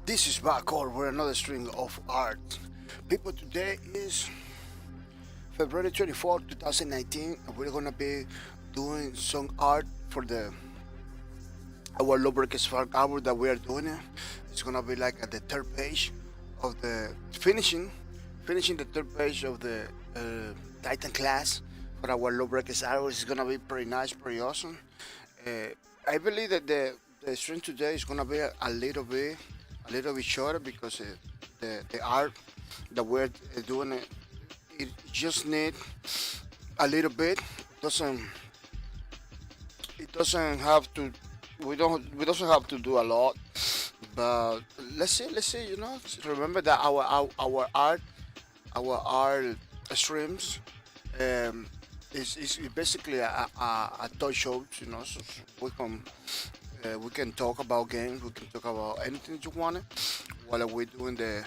This is Wacom with another string of art. People, today is February 24th, 2019, and we're gonna be doing some art for the our Lubricants Farm album that we are doing. It's gonna be like at the third page of the finishing the third page of the Titan class for our Lubricants album. It's gonna be pretty nice, pretty awesome. Uh, I believe that the string today is gonna be a little bit shorter because the art that we're doing it just need a little bit. Doesn't it doesn't have to we doesn't have to do a lot, but let's see, remember that our art streams um, is basically a toy show, so we can talk about games, we can talk about anything you want while we're doing the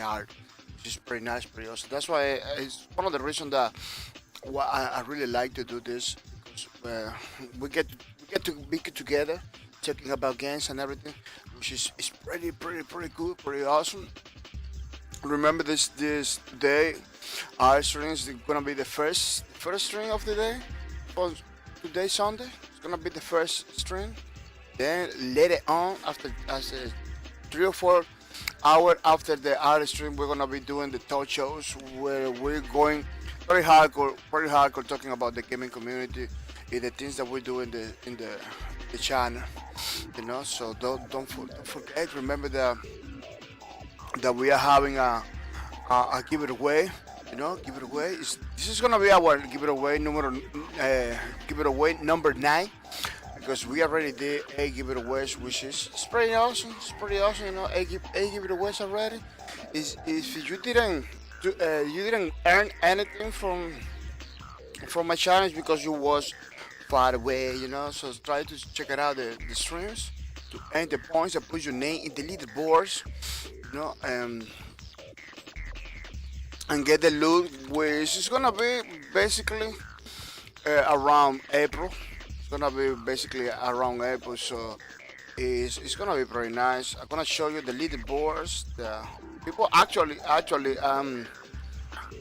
art, which is pretty nice, pretty awesome. That's why it's one of the reasons that why I really like to do this, because we get to be together talking about games and everything, which is pretty good, pretty awesome. Remember this day, our string is gonna be the first string of the day. For today Sunday, it's gonna be the first string. Then later on, after 3 or 4 hours after the art stream, we're gonna be doing the talk shows where we're going very hardcore, talking about the gaming community and the things that we do in the channel. So don't forget. Remember that we are having a give it away. Give it away. This is gonna be our give it away number 9, because we already did 8 give it aways, which is it's pretty awesome. It's pretty awesome. 8 give it aways already. Is if you didn't earn anything from my challenge because you was far away. So try to check it out the streams to earn the points and put your name in the leaderboards. You know, um, and get the loot, which is gonna be basically around April. It's gonna be basically around April, so it's gonna be pretty nice. I'm gonna show you the leaderboards. The people actually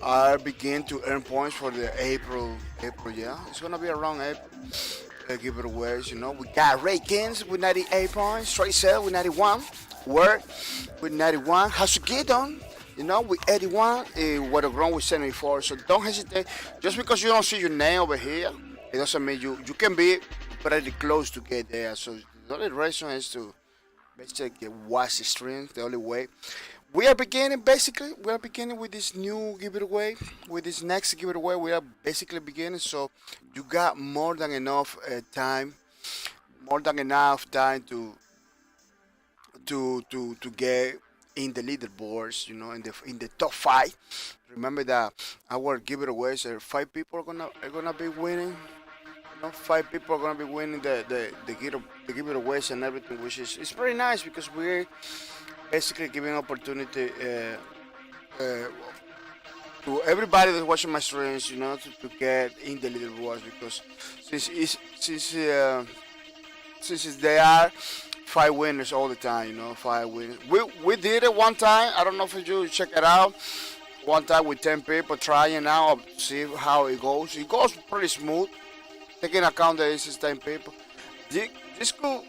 are begin to earn points for the April. Yeah, it's gonna be around April. Give it away. We got Raykins with 98 points, Straight Sale with 91, Word with 91, Hasugidon, with 81, Watergrown with 74. So don't hesitate. Just because you don't see your name over here, it doesn't mean you can be pretty close to get there. So the only reason is to basically watch the stream. The only way. We are beginning with this new giveaway. With this next giveaway, we are basically beginning. So you got more than enough time to get in the leaderboards. In the top 5. Remember that our giveaways are 5 people are gonna be winning. 5 people are gonna be winning the giveaways and everything, which is it's pretty nice because we're basically giving opportunity uh, to everybody that's watching my streams, to get in the leaderboards, because since it's, since they are 5 winners all the time, 5 winners. We did it one time. I don't know if you check it out. One time with 10 people trying out to see how it goes. It goes pretty smooth. Taking account that it's 10 people. This could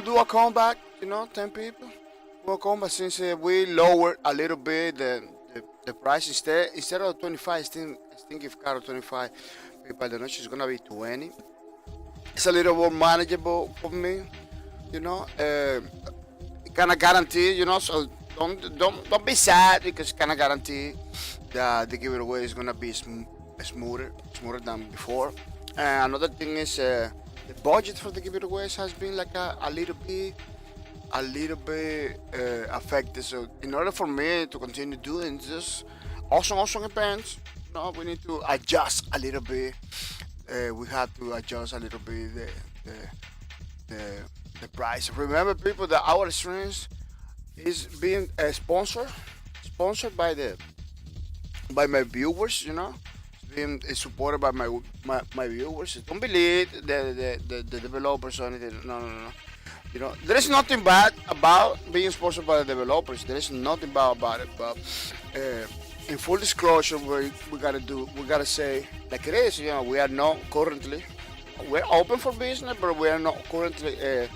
do a comeback. 10 people. Do a comeback since we lowered a little bit the price instead of 25. I think if got 25 people, the noche is gonna be 20. It's a little more manageable for me. Kind of guaranteed. So don't be sad, because kind of guaranteed that the giveaway is gonna be smoother than before. And another thing is the budget for the giveaways has been like a little bit affected. So in order for me to continue doing this awesome events, we need to adjust a little bit. We have to adjust a little bit the the, the price. Remember, people, that our streams is being sponsored by my viewers. It's being supported by my viewers. Don't believe the developers or anything. No. You know, there is nothing bad about being sponsored by the developers. There is nothing bad about it. But in full disclosure, we gotta say like it is. You know, we are not currently, we're open for business, but we are not currently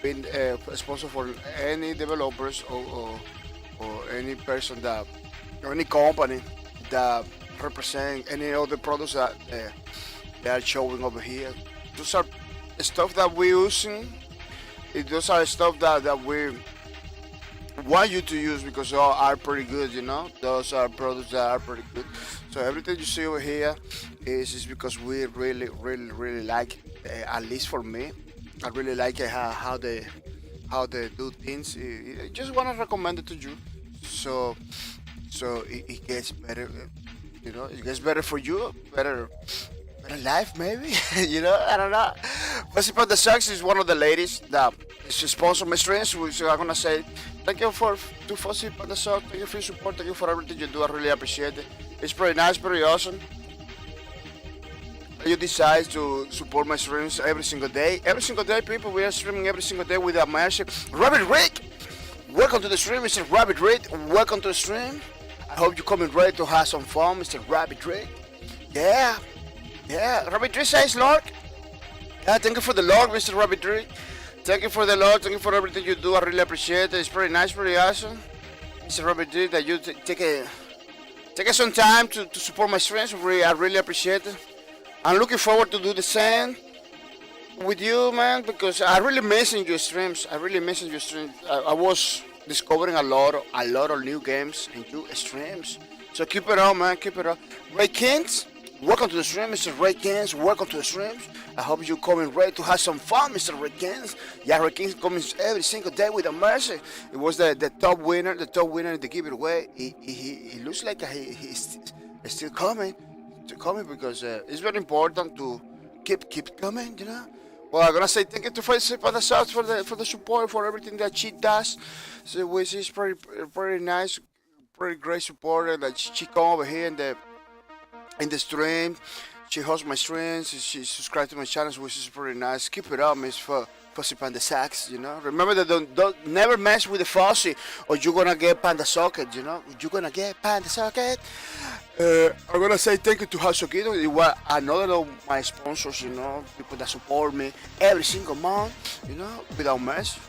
being sponsored for any developers or any person that or any company that represent any other products that they are showing over here. Those are stuff that we're using. Those are stuff that we want you to use because they are pretty good, you know. Those are products that are pretty good. So everything you see over here is because we really like at least for me, I really like how they do things. I just want to recommend it to you. So it gets better, you know. It gets better for you, better life maybe. You know, I don't know. But the Sucks is one of the ladies that is sponsor my streams, so I'm gonna say thank you to Fuzzy Panda Sucks, thank you for your support, thank you for everything you do. I really appreciate it. It's pretty nice, pretty awesome. You decide to support my streams every single day. Every single day, people, we are streaming every single day with our membership. Rabbit Rick, welcome to the stream, Mr. Rabbit Rick. Welcome to the stream. I hope you're coming ready to have some fun, Mr. Rabbit Rick. Yeah. Yeah, Rabbit Tree says Lord. Yeah, thank you for the Lord, Mr. Rabbit Tree. Thank you for the Lord, thank you for everything you do. I really appreciate it. It's pretty nice, pretty awesome. Mr. Rabbit Tree, that you take some time to support my streams. I really appreciate it. I'm looking forward to do the same with you, man, because I really missing your streams. I really missing your streams. I was discovering a lot of new games in your streams. So keep it on, man, keep it on. Ray Kings. Welcome to the stream, Mr. Ray Kings. Welcome to the streams. I hope you're coming ready to have some fun, Mr. Ray Kings. Yeah, Ray Kings coming every single day with a mercy. It was the top winner, to give it away. He looks like he's still coming, because it's very important to keep coming, you know. Well, I'm gonna say thank you to Facebook for the subs, for the support, for everything that she does. So which is pretty nice, pretty great supporter that she come over here in the stream. She hosts my streams. She subscribed to my channels, which is pretty nice. Keep it up, Miss Fussy Panda Sacks. You know. Remember that don't never mess with the Fussy, or you're gonna get Panda Socket. You know. You're gonna get Panda Socket. I'm gonna say thank you to Hasokito. It was another of my sponsors. You know, people that support me every single month. You know, without mess.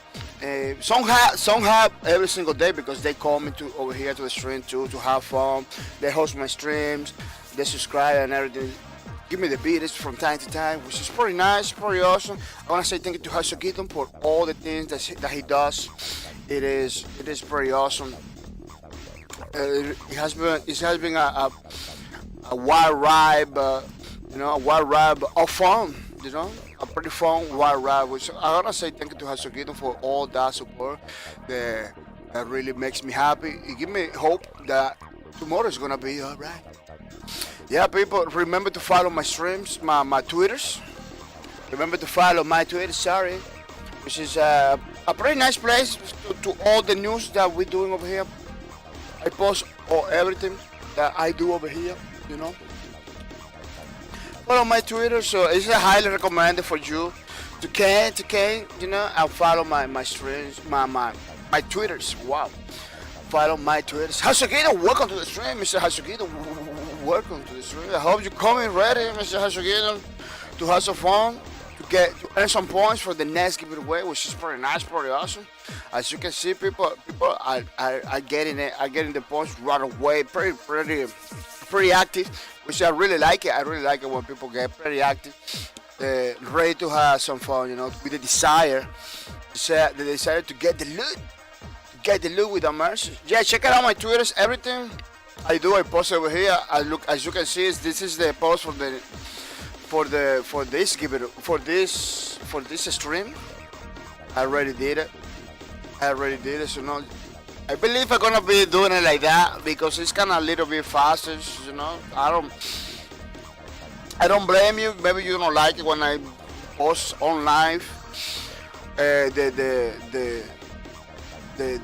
Some have every single day because they call me to over here to the stream too to have fun. They host my streams. They subscribe and everything. Give me the beats from time to time, which is pretty nice, pretty awesome. I want to say thank you to Hasogito for all the things that he does. It is pretty awesome. It has been a wild ride, you know, a wild ride of fun, you know, a pretty fun wild ride. Which I want to say thank you to Hasogito for all that support. That really makes me happy. It gives me hope that tomorrow is gonna be all right. Yeah, people, remember to follow my streams, my Twitters. Remember to follow my Twitter, sorry. Which is a pretty nice place to all the news that we're doing over here. I post everything that I do over here, you know. Follow my Twitter, so it's highly recommended for you to you know, and follow my streams, my Twitters, wow. Follow my Twitters. Hasogito, welcome to the stream, Mr. Hasogito. Welcome to the stream. I hope you're coming ready, Mr. Hasogito, to have some fun, to earn some points for the next giveaway, which is pretty nice, pretty awesome. As you can see, people are getting it, the points right away, pretty active, which I really like it. I really like it when people get pretty active, ready to have some fun, you know, with the desire to get the loot. Get the loot with a mercy. Yeah, check out my Twitters, everything I post over here. As you can see, this is the post for this stream. I already did it. So no, I believe I'm gonna be doing it like that because it's kind of a little bit faster. You know, I don't blame you. Maybe you don't like it when I post on live. The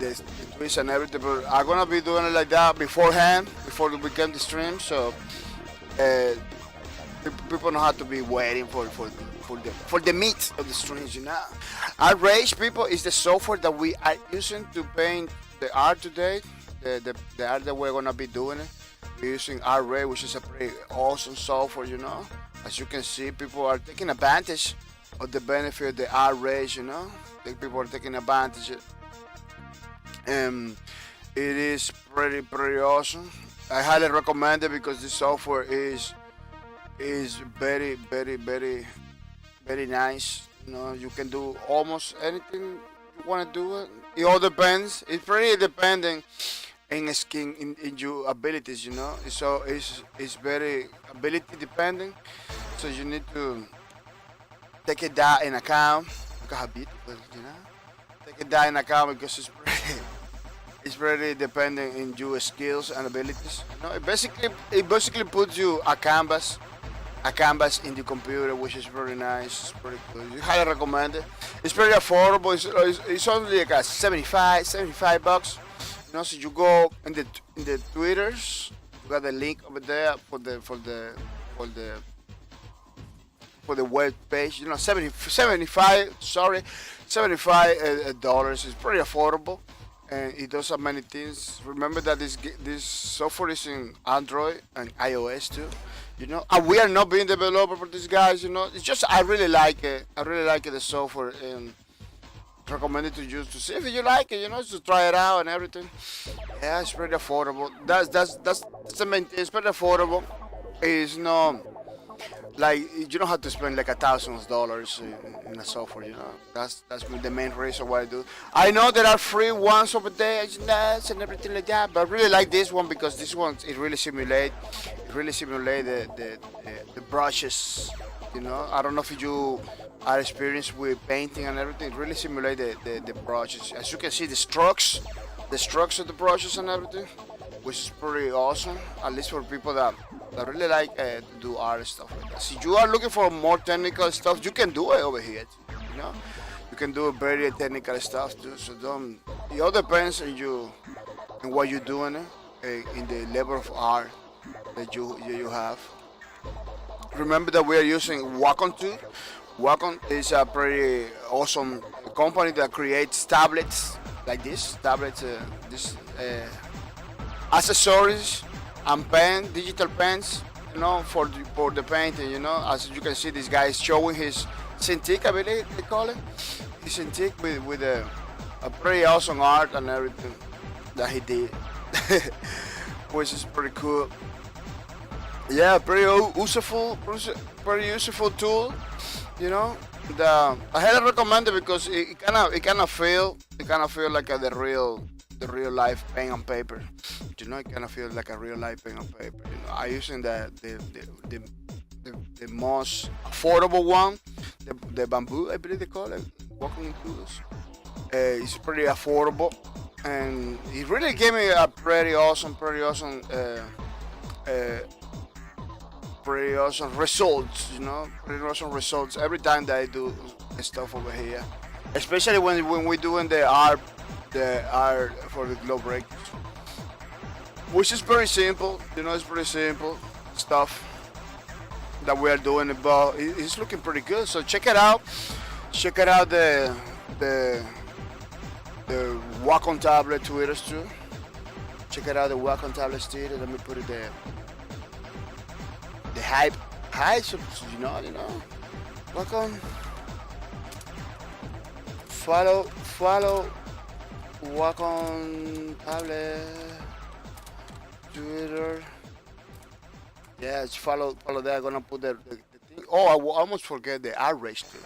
tweets and everything, but I'm gonna be doing it like that beforehand, before we begin the stream, so people don't have to be waiting for for the meat of the streams, you know. Arrange people is the software that we are using to paint the art today. The art that we're gonna be doing it. We're using Array, which is a pretty awesome software, you know. As you can see, people are taking advantage of the benefit of the Arrays, you know. I think people are taking advantage of it. It is pretty awesome. I highly recommend it because this software is very nice. You know, you can do almost anything you want to do. It all depends. It's pretty depending in skin in your abilities. You know, so it's very ability depending. So you need to take it that in account. Look at how beautiful, you know. Take it that in account because it's very dependent in your skills and abilities. You know, it basically puts you a canvas in the computer, which is very nice. It's pretty cool. You highly recommend it. It's pretty affordable. It's only like a 75 bucks. You know, so you go in the Twitters. You got the link over there for the web page. You know, 75 dollars is pretty affordable. And it does have many things. Remember that this software is in Android and iOS too. You know, and we are not being developer for these guys. You know, it's just I really like it. I really like it, the software, and recommend it to you to see if you like it. You know, to try it out and everything. Yeah, it's pretty affordable. That's the main thing. It's pretty affordable. It's no like you don't have to spend like $1,000 in a software, you know. That's the main reason why I do. I know there are free ones over there and everything like that, but I really like this one because this one it really simulate the brushes, you know. I don't know if you are experienced with painting and everything. It really simulate the brushes. As you can see, the strokes of the brushes and everything, which is pretty awesome, at least for people that really like to do art and stuff like that. So you are looking for more technical stuff, you can do it over here, you know. You can do very technical stuff too, so it all depends on you and what you're doing in the level of art that you have. Remember that we are using Wacom too. Wacom is a pretty awesome company that creates tablets like this, accessories and digital pens, you know, for the painting, you know. As you can see, this guy is showing his Cintiq, I believe they call it. His Cintiq with a pretty awesome art and everything that he did, which is pretty cool. Yeah, pretty useful tool, you know. I highly recommend it because it kind of feel like the real life pen and paper. You know, it kind of feels like a real life pen and paper. You know, I using the most affordable one, the bamboo, I believe they call it, Wacom tools. It's pretty affordable, and it really gave me a pretty awesome results. You know, pretty awesome results every time that I do stuff over here, especially when we're doing the art for the globe break, which is very simple. You know, it's pretty simple stuff that we are doing, but it's looking pretty good. So check it out. Check it out the Wacom tablet Twitters too. Check it out the Wacom tablet Twitter. Let me put it there. The hype, so you know. Wacom. Follow Wacom tablet Twitter. Yeah, just follow that. I'm gonna put the thing. Oh, I almost forget the Arrays too.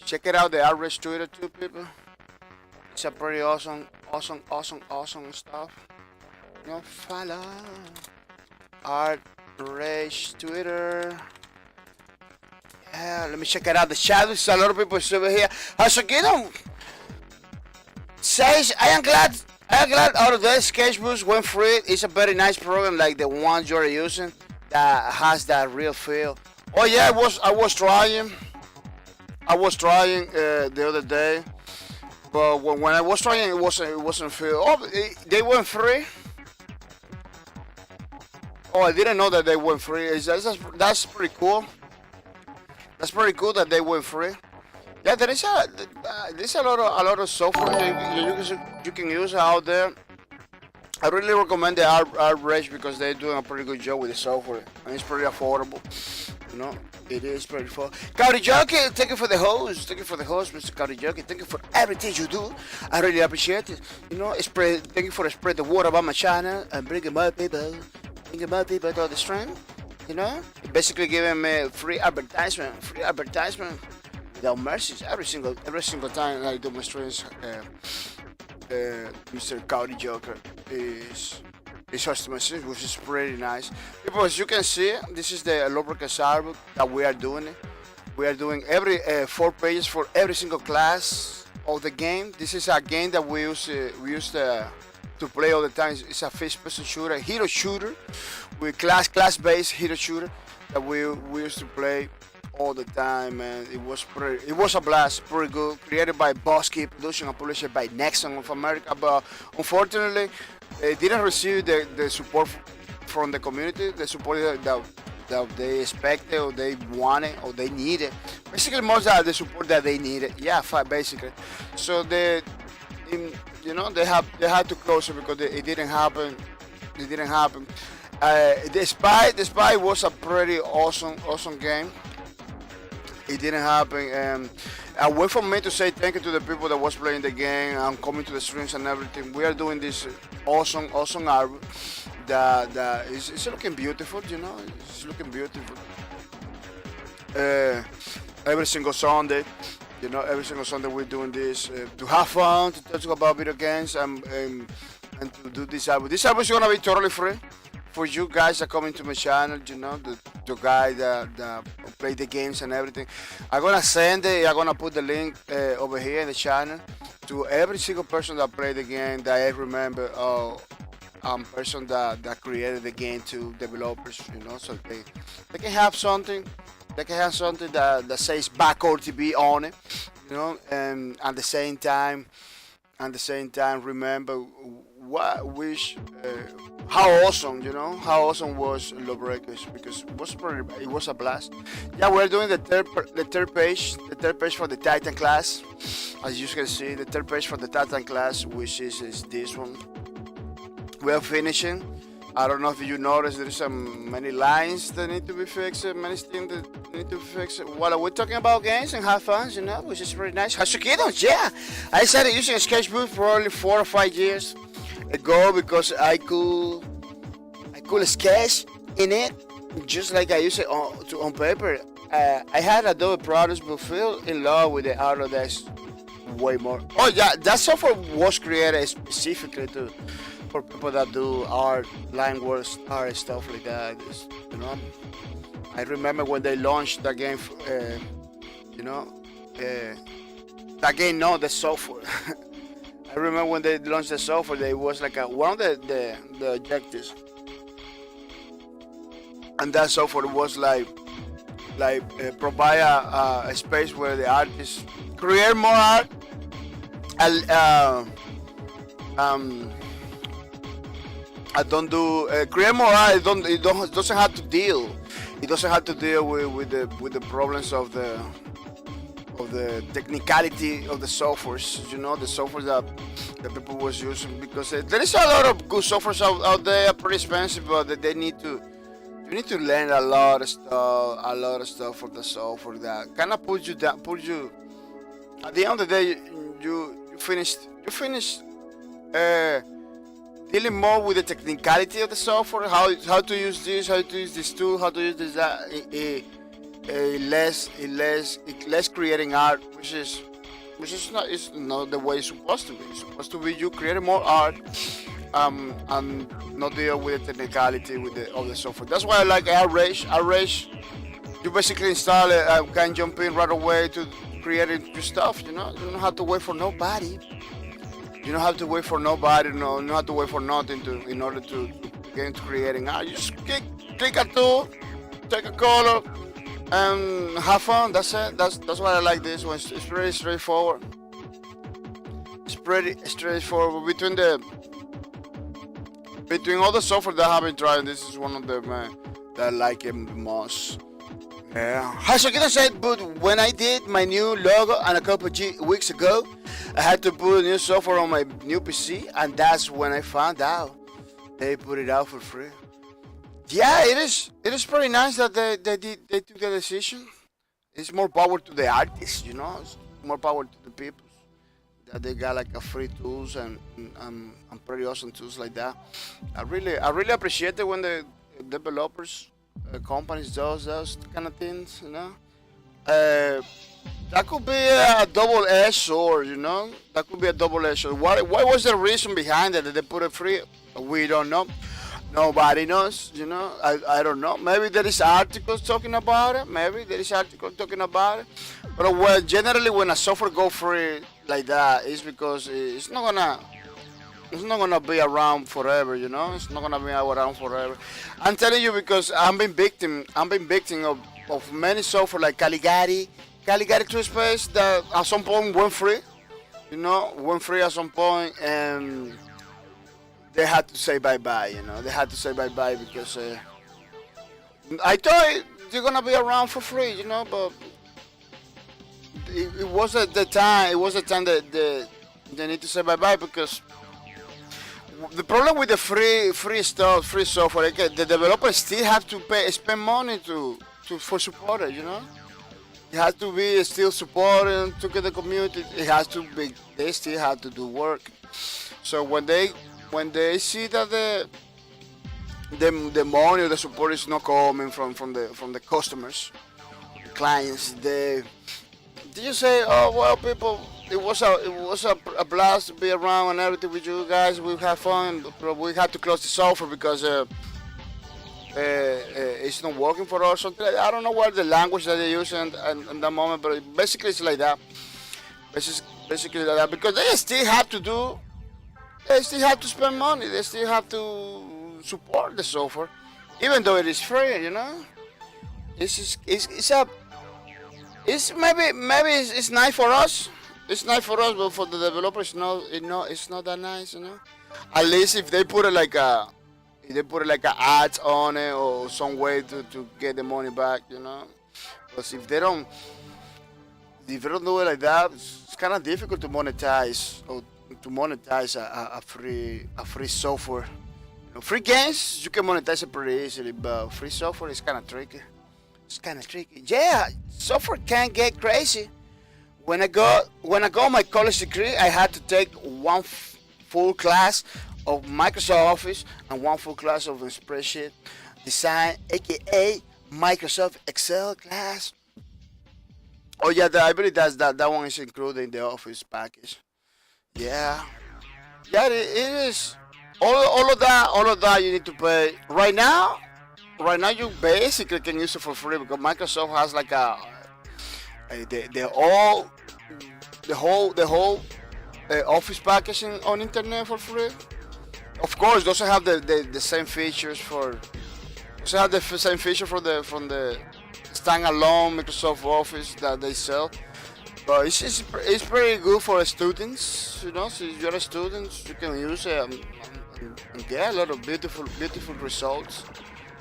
Check it out, the Arrays Twitter too, people. It's a pretty awesome stuff. You know, follow Arrays Twitter. Yeah, let me check it out. The shadows. A lot of people over here. How's says I am glad Autodesk Sketchbooks went free. It's a very nice program like the ones you're using that has that real feel. Oh yeah, I was trying the other day, but when I was trying it wasn't feel. Oh, they went free. Oh, I didn't know that they went free. That's pretty cool. That's pretty cool that they went free. Yeah, there's a lot of software that you can use out there. I really recommend the Rage because they're doing a pretty good job with the software and it's pretty affordable. You know, it is pretty affordable. Cowdy Jockey, thank you for the host. Thank you for the host, Mr. Cowdy Jockey. Thank you for everything you do. I really appreciate it. You know, thank you for spread the word about my channel and bringing more people to the stream. You know, basically giving me free advertisement without mercies every single time I do my streams. Mr. Cowdy Joker is hosting my streams, which is pretty nice. People, as you can see, this is the lubricant arbor that we are doing. We are doing every 4 pages for every single class of the game. This is a game that we use to play all the time. It's a first-person shooter, hero shooter, with class-based hero shooter that we used to play all the time, and it was a blast, pretty good. Created by Bosky, production and published by Nexon of America, but unfortunately, it didn't receive the support from the community, the support that they expected or they wanted or they needed. Basically, most of the support that they needed. Yeah, basically. So they had to close it because it didn't happen. The Spy was a pretty awesome game. It didn't happen, and a way for me to say thank you to the people that was playing the game and coming to the streams and everything. We are doing this awesome art that is looking beautiful, you know. It's looking beautiful. Every single Sunday, you know, we're doing this to have fun, to talk about video games, and to do this album. This album is gonna be totally free for you guys that come into my channel, you know, the guy that play the games and everything. I'm gonna send it, I'm gonna put the link over here in the channel to every single person that played the game that I remember, person that created the game, to developers, you know, so they can have something. They can have something that says Backward TV on it, you know, and at the same time, remember how awesome was Lawbreakers, because it was a blast. Yeah, we're doing the third page for the Titan class. As you can see, the third page for the Titan class, which is this one. We're finishing. I don't know if you noticed there's some many lines that need to be fixed, many things that need to be fixed. While we're talking about games and have fun, you know, which is pretty nice. Hasukidos, yeah. I started using a sketchbook probably 4 or 5 years ago because I could sketch in it just like I use it on paper. I had Adobe products, but fell in love with the Autodesk way more. Oh yeah, that software was created specifically for people that do art, line works, art, stuff like that. You know, I remember when they launched the game. The software. I remember when they launched the software, there was like one of the objectives, and that software was like provide a space where the artists create more art. I don't do create more art. It doesn't have to deal. It doesn't have to deal with the problems of the technicality of the softwares. You know, the software that people was using, because there is a lot of good softwares out there, pretty expensive, but you need to learn a lot of stuff for the software that kind of put you at the end of the day. You finish dealing more with the technicality of the software, how to use this, how to use this tool, how to use this that. Less creating art, which is not the way it's supposed to be. It's supposed to be you creating more art, and not deal with the technicality of the software. That's why I like Rage. You basically install it, can jump in right away to creating your stuff. You know, you don't have to wait for nobody. You don't have to wait for nobody. No, you don't have to wait for nothing in order to get into creating art. You just click a tool, take a color, and have fun. That's it. That's why I like this one. It's pretty straightforward. It's pretty straightforward. Between all the software that I have been trying, this is one of them that I like it most. As I said, but when I did my new logo and a couple of weeks ago, I had to put new software on my new PC, and that's when I found out they put it out for free. Yeah, it is. It is pretty nice that they took the decision. It's more power to the artists, you know. It's more power to the people that they got like a free tools and pretty awesome tools like that. I really appreciate it when the developers companies does those kind of things, you know. That could be a double-edged sword, you know. That could be a double-edged sword. What was the reason behind it that they put it free? We don't know. Nobody knows, you know. I don't know. Maybe there is articles talking about it. Maybe there is articles talking about it. But well, generally, when a software go free like that, it's because it's not gonna be around forever, you know. It's not gonna be around forever. I'm telling you because I'm being victim of many software like Caligari 2 Space that at some point went free, you know, went free at some point, and they had to say bye-bye, you know. They had to say bye-bye because I thought they're gonna be around for free, you know, but it was at the time. It was the time that they need to say bye-bye because the problem with the free stuff, free software, okay, the developers still have to spend money for support it, you know. It has to be still supporting to get the community. It has to be. They still have to do work. So when they see that the money or the support is not coming from the customers, the clients, they just say, oh well, people. It was a blast to be around and everything with you guys. We have fun, but we had to close the software because it's not working for us. Something like that. I don't know what the language that they use in that moment, but basically it's like that. Basically like that because they still have to do. They still have to spend money. They still have to support the software, even though it is free. You know, it's maybe it's nice for us. It's nice for us, but for the developers, it's not that nice, you know. At least if they put it like ads on it or some way to get the money back, you know. Because if they don't do it like that, it's kind of difficult to monetize a free software. You know, free games you can monetize it pretty easily, but free software is kind of tricky. It's kind of tricky. Yeah, software can get crazy. When I got my college degree, I had to take one full class of Microsoft Office and one full class of spreadsheet design, aka Microsoft Excel class. Oh yeah, I believe that one is included in the Office package. Yeah, yeah, it is. All of that you need to pay. Right now you basically can use it for free because Microsoft has like the whole Office packaging on internet for free. Of course, doesn't have the same features for from the standalone Microsoft Office that they sell. But it's pretty good for students, you know. So if you're a student, you can use it and get a lot of beautiful results.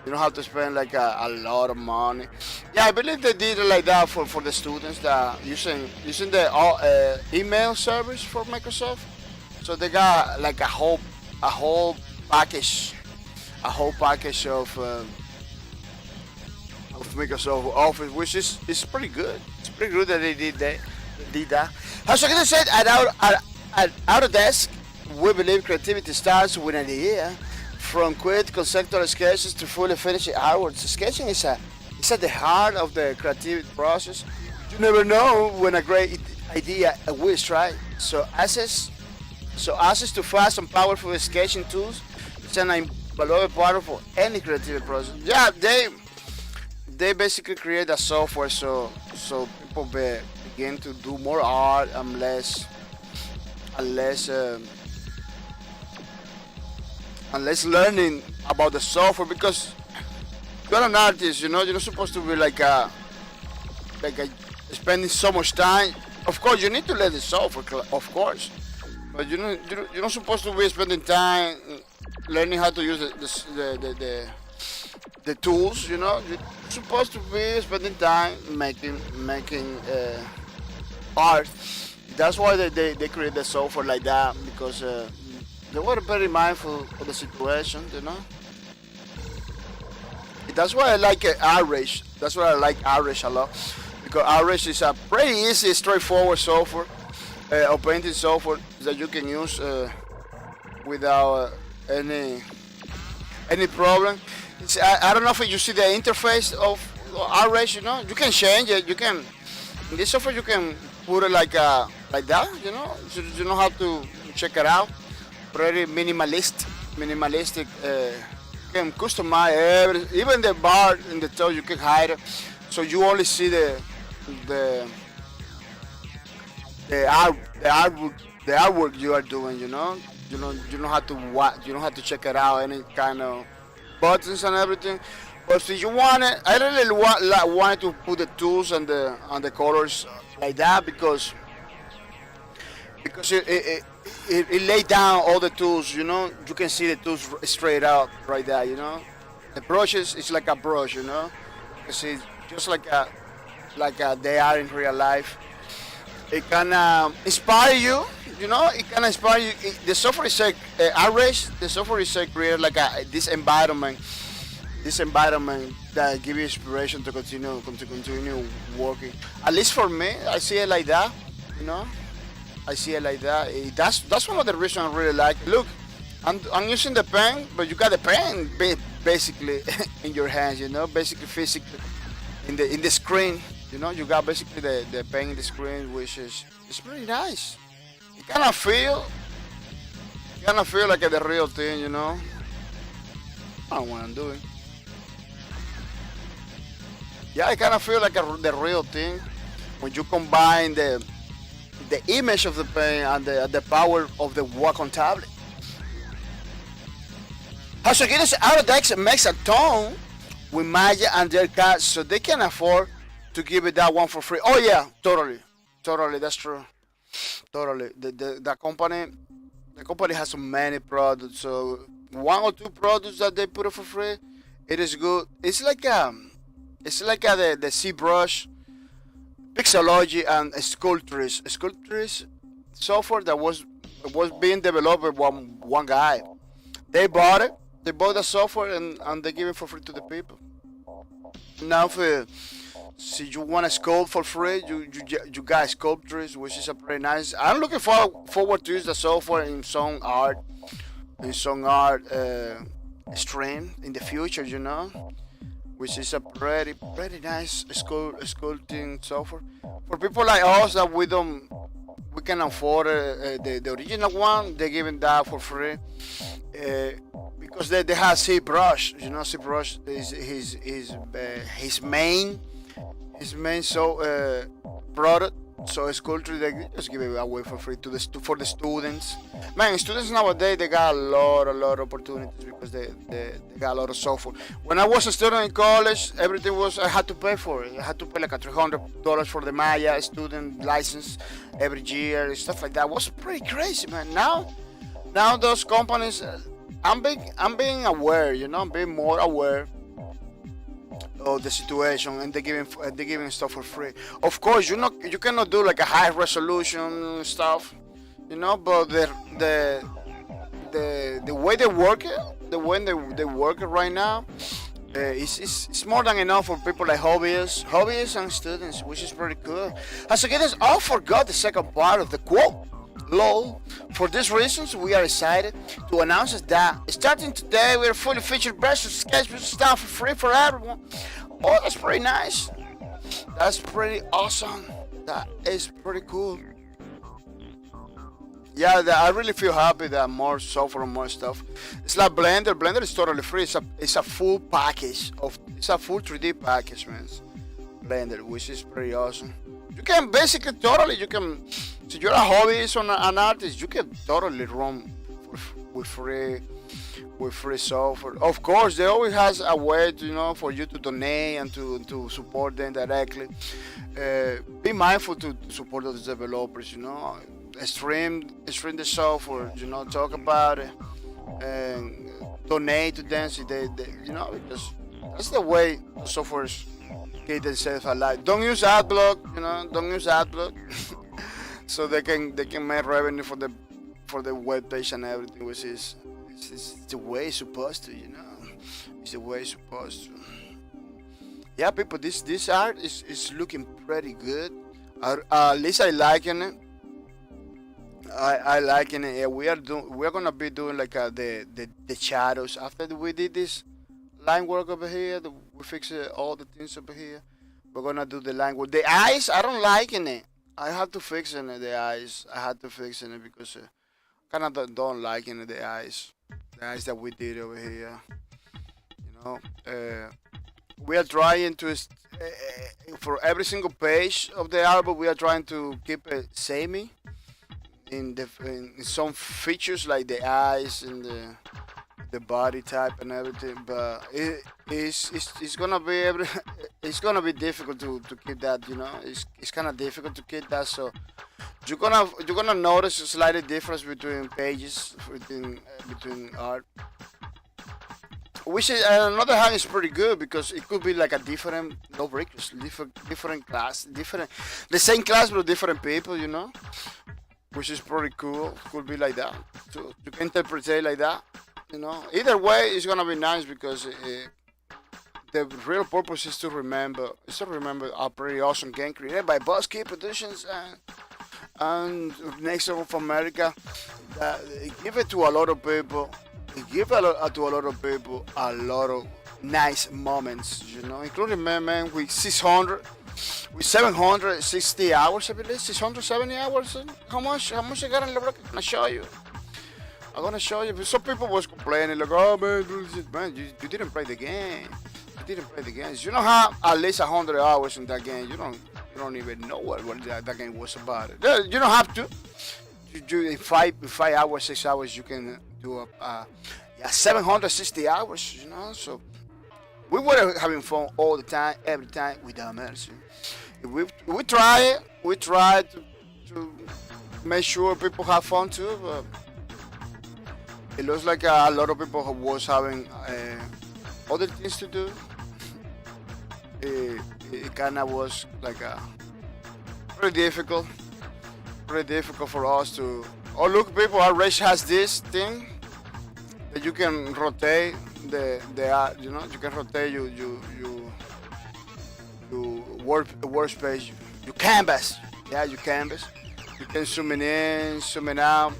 You don't have to spend like a lot of money. Yeah, I believe they did it like that for the students that using the email service for Microsoft. So they got like a whole package of Microsoft Office, which is pretty good. It's pretty good that they did that. As I said, at Autodesk, we believe creativity starts with an idea. From quick conceptual sketches to fully finished artwork, sketching is at the heart of the creative process. You never know when a great idea will strike. So access to fast and powerful sketching tools is an invaluable part of any creative process. Yeah, they basically create a software so people begin to do more art and less learning about the software because you're an artist, you know. You're not supposed to be like a spending so much time. Of course, you need to learn the software, of course, but you're not supposed to be spending time learning how to use the tools, you know. supposed to be spending time making art. That's why they create the software like that, because they were very mindful of the situation, you know. That's why I like Outrage. That's why I like Outrage a lot, because Outrage is a pretty easy, straightforward software, or painting software that you can use without any problem. I don't know if you see the interface of Outrage. You know, you can change it. You can in this software you can put it like that. You know, you don't have to check it out. Pretty minimalistic. You can customize even the bar in the top. You can hide it, so you only see the artwork you are doing. You know, you don't have to watch. You don't have to check it out. Any kind of buttons and everything. But if you want it, I really wanted to put the tools and the colors like that, because it lay down all the tools. You know, you can see the tools straight out right there. You know, the brushes, it's like a brush. You know, you see just like they are in real life. It can inspire you. You know, it can inspire you. The software is like Outrage. The software is like create like this environment that give you inspiration to continue working. At least for me, I see it like that. You know, I see it like that. That's one of the reasons I really like. Look, I'm using the pen, but you got the pen basically in your hands. You know, basically physically in the screen. You know, you got basically the pen in the screen, which is it's pretty nice. You kind of feel like the real thing. You know, I don't know what I'm doing. Yeah, I kind of feel like the real thing when you combine the image of the pen and the power of the Wacom tablet. Hashiguchi's Autodex makes a ton with Maya and their cats, so they can afford to give it that one for free. Oh yeah, totally, that's true. Totally, the company has so many products, so one or two products that they put it for free, it is good. It's like the ZBrush, Pixology, and Sculptris software that was being developed by one guy. They bought it. They bought the software and they give it for free to the people. Now, if you want to sculpt for free, you got Sculptris, which is a pretty nice. I'm looking forward to use the software in some art stream in the future. You know, which is a pretty nice sculpting software for people like us that we can afford the original one. They're giving that for free because they have ZBrush. You know, ZBrush is his main product. So sculpture they just give it away for free for the students. Man, students nowadays they got a lot of opportunities because they got a lot of software. When I was a student in college, everything was I had to pay for it. I had to pay like $300 for the Maya student license every year, stuff like that. It was pretty crazy, man. Now those companies, I'm being aware. You know, I'm being more aware of the situation, and they're giving stuff for free. Of course, you cannot do like a high resolution stuff, you know. But the way they work it right now, it's more than enough for people like hobbyists and students, which is pretty cool. As again, I forgot the second part of the quote. Lol. For these reasons, we are excited to announce that starting today, we are fully featured best of Sketchbook stuff for free for everyone. Oh, that's pretty nice. That's pretty awesome. That is pretty cool. Yeah, I really feel happy that more software and more stuff. It's like Blender. Blender is totally free. It's a full package it's a full 3D package, man. Blender, which is pretty awesome. You can basically if you're a hobbyist or an artist, you can totally run with free software. Of course, there always has a way for you to donate and to support them directly. Be mindful to support those developers. Stream the software. Talk about it and donate to them. So they because That's the way softwares keep themselves alive. Don't use AdBlock, you know. Don't use AdBlock, so they can make revenue for the web page and everything, which is it's the way it's supposed to, you know. It's the way it's supposed to. Yeah, people, this art is looking pretty good. At least I liking it. I liking it. Yeah, we're gonna be doing like the shadows after we did this line work over here. We fix all the things over here. We're gonna do the line work. The eyes, I don't liking it. I have to fix it. The eyes, I had to fix it because kind of don't liking the eyes. The eyes that we did over here. You know, we are trying to for every single page of the album. We are trying to keep it samey in some features like the eyes and the body type and everything, but it's gonna be it's gonna be difficult to keep that, you know. It's kind of difficult to keep that, so you're gonna notice a slight difference between pages between art, which is, on the other hand, is pretty good because it could be like a different no breakers, different class, the same class but different people, you know, which is pretty cool. Could be like that too. You can interpret it like that, you know. Either way, it's gonna be nice because the real purpose is to remember a pretty awesome game created by Key Productions and Next of America. That give it to a lot of people. It give to a lot of people a lot of nice moments, you know, including man with 760 hours, I believe, 670 hours. How much I got in the block? I'm gonna show you. Some people was complaining like, oh man, you didn't play the game. You didn't play the game. You don't have at least 100 hours in that game. You don't even know what that game was about. You don't have to. In 5 hours, 6 hours, you can do 760 hours. You know, so we were having fun all the time, every time, without mercy. We try to make sure people have fun too, but it looks like a lot of people was having other things to do. It kind of was like pretty difficult for us to. Oh look, people! Our race has this thing that you can rotate the you know, you can rotate you workspace, you canvas. Yeah, you canvas. You can zoom in, zoom out.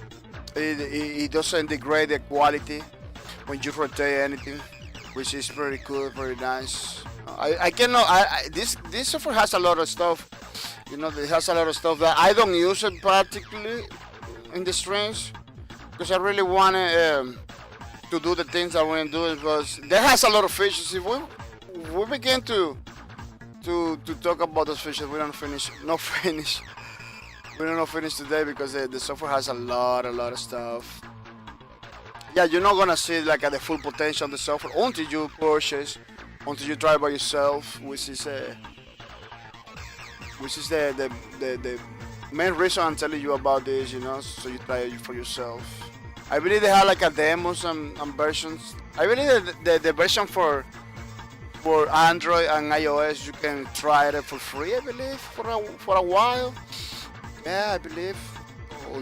It doesn't degrade the quality when you rotate anything, which is pretty cool, very nice. I cannot. This software has a lot of stuff. You know, it has a lot of stuff that I don't use it particularly in the streams because I really want to do the things I want to do. Because there has a lot of features. If we begin to talk about those features, we don't finish. We don't finish today because the software has a lot of stuff. Yeah, you're not gonna see like the full potential of the software until you purchase, until you try by yourself, which is the main reason I'm telling you about this, you know, so you try it for yourself. I believe they have like a demos and versions. I believe the version for Android and iOS, you can try it for free, I believe, for a while. Yeah, I believe. Or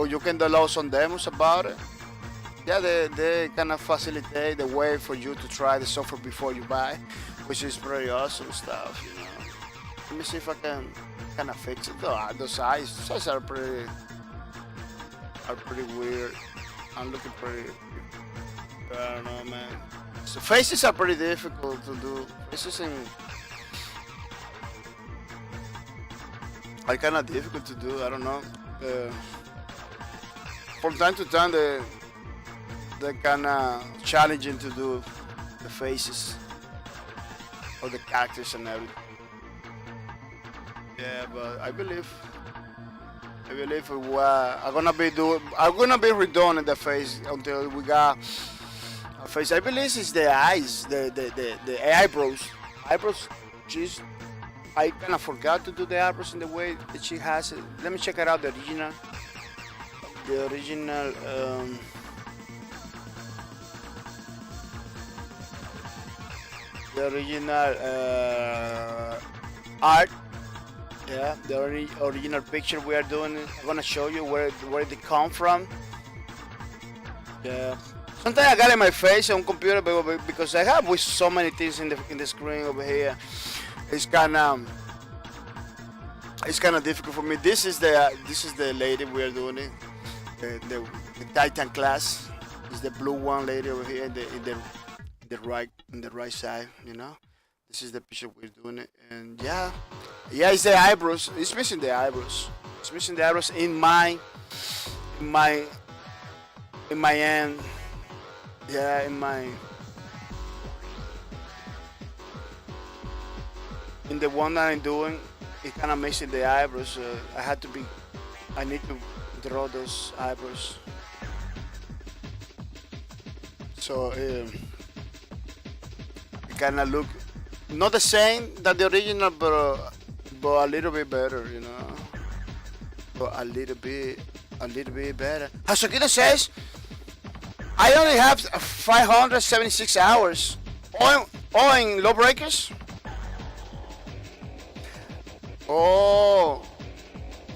you can download some demos about it. Yeah, they kind of facilitate the way for you to try the software before you buy, which is pretty awesome stuff, you know. Let me see if I can kind of fix it. Those eyes are pretty weird. I'm looking pretty. I don't know, man. So faces are pretty difficult to do. Faces are kind of difficult to do. I don't know. From time to time, they're kind of challenging to do the faces or the characters and everything. Yeah, but I believe I'm gonna be redoing the face until we got a face. I believe it's the eyes, the eyebrows. Jeez, I kind of forgot to do the eyebrows in the way that she has it. Let me check it out. The original. the original art. Yeah, the original picture we are doing. I'm gonna show you where they come from. Yeah. Sometimes I got in my face on computer because I have with so many things in the screen over here. It's kind of difficult for me. This is the lady we are doing it. The Titan class is the blue one lady over here in the right side. You know, this is the picture we're doing it, and yeah, it's the eyebrows. It's missing the eyebrows. It's missing the eyebrows in my end. Yeah, in the one that I'm doing, it kind of missing the eyebrows. I need to draw those eyebrows. So it kind of look not the same that the original, but a little bit better, you know. But a little bit better. Hasukino says, I only have 576 hours. In Lawbreakers? Oh,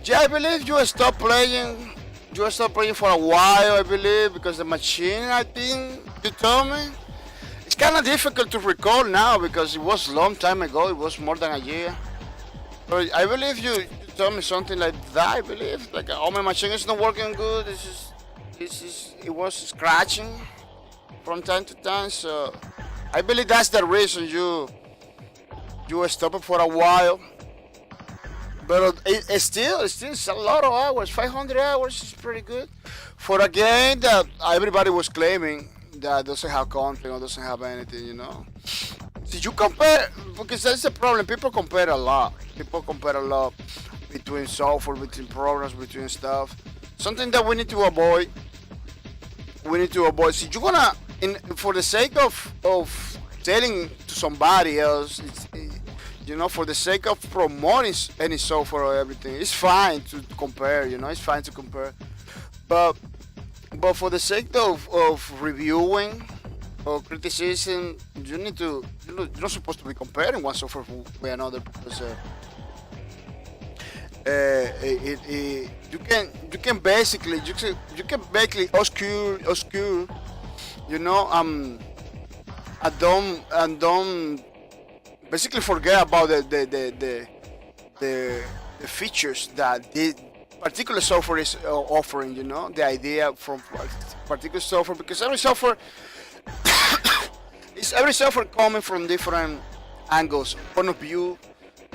yeah, I believe you stopped playing. You stopped playing for a while, I believe, because the machine, I think you told me. It's kind of difficult to recall now because it was a long time ago. It was more than a year. But I believe you told me something like that. I believe like, oh, my machine is not working good. It was scratching from time to time. So I believe that's the reason you stopped for a while. But it's still a lot of hours. 500 hours is pretty good for a game that everybody was claiming that doesn't have content or doesn't have anything, you know. Did you compare? Because that's the problem. People compare a lot. Between software, between programs, between stuff. Something that we need to avoid. See, you're gonna, for the sake of telling to somebody else, you know, for the sake of promoting any software or everything, it's fine to compare, you know, it's fine to compare. But for the sake of reviewing or criticism, you're not supposed to be comparing one software with another because you can basically obscure, you know, and don't basically forget about the features that the particular software is offering, you know, the idea from particular software, because every software coming from different angles, point of view,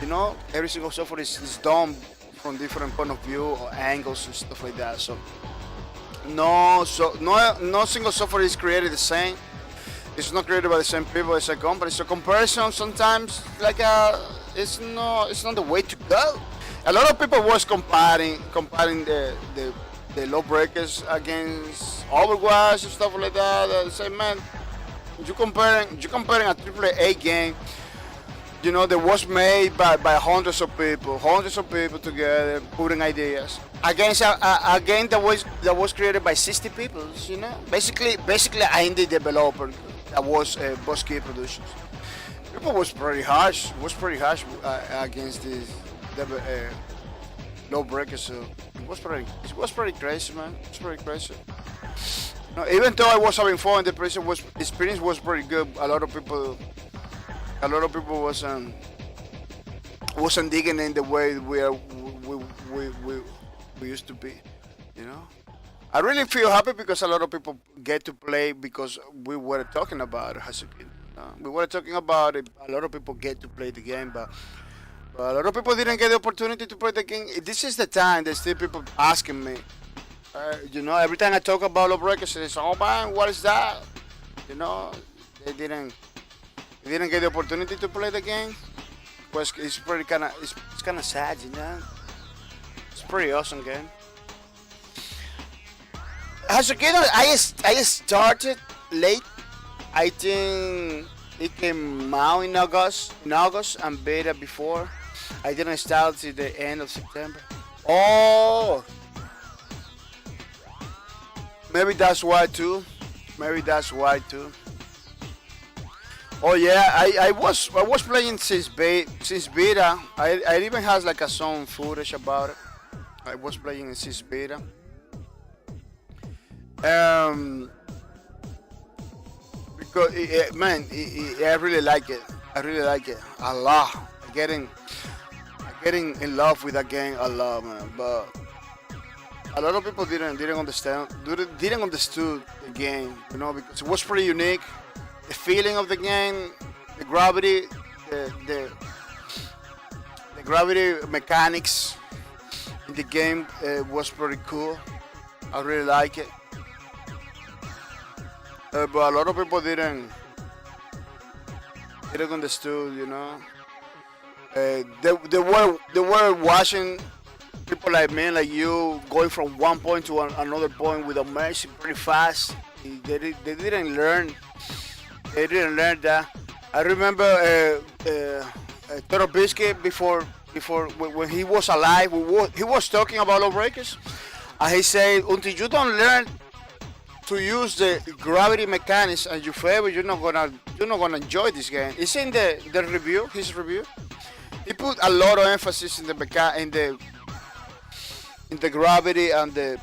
you know, every single software is done from different point of view or angles and stuff like that. So no single software is created the same. It's not created by the same people as a company. So comparison sometimes it's not the way to go. A lot of people was comparing the Lawbreakers against Overwatch and stuff like that. They say, man, you comparing a AAA game, you know, that was made by hundreds of people together putting ideas against a game that was created by 60 people, you know, basically an indie developer that was Boss Key Productions. People was pretty harsh against this Lawbreakers. So it was pretty crazy, man. It was pretty crazy. No, even though I was having fun, the experience was pretty good. A lot of people wasn't digging in the way we used to be, you know. I really feel happy because a lot of people get to play because we were talking about Hasuki. We were talking about it. A lot of people get to play the game, but a lot of people didn't get the opportunity to play the game. This is the time there's still people asking me. You know, every time I talk about Lawbreakers, they say, "Oh man, what is that?" You know, they didn't get the opportunity to play the game. But it's pretty it's kind of sad, you know. It's a pretty awesome game. Hasukino, I started late. I think it came out in August and beta before. I didn't start till the end of September. Oh, maybe that's why too. Oh yeah, I was playing since beta. I even has like a some footage about it. I was playing since beta. Um, because man, I really like it. I really like it a lot. Getting getting in love with that game a lot, man. But a lot of people didn't understand didn't understood the game, because it was pretty unique. The feeling of the game, the gravity, the the, the gravity mechanics in the game was pretty cool. I really like it. But a lot of people didn't understood, they were watching people like me, like you, going from one point to another point with a mesh pretty fast. They didn't learn. They didn't learn that. I remember Toro Biscuit before when he was alive. He was talking about lawbreakers, and he said, until you don't learn to use the gravity mechanics in your favor, you're not gonna enjoy this game. It's in the review, his review. He put a lot of emphasis in the gravity and the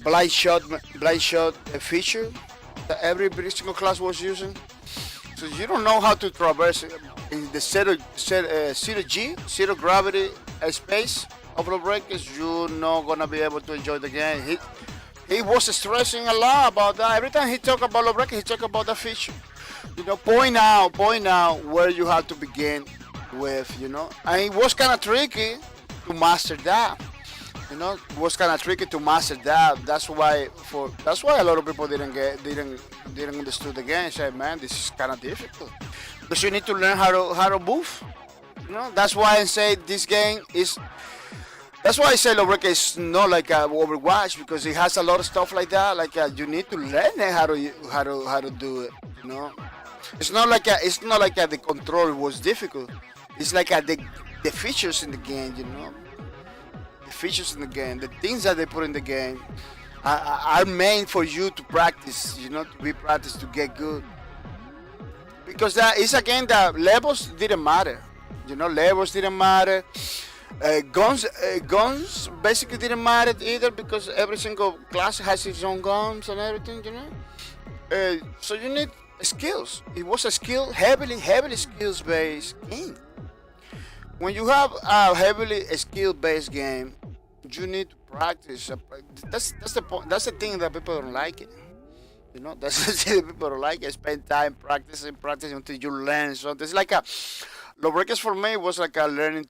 blind shot feature that every single class was using. So you don't know how to traverse in the zero gravity space of the breakers. You're not gonna be able to enjoy the game. He was stressing a lot about that. Every time he talked about the breaker, he talked about the feature. Point out where you have to begin with. And it was kind of tricky to master that. It was kind of tricky to master that. That's why a lot of people didn't understand the game. Said, man, this is kind of difficult because you need to learn how to move. That's why I say this game is. That's why I say Lawbreaker is not like Overwatch, because it has a lot of stuff like that. Like you need to learn how to do it. It's not like the control was difficult. It's like the features in the game. The features in the game, the things that they put in the game are meant for you to practice, to be practiced to get good. Because that is a game that levels didn't matter. Levels didn't matter. Guns basically didn't matter either, because every single class has its own guns and everything. So you need skills. It was a heavily skills based game. When you have a heavily skill based game, you need to practice. That's the point. That's the thing that people don't like it. That's the thing that people don't like it. Spend time practicing until you learn something. It's like Lawbreakers for me was like a learning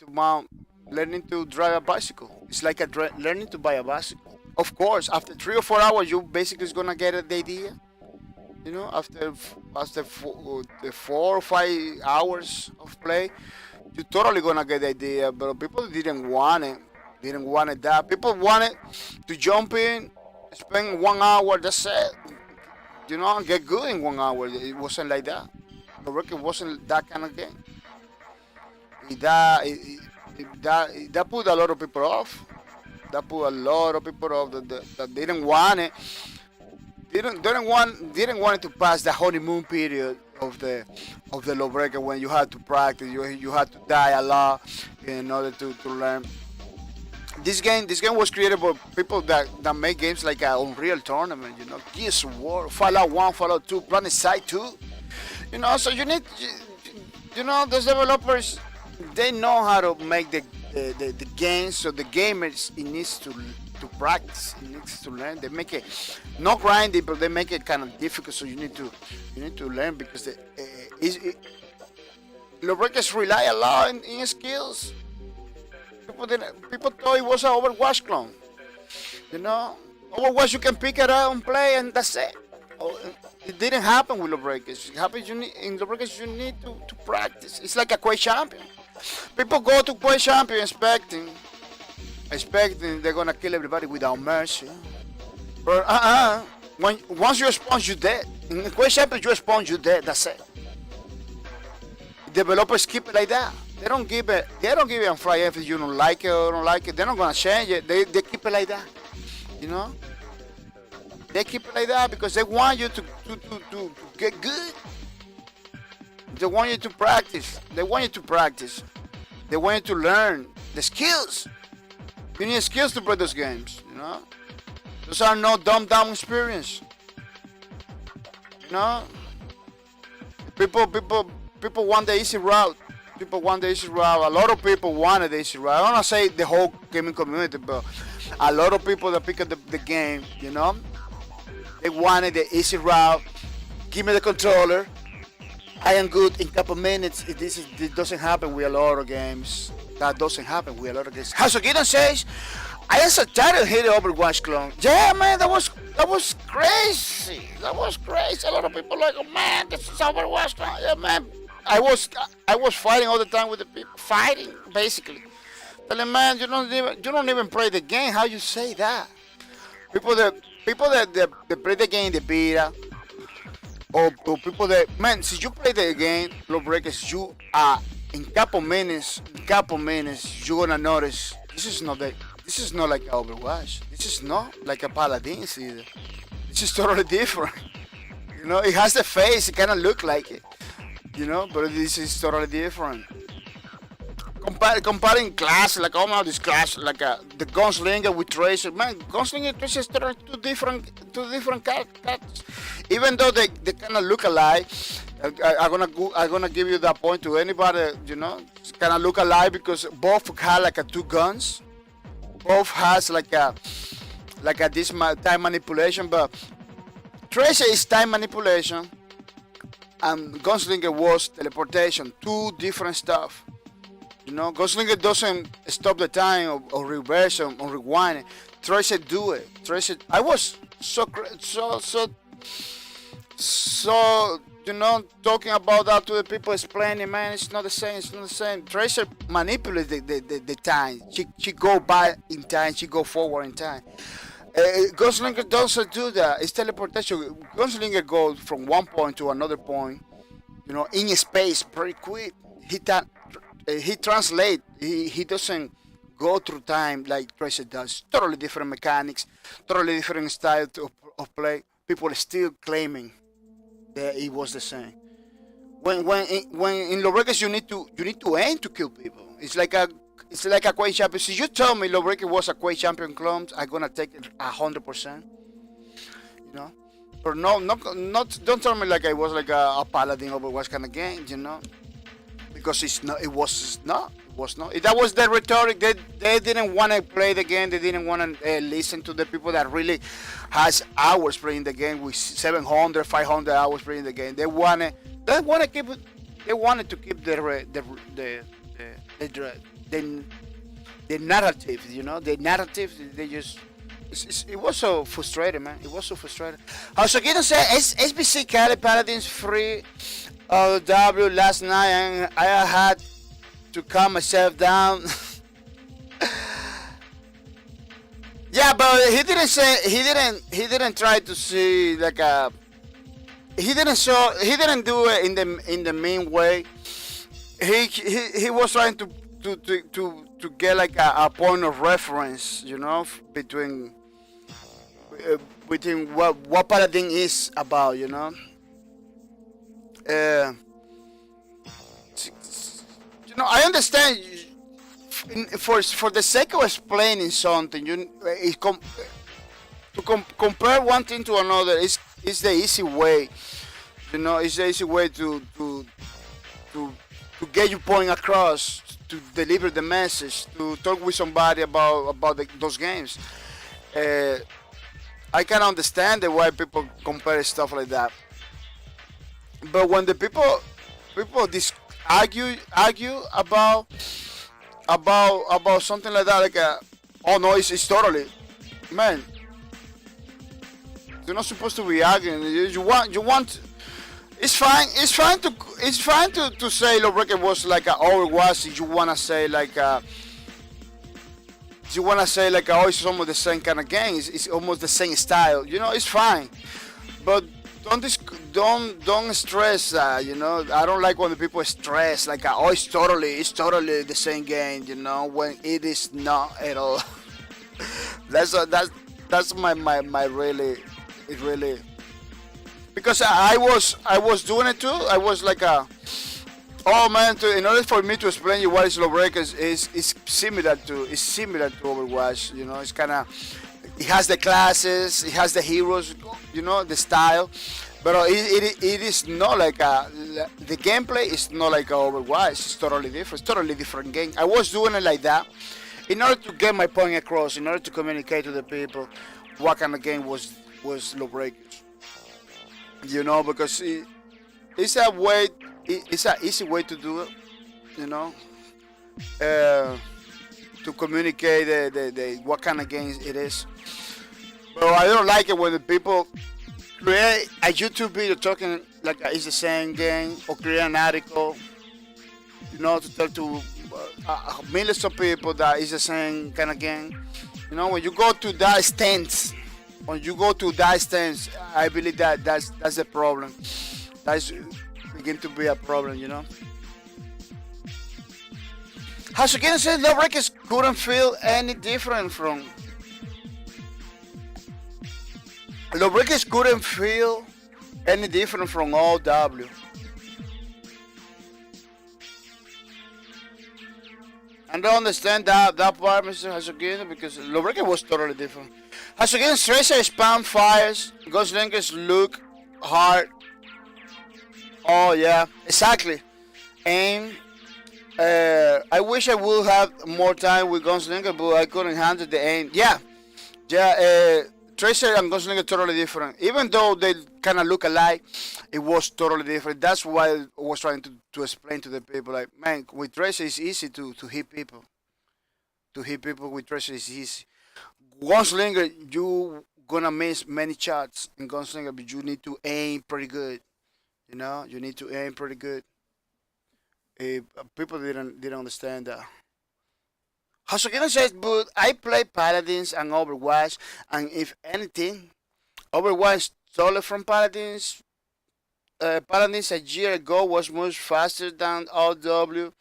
to drive a bicycle. It's like learning to buy a bicycle. Of course, after 3 or 4 hours, you basically is gonna get the idea. After the 4 or 5 hours of play, you're totally gonna get the idea. But people didn't want it. Didn't want it that. People wanted to jump in, spend 1 hour, that's it. And get good in 1 hour. It wasn't like that. The record wasn't that kind of game. That put a lot of people off. That put a lot of people off that didn't want it. Didn't want it to pass the honeymoon period of the lawbreaker, when you had to practice, you had to die a lot in order to learn. This game was created by people that make games like Unreal Tournament, Gears of War, Fallout 1, Fallout 2, Planet Side 2. So you need, those developers, they know how to make the games. So the gamers, it needs to practice, it needs to learn. They make it not grinding, but they make it kind of difficult. So you need to learn, because lawbreakers rely a lot in skills. People thought it was an Overwatch clone. Overwatch, you can pick it up and play, and that's it. It didn't happen with Lawbreakers. It happens in Lawbreakers. You need to practice. It's like a Quake champion. People go to Quake champion expecting they're gonna kill everybody without mercy. But once you spawn, you dead. In Quake champion, you spawn, you dead. That's it. Developers keep it like that. They don't give a fly if you don't like it or don't like it. They're not gonna change it. They keep it like that. They keep it like that because they want you to get good. they want you to practice. They want you to practice. They want you to learn the skills. You need skills to play those games, you know? Those are no dumb experience. You know? People want the easy route. People want the easy route. A lot of people wanted the easy route. I don't want to say the whole gaming community, but a lot of people that pick up the game, you know? They wanted the easy route. Give me the controller. I am good in a couple minutes. This doesn't happen with a lot of games. That doesn't happen with a lot of games. Hasogidon says, I am so tired of hitting Overwatch clone. Yeah, man, that was crazy. That was crazy. A lot of people like, oh man, this is Overwatch clone. Yeah, man. I was fighting all the time with the people. Fighting, basically. Telling, man, you don't even play the game. How you say that? People that play the game in the beta. Or people that, man, since you play the game, Lawbreakers, you are in couple minutes, you're gonna notice this is not like Overwatch. This is not like a Paladins either. This is totally different. You know, it has the face, it kinda look like it. You know, but this is totally different. Comparing class, like oh my, this class, like the Gunslinger with Tracer, man, Gunslinger and Tracer is totally two different characters. Even though they kind of look alike, I'm gonna give you that point to anybody, you know, kind of look alike because both have like two guns, both has like a this time manipulation, but Tracer is time manipulation, and Gunslinger was teleportation, two different stuff. You know, Gunslinger doesn't stop the time or reverse or rewind. Tracer do it. Tracer, I was so you know, talking about that to the people, explaining, man, it's not the same. It's not the same. Tracer manipulates the time. She go by in time. She go forward in time. Gunslinger doesn't do that. It's teleportation. Gunslinger goes from one point to another point, you know, in space pretty quick. He translate. He doesn't go through time like Tracer does. Totally different mechanics, totally different style of play. People are still claiming that it was the same. When in Lawbreakers you need to aim to kill people. It's like a Quake champion. Si you tell me Lawbreaker was a Quake champion clone, I'm gonna take it 100%. You know, but don't tell me like I was like a Paladin Overwatch kind of game. You know. Because it's not, it was not. That was the rhetoric. They didn't want to play the game. They didn't want to listen to the people that really has hours playing the game with 700, 500 hours playing the game. They wanted to keep the narrative. You know, the narrative. They just. It was so frustrating, man. It was so frustrating. Hasogidon said SBC Cali Paladins free W last night, and I had to calm myself down. Yeah, but he didn't try to see like a. He didn't do it in the mean way. He was trying to get like a point of reference, you know, between what Paladin is about, you know. You know, I understand. For the sake of explaining something, compare one thing to another is the easy way. You know, it's the easy way to get your point across, to deliver the message, to talk with somebody about those games. I can understand why people compare stuff like that. But when the people argue about something like that, like oh no, it's totally, man. You're not supposed to be arguing. You want. It's fine to say Lawbreaker was like a Overwatch. If you wanna say like oh, it's almost the same kind of game. It's almost the same style. You know, it's fine. But don't stress that. You know, I don't like when the people stress like oh, it's totally the same game. You know, when it is not at all. that's my really, it really. Because I was doing it too. I was like Oh man, in order for me to explain you what is Lawbreakers is similar to Overwatch. You know, it's kind of it has the classes, it has the heroes, you know, the style, but it is not like the gameplay is not like a Overwatch. It's totally different. It's totally different game. I was doing it like that in order to get my point across, in order to communicate to the people what kind of game was Lawbreakers. You know, because it's a way, it's an easy way to do it. You know, to communicate the what kind of games it is. But I don't like it when the people create a YouTube video talking like it's the same game or create an article, you know, to tell to millions of people that it's the same kind of game. You know, when you go to that extent, I believe that's the problem. That's begin to be a problem, you know. Hasuken said Lawbreakers couldn't feel any different from. Lawbreakers couldn't feel any different from OW. I don't understand that part, Mr. Hasuken, because Lawbreakers was totally different. Hasuken's Tracer spam fires, Gunslingers look hard. Oh yeah, exactly. And I wish I would have more time with Gunslinger, but I couldn't handle the aim. Yeah. Tracer and Gunslinger totally different. Even though they kind of look alike, it was totally different. That's why I was trying to explain to the people. Like, man, with Tracer it's easy to hit people. To hit people with Tracer is easy. Gunslinger, you gonna miss many shots in Gunslinger, but you need to aim pretty good. You know, you need to aim pretty good. People didn't understand that. Hasogina says, but I play Paladins and Overwatch, and if anything, Overwatch stole from Paladins. Paladins a year ago was much faster than OW,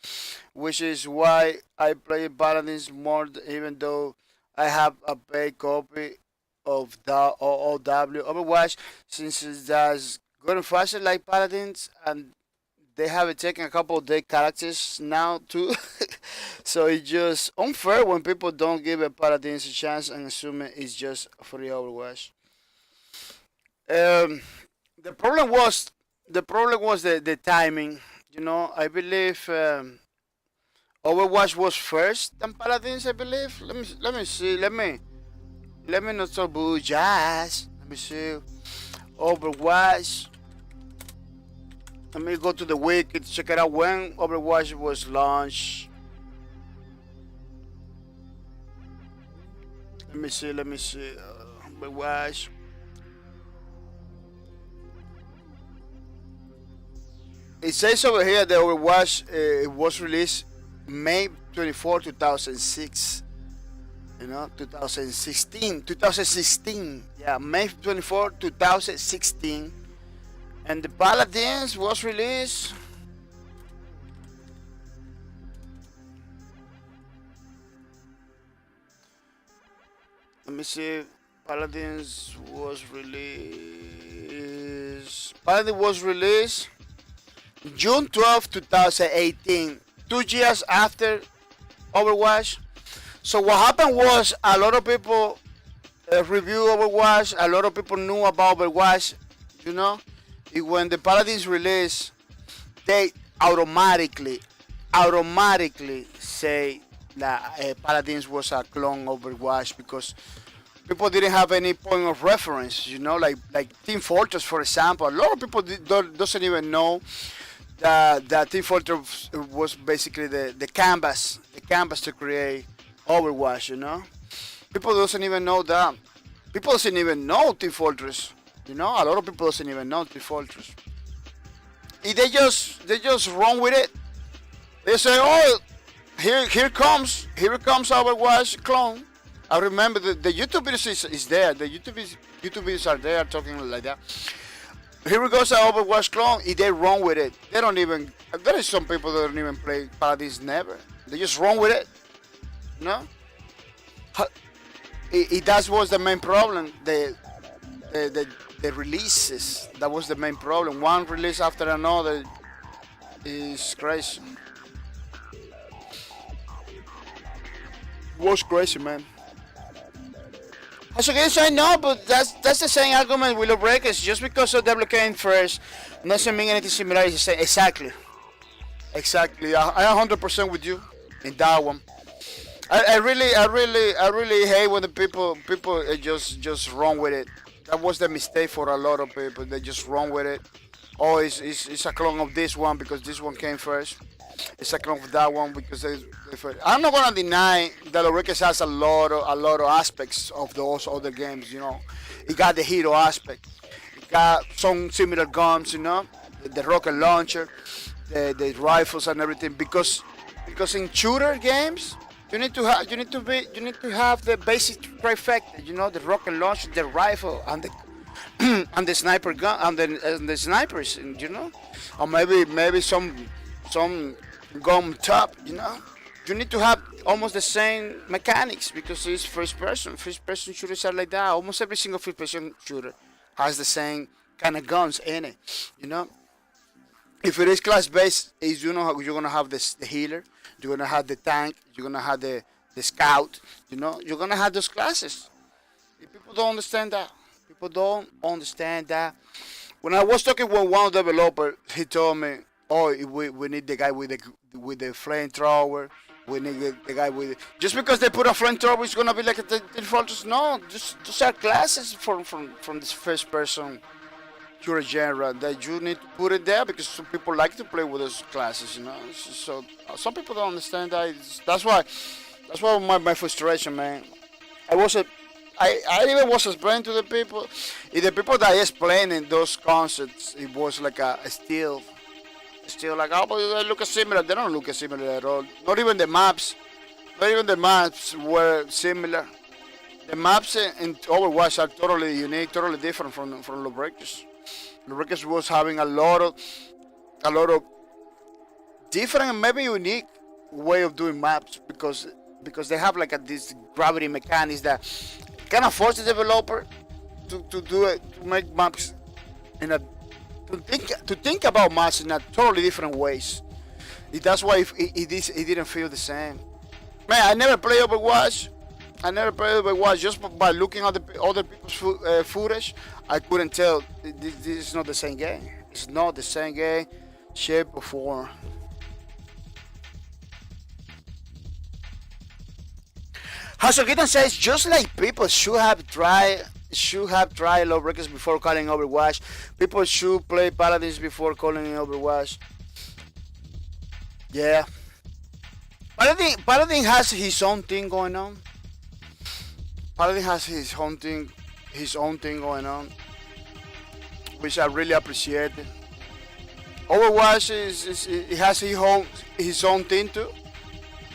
which is why I play Paladins more, even though I have a paid copy of the OW. Overwatch, since it does going faster like Paladins, and they have taken a couple of their characters now too. So it's just unfair when people don't give a Paladins a chance and assume it's just free Overwatch. Um, the problem was the timing. You know, I believe Overwatch was first than Paladins. I believe. Let me see. Let me not talk about jazz. Let me see. Overwatch. Let me go to the wiki to check it out when Overwatch was launched. Let me see. Overwatch. It says over here that Overwatch it was released May 24, 2006. You know, 2016. Yeah, May 24, 2016. And the Paladins was released. Let me see. Paladins was released June 12, 2018. 2 years after Overwatch. So what happened was a lot of people review Overwatch. A lot of people knew about Overwatch. You know. When the Paladins release, they automatically say that Paladins was a clone of Overwatch because people didn't have any point of reference. You know, like Team Fortress, for example. A lot of people doesn't even know that Team Fortress was basically the canvas to create Overwatch. You know, people doesn't even know that. People doesn't even know Team Fortress. You know, a lot of people doesn't even know Team Fortress. They just run with it. They say, "Oh, here comes Overwatch clone." I remember the YouTube videos is there. The YouTube videos are there talking like that. Here goes our Overwatch clone. They run with it. They don't even. There is some people that don't even play Paladins never. They just run with it. You know. That was the main problem. The releases. That was the main problem. One release after another. It's crazy. It was crazy, man. As again, I know, but that's the same argument with lawbreakers. Just because of double came first doesn't mean anything similar. Exactly, exactly. I 100% with you in that one. I really hate when the people just wrong with it. That was the mistake for a lot of people. They just wrong with it. Oh, it's a clone of this one because this one came first. It's a clone of that one because they first. I'm not gonna deny that Lawbreakers has a lot of aspects of those other games. You know, it got the hero aspect. It got some similar guns. You know, the rocket launcher, the rifles and everything. Because in shooter games you need to have the basic trifecta. You know, the rocket launcher, the rifle, and the and the sniper gun and the snipers. You know, or maybe some gun top. You know, you need to have almost the same mechanics because it's first person. First person shooters are like that. Almost every single first person shooter has the same kind of guns in it. You know. If it is class based, is you know you're gonna have the healer, you're gonna have the tank, you're gonna have the scout, you know, you're gonna have those classes. If people don't understand that. People don't understand that. When I was talking with one developer, he told me, "Oh, we need the guy with the flamethrower. We need the guy with just because they put a flamethrower, it's gonna be like the default. No, just those are classes from this first person." Your genre that you need to put it there because some people like to play with those classes, you know. So some people don't understand that. That's why my frustration, man. I was a, I even was explaining to the people. If the people that explaining those concepts, it was like still like oh, but they look similar. They don't look similar at all. Not even the maps. Not even the maps were similar. The maps in Overwatch are totally unique, totally different from Lawbreakers. Lawbreakers was having a lot of different and maybe unique way of doing maps because they have like this gravity mechanics that kind of force the developer to do it to make maps in a to think about maps in a totally different ways. That's why it didn't feel the same. Man, I never played Overwatch. Just by looking at the other people's footage. I couldn't tell. This is not the same game. It's not the same game, shape or form. Hasogitan says just like people should have tried Lawbreakers before calling Overwatch. People should play Paladins before calling Overwatch. Yeah. Paladin has his own thing going on. Paladin has his own thing going on, which I really appreciate. Overwatch it has his own thing too.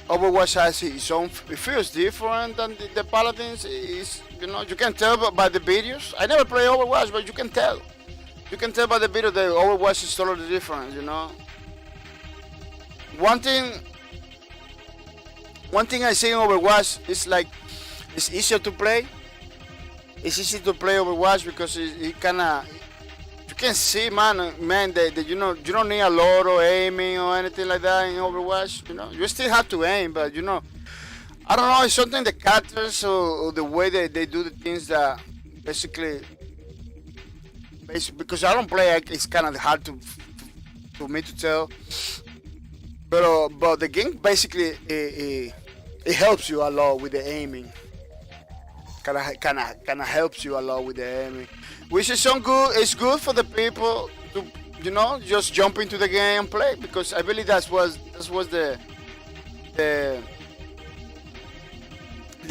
Overwatch has its own. It feels different than the Paladins. Is you know you can tell by the videos. I never play Overwatch, but you can tell. You can tell by the video that Overwatch is totally different. You know. One thing I see in Overwatch is like. It's easier to play. It's easy to play Overwatch because it kinda you can see man that you know you don't need a lot of aiming or anything like that in Overwatch. You know you still have to aim, but you know I don't know. It's something the characters or the way that they do the things that basically because I don't play. It's kind of hard to me to tell. But the game basically it helps you a lot with the aiming. Kind of helps you a lot with the aiming, which is some good. It's good for the people to you know just jump into the game and play because I believe that was the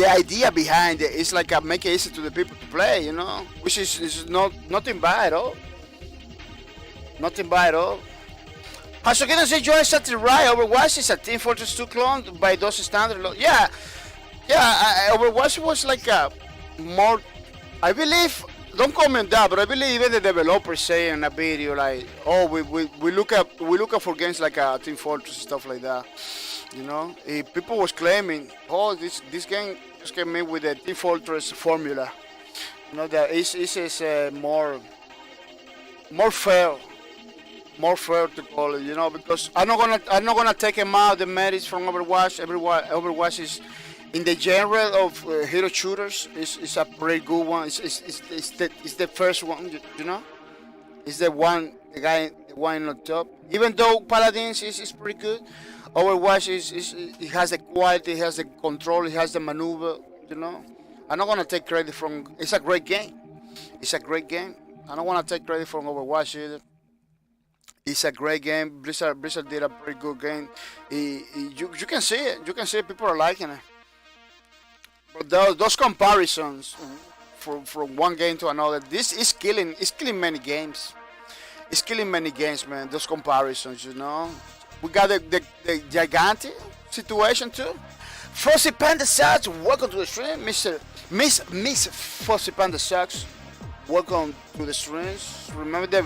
idea behind it. It's like make it easy to the people to play, you know, which is nothing bad at all. Nothing bad at all. So can I say Joy started right? Overwatch is a Team Fortress 2 clone by those standard. Yeah. Overwatch was like a more. I believe. Don't comment that, but I believe even the developers say in a video like, "Oh, we look up for games like Team Fortress stuff like that." You know, if people was claiming, "Oh, this game just came in with the Team Fortress formula." You know that is more fair. more fair to call it, you know, because I'm not gonna take him out the merits from Overwatch. Overwatch is in the genre of hero shooters. It's a pretty good one. It's the first one, you know. It's the one on top. Even though Paladins is pretty good, Overwatch it has the quality, it has the control, it has the maneuver. You know, I'm not gonna take credit from. It's a great game. It's a great game. I don't wanna take credit from Overwatch either. It's a great game. Blizzard did a pretty good game. You can see it. You can see it. People are liking it. But those comparisons from one game to another, this is killing. It's killing many games. It's killing many games, man. Those comparisons, you know. We got the gigantic situation too. Fuzzy Panda Sucks, welcome to the stream, Miss Fuzzy Panda Sucks. Welcome to the streams. Remember that.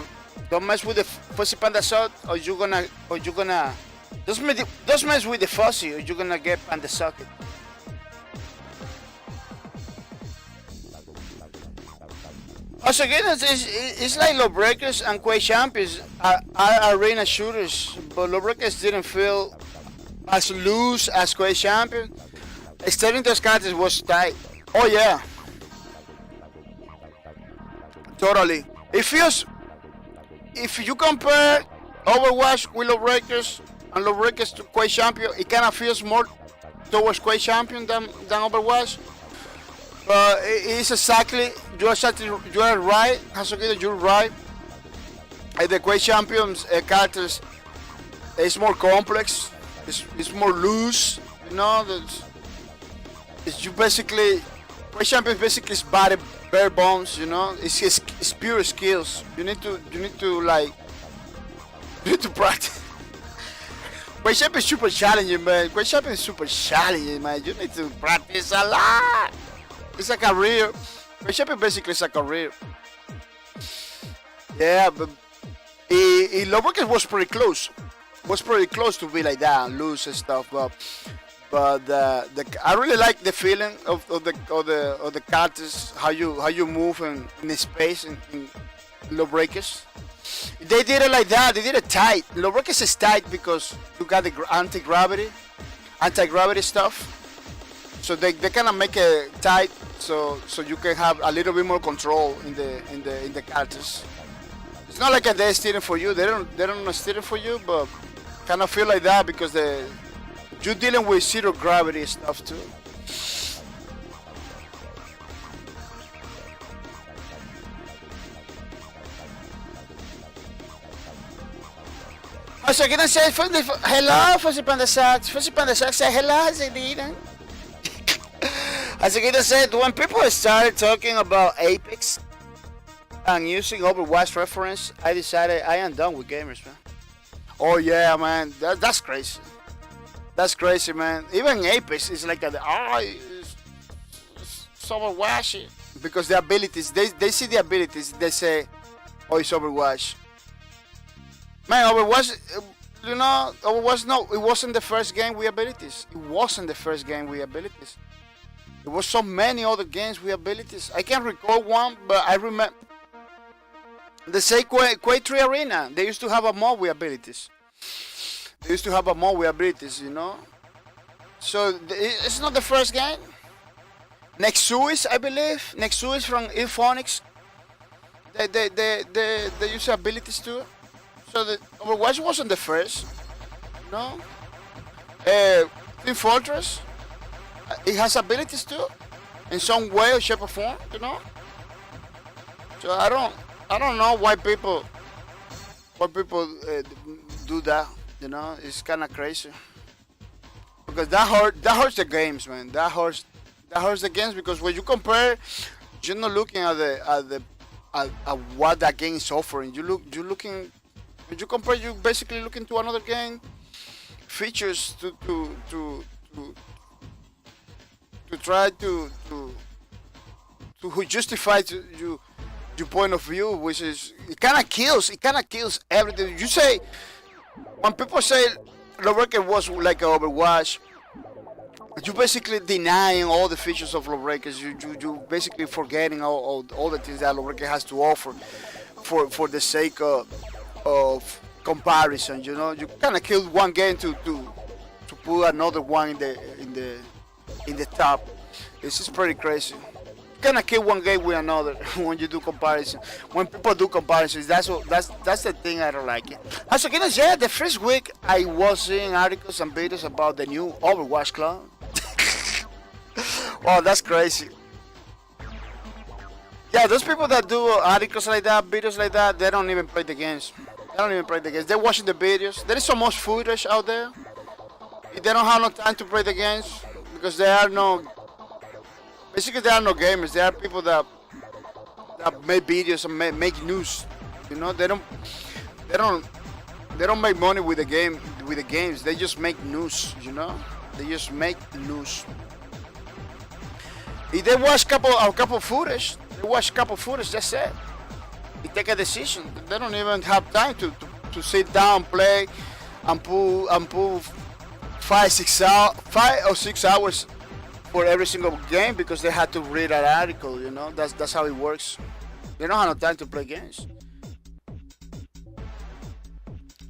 Don't mess with the Fuzzy Panda Suck, or you gonna don't mess with the Fuzzy, or you're gonna get Panda Sucked. Also, again, it's like Lawbreakers and Quake Champions are arena shooters, but Lawbreakers didn't feel as loose as Quake Champion. Starting those characters was tight. Oh yeah, totally. It feels. If you compare Overwatch with Lawbreakers and Lawbreakers to Quake Champion, it kind of feels more towards Quake Champion than Overwatch. But it's exactly you are right, Hasukito, you're right. The Quake Champion's characters is more complex. It's more loose. You know, it's you basically Quake Champion basically is body bare bones. You know, it's pure skills. You need to like you need to practice. Quake Champion is super challenging, man. Quake Champion is super challenging, man. You need to practice a lot. It's a career. Quake Champion basically is a career. Yeah, but Lawbreakers was pretty close. Was pretty close to be like that and lose and stuff, but I really like the feeling of the characters, how you move in the space in Lawbreakers. They did it like that. They did it tight. Lawbreakers is tight because you got the anti-gravity stuff. So they kind of make it tight, so you can have a little bit more control in the characters. It's not like they're stealing for you. They don't steal for you, but kind of feel like that because you're dealing with zero gravity stuff too. So I'm gonna say hello, Fuzzy Panda Sharks. Fuzzy Panda Sharks say hello, Zedina. As I said, when people started talking about Apex and using Overwatch reference, I decided I am done with gamers, man. Oh yeah, man, that's crazy. That's crazy, man. Even Apex is like it's Overwatch because the abilities they see the abilities. They say, oh, it's Overwatch. Man, Overwatch, you know, Overwatch. No, it wasn't the first game with abilities. It wasn't the first game with abilities. There was so many other games with abilities. I can't recall one, but I remember. They say Quake 3 Arena. They used to have a mod with abilities. You know. So it's not the first game. Nexus, I believe. Nexus from Ilphonics. They use abilities too. So the Overwatch wasn't the first. No. Team Fortress. It has abilities too, in some way or shape or form, you know. So I don't know why people do that, you know. It's kind of crazy because that hurts the games, man. That hurts the games because when you compare, you're not looking at what that game is offering. You're looking when you compare, you basically looking to another game features to try to justify to you your point of view, which is it kind of kills everything. You say when people say Lawbreaker was like an Overwatch, you basically denying all the features of Lawbreakers. You basically forgetting all the things that Lawbreaker has to offer for the sake of comparison. You know, you kind of killed one game to put another one in the top. This is pretty crazy. You kind of kill one game with another when you do comparison. When people do comparisons, that's the thing I don't like it. As I can say, the first week I was seeing articles and videos about the new Overwatch clone. Wow, that's crazy. Yeah, those people that do articles like that, videos like that, they don't even play the games. They don't even play the games. They're watching the videos. There is so much footage out there. They don't have no time to play the games because there are no. Basically, there are no gamers. There are people that make videos and make news. You know, they don't make money with the games. They just make news. You know, they just make news. If they watch a couple footage, that's it. They take a decision. They don't even have time to sit down, play, and pull 5 or 6 hours for every single game because they had to read an article. You know, that's how it works. They don't have no time to play games.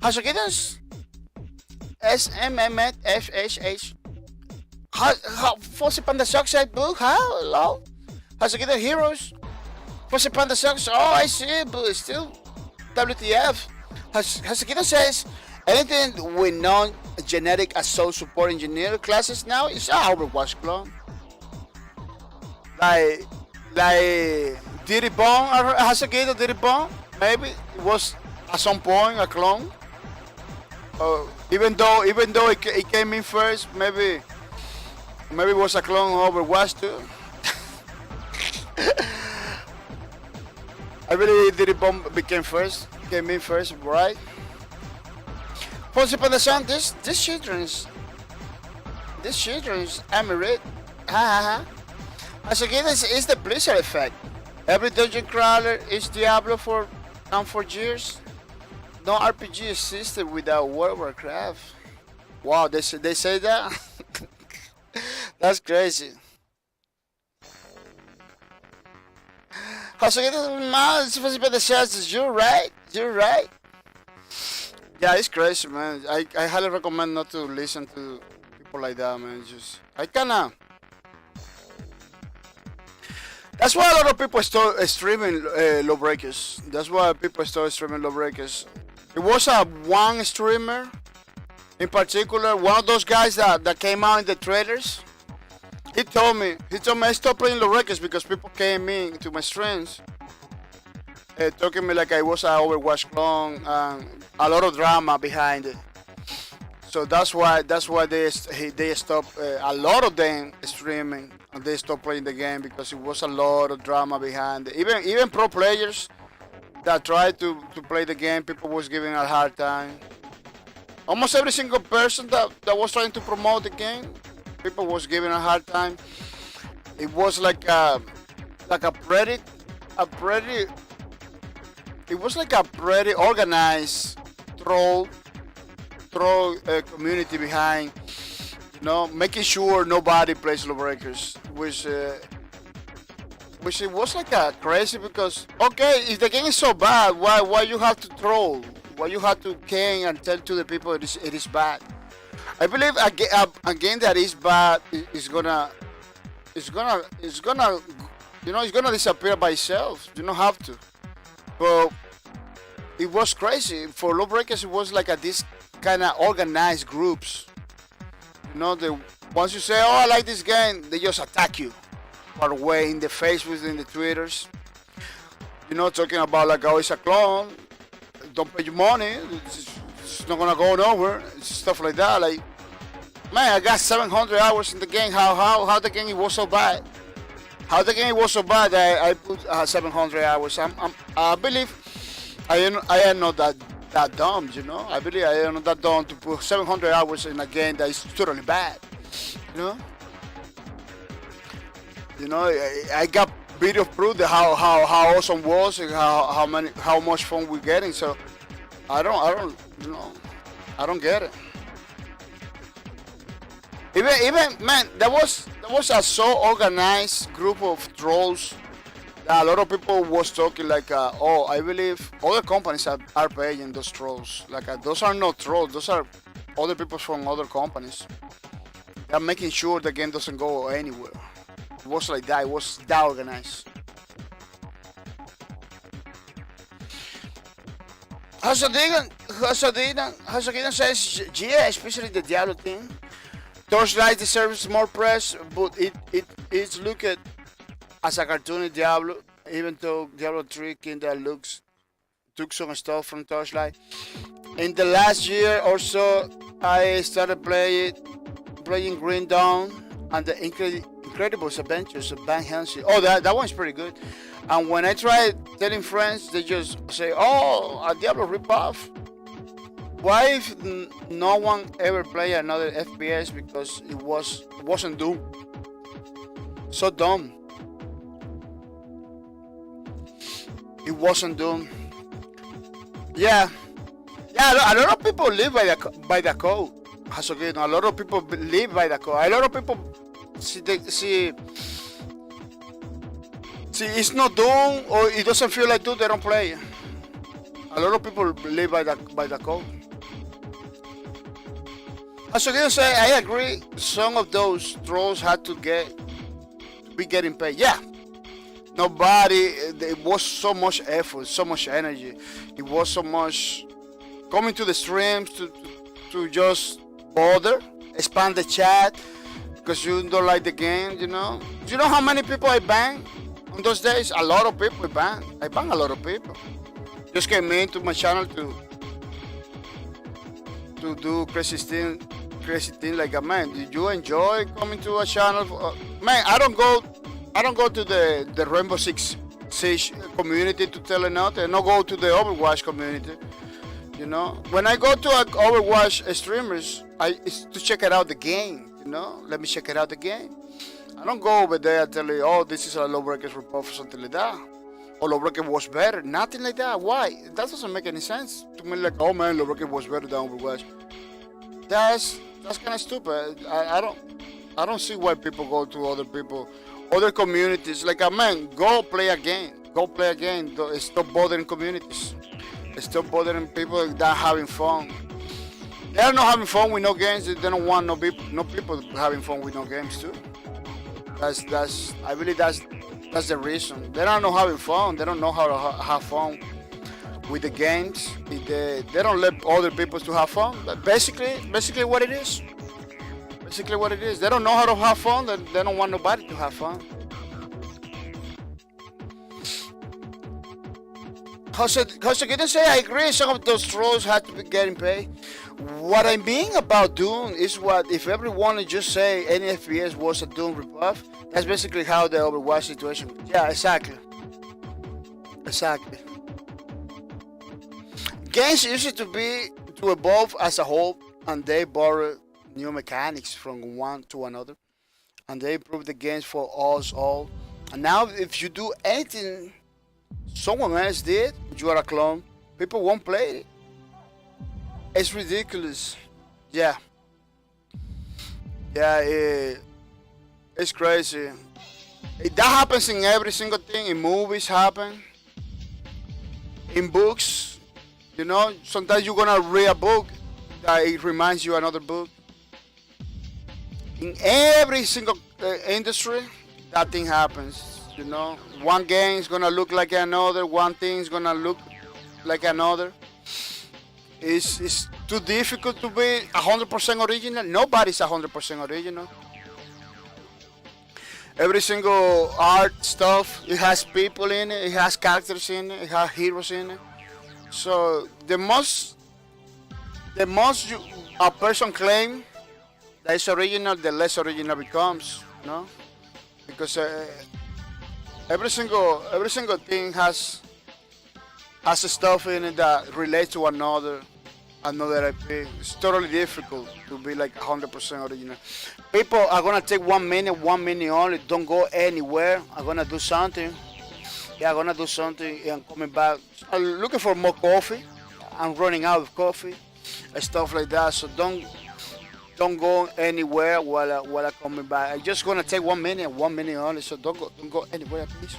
Hashikitas SMMFHH. Fuzzy Panda Suckside Boo, hello. Hashikitas Heroes. Fuzzy Panda Sucks. Oh, I see, but still WTF. Hashikitas says anything with non-genetic assault support engineer classes now is an Overwatch clone. Like Diddy Bone, Hashikitas Diddy Bone. Maybe it was at some point a clone. Even though it came in first, maybe it was a clone of Overwatch too. I believe Diddy Bomb came in first, right? Once upon the sun, this children's Emirate, ha ha ha. As again, this is the Blizzard effect. Every dungeon crawler is Diablo for 4 years. No RPG existed without World of Warcraft. Wow, they say that. That's crazy. You're right. Yeah, it's crazy, man. I highly recommend not to listen to people like that, man. That's why a lot of people start streaming Lawbreakers. It was one streamer in particular, one of those guys that came out in the trailers. He told me I stopped playing Lawbreakers because people came in to my streams talking me like I was an Overwatch clone and a lot of drama behind it. So that's why they stopped a lot of them streaming and they stopped playing the game because it was a lot of drama behind it. Even pro players that tried to play the game, people was giving a hard time. Almost every single person that was trying to promote the game, people was giving a hard time. It was like a pretty organized troll community behind, you know, making sure nobody plays Lawbreakers, which it was like a crazy because okay, if the game is so bad, why you have to troll? Why you have to cane and tell to the people it is bad? I believe a game that is bad is gonna disappear by itself. You don't have to. But it was crazy for Lawbreakers. It was like this kind of organized groups. You know, once you say, "Oh, I like this game," they just attack you right away in the face within the Twitters. You know, talking about like, "Oh, it's a clone. Don't pay your money. It's not gonna go nowhere." Stuff like that. Like, man, I got 700 hours in the game. How the game was so bad? How the game was so bad that I put 700 hours. I believe I am not that dumb, you know. I believe I am not that dumb to put 700 hours in a game that is totally bad, you know. I got video proof that how awesome it was and how much fun we're getting. So I don't get it. Even man, that was a so organized group of trolls A lot of people was talking like, oh, I believe other companies are paying those trolls. Like those are not trolls; those are other people from other companies. They're making sure the game doesn't go anywhere. It was like that. It was that organized. Hasadigan says, yeah, especially the Diablo team. Torchlight deserves more press, but it is looked at as a cartoony Diablo, even though Diablo 3 kinda looks took some stuff from Torchlight. In the last year or so, I started playing Green Dawn and the Incredible Adventures of Van Helsing. Oh, that one's pretty good. And when I try telling friends, they just say, "Oh, a Diablo ripoff." Why if no one ever play another FPS because it wasn't Doom? So dumb. It wasn't Doom. Yeah, yeah. A lot of people live by the code. A lot of people live by the code. A lot of people see. See, it's not Doom or it doesn't feel like Doom, they don't play. A lot of people live by the code. As again say, I agree. Some of those trolls had to be getting paid. Yeah, nobody. It was so much effort, so much energy. It was so much coming to the streams to just bother, expand the chat because you don't like the game. You know. Do you know how many people I banned? On those days, a lot of people I banned a lot of people. Just came into my channel to do crazy thing like a man. Did you enjoy coming to a channel? Man, I don't go to the Rainbow Six Siege community to tell nothing. I don't go to the Overwatch community. You know, when I go to Overwatch streamers, it's to check it out the game. You know, let me check it out the game. I don't go over there and tell you, oh, this is a Lawbreakers ripoff or something like that. Or Lawbreaker was better. Nothing like that. Why? That doesn't make any sense to me. Like, oh man, Lawbreaker was better than Overwatch. That's kind of stupid. I don't see why people go to other communities. Like, man, go play a game. Go play a game. Stop bothering communities. Stop bothering people that are having fun. They are not having fun with no games. They don't want no people having fun with no games too. I believe that's the reason. They don't know having fun. They don't know how to have fun with the games. They don't let other people to have fun. But basically what it is. Basically what it is. They don't know how to have fun. They don't want nobody to have fun. Jose didn't say I agree. Some of those trolls had to be getting paid. What I mean about Doom is what if everyone would just say any FPS was a Doom ripoff, that's basically how the Overwatch situation. Yeah, exactly. Games used to evolve as a whole, and they borrow new mechanics from one to another, and they improve the games for us all. And now, if you do anything someone else did, you are a clone. People won't play it. It's ridiculous. Yeah, it's crazy. That happens in every single thing. In movies happen. In books, you know, sometimes you're gonna read a book that it reminds you another book. In every single industry, that thing happens. You know, one game is gonna look like another. One thing is gonna look like another. It's too difficult to be 100% original. Nobody's 100% original. Every single art stuff, it has people in it, it has characters in it, it has heroes in it. So the most a person claim that it's original, the less original becomes, you know? Because every single thing has stuff in it that relates to another IP. It's totally difficult to be like 100% original. People are gonna take 1 minute only. Don't go anywhere. I'm gonna do something. Yeah, I'm gonna do something and coming back. I'm looking for more coffee. I'm running out of coffee and stuff like that. So don't go anywhere while I'm coming back. I'm just gonna take 1 minute only. So don't go anywhere, please.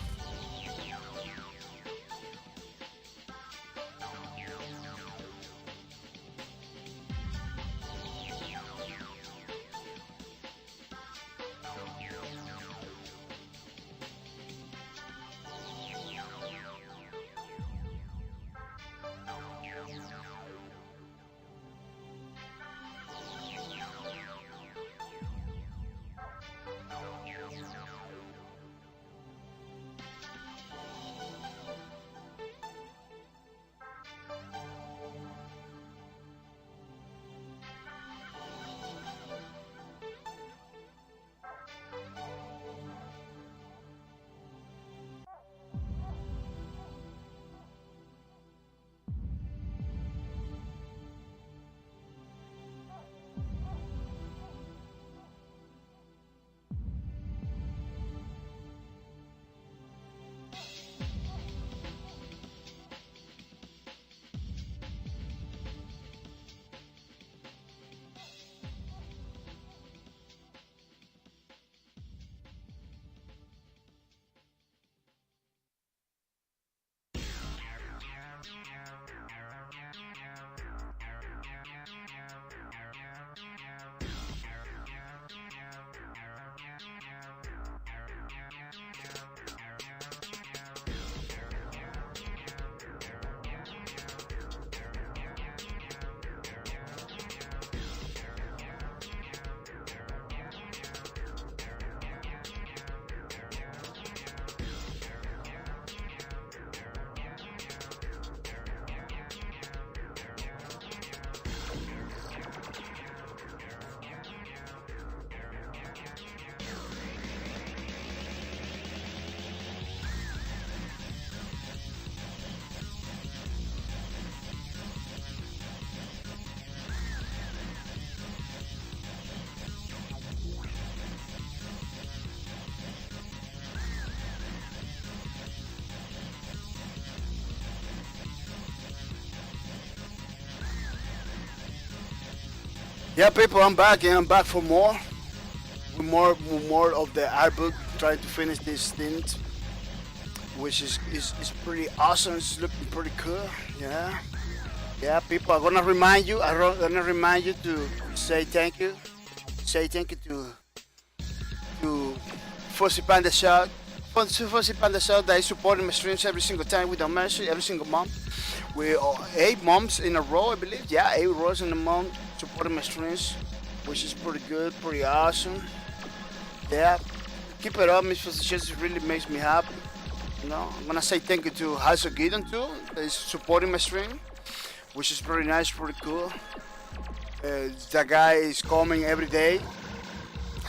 Yeah, people, I'm back and I'm back for more. With more of the art book, trying to finish this stint, which is pretty awesome. It's looking pretty cool. Yeah. Yeah, people, I'm gonna remind you. Gonna remind you to say thank you. Say thank you to Fuzzy Panda Shot. Fuzzy Panda Shot that is supporting my streams every single time without mercy, every single month. We 8 months in a row, I believe. Yeah, 8 rows in a month supporting my streams, which is pretty good, pretty awesome. Yeah, keep it up, Miss Fuzzy. It really makes me happy. You know, I'm gonna say thank you to Hazel Gideon too, that is supporting my stream, which is pretty nice, pretty cool. That guy is coming every day.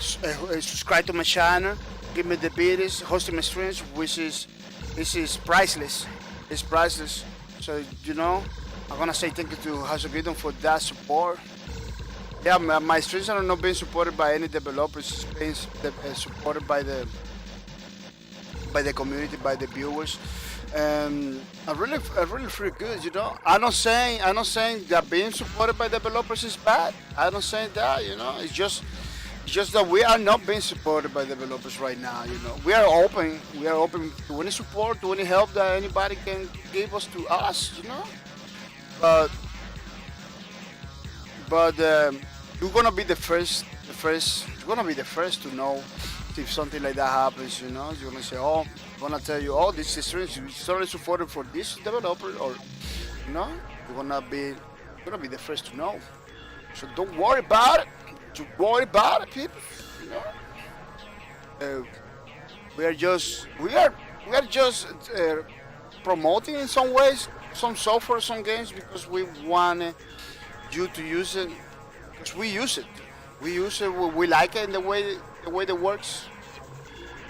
Subscribe to my channel, give me the videos, hosting my streams, which is this is priceless. It's priceless. So you know, I'm gonna say thank you to Hasogidon for that support. Yeah, my streams are not being supported by any developers. It's being supported by the community, by the viewers. I really feel good, you know. I'm not saying that being supported by developers is bad. I'm not saying that, you know. It's just that we are not being supported by developers right now, you know. We are open to any support, to any help that anybody can give us to us, you know. But you're gonna be the first. You're gonna be the first to know if something like that happens, you know. You're gonna say, oh, I'm gonna tell you, oh, this is sorry supported for this developer, or you know, you're gonna be the first to know. So don't worry about it. Don't worry about it, people. You know, we are just promoting in some ways some software, some games because we want you to use it. Because we use it. We like it in the way that works.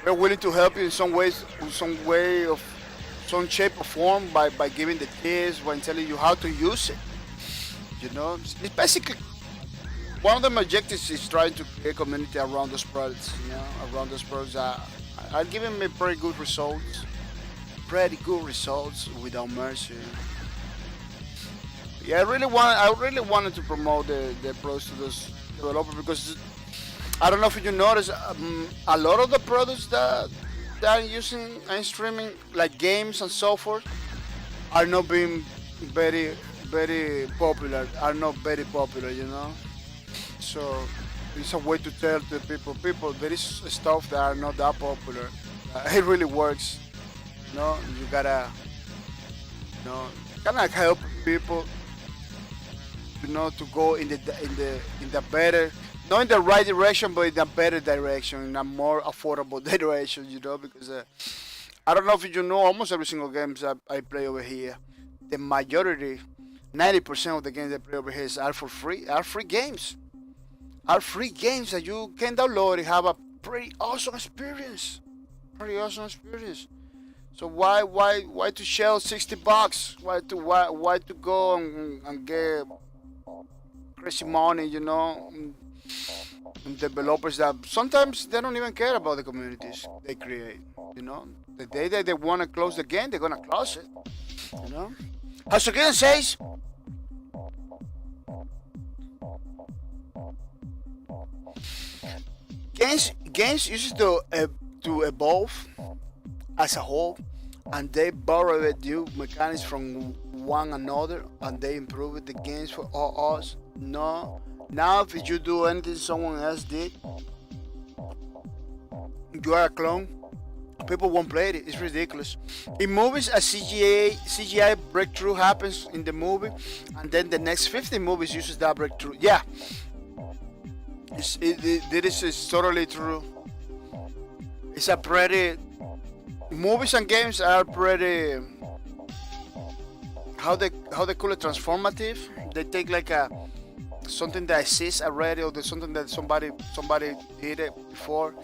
We're willing to help you in some ways, in some shape or form by giving the tips, by telling you how to use it. You know, it's basically one of the objectives is trying to create a community around those products. You know, around those products are giving me pretty good results. Pretty good results without mercy. Yeah, I really wanted to promote the products to those developers because I don't know if you notice, a lot of the products that I'm using and streaming, like games and so forth, are not being very popular. Are not very popular, you know. So it's a way to tell the people, there is stuff that are not that popular. It really works. You know, you gotta, you know, kind of help people, you know, to go in the better, not in the right direction, but in a better direction, in a more affordable direction, you know, because I don't know if you know, almost every single game that I play over here, the majority, 90% of the games I play over here are for free, are free games. Are free games that you can download and have a pretty awesome experience. Pretty awesome experience. So why to shell $60? Why to go and get crazy money, you know? And developers that sometimes they don't even care about the communities they create, you know? The day that they want to close the game, they're gonna close it, you know? As again says, games used to evolve as a whole, and they borrow new mechanics from one another, and they improve the games for all us. No, now if you do anything someone else did, you are a clone. People won't play it. It's ridiculous. In movies, a CGI breakthrough happens in the movie, and then the next 50 movies uses that breakthrough. Yeah, this is totally true. It's a pretty movies and games are pretty how they call it, transformative. They take like a something that exists already, or something that somebody did it before,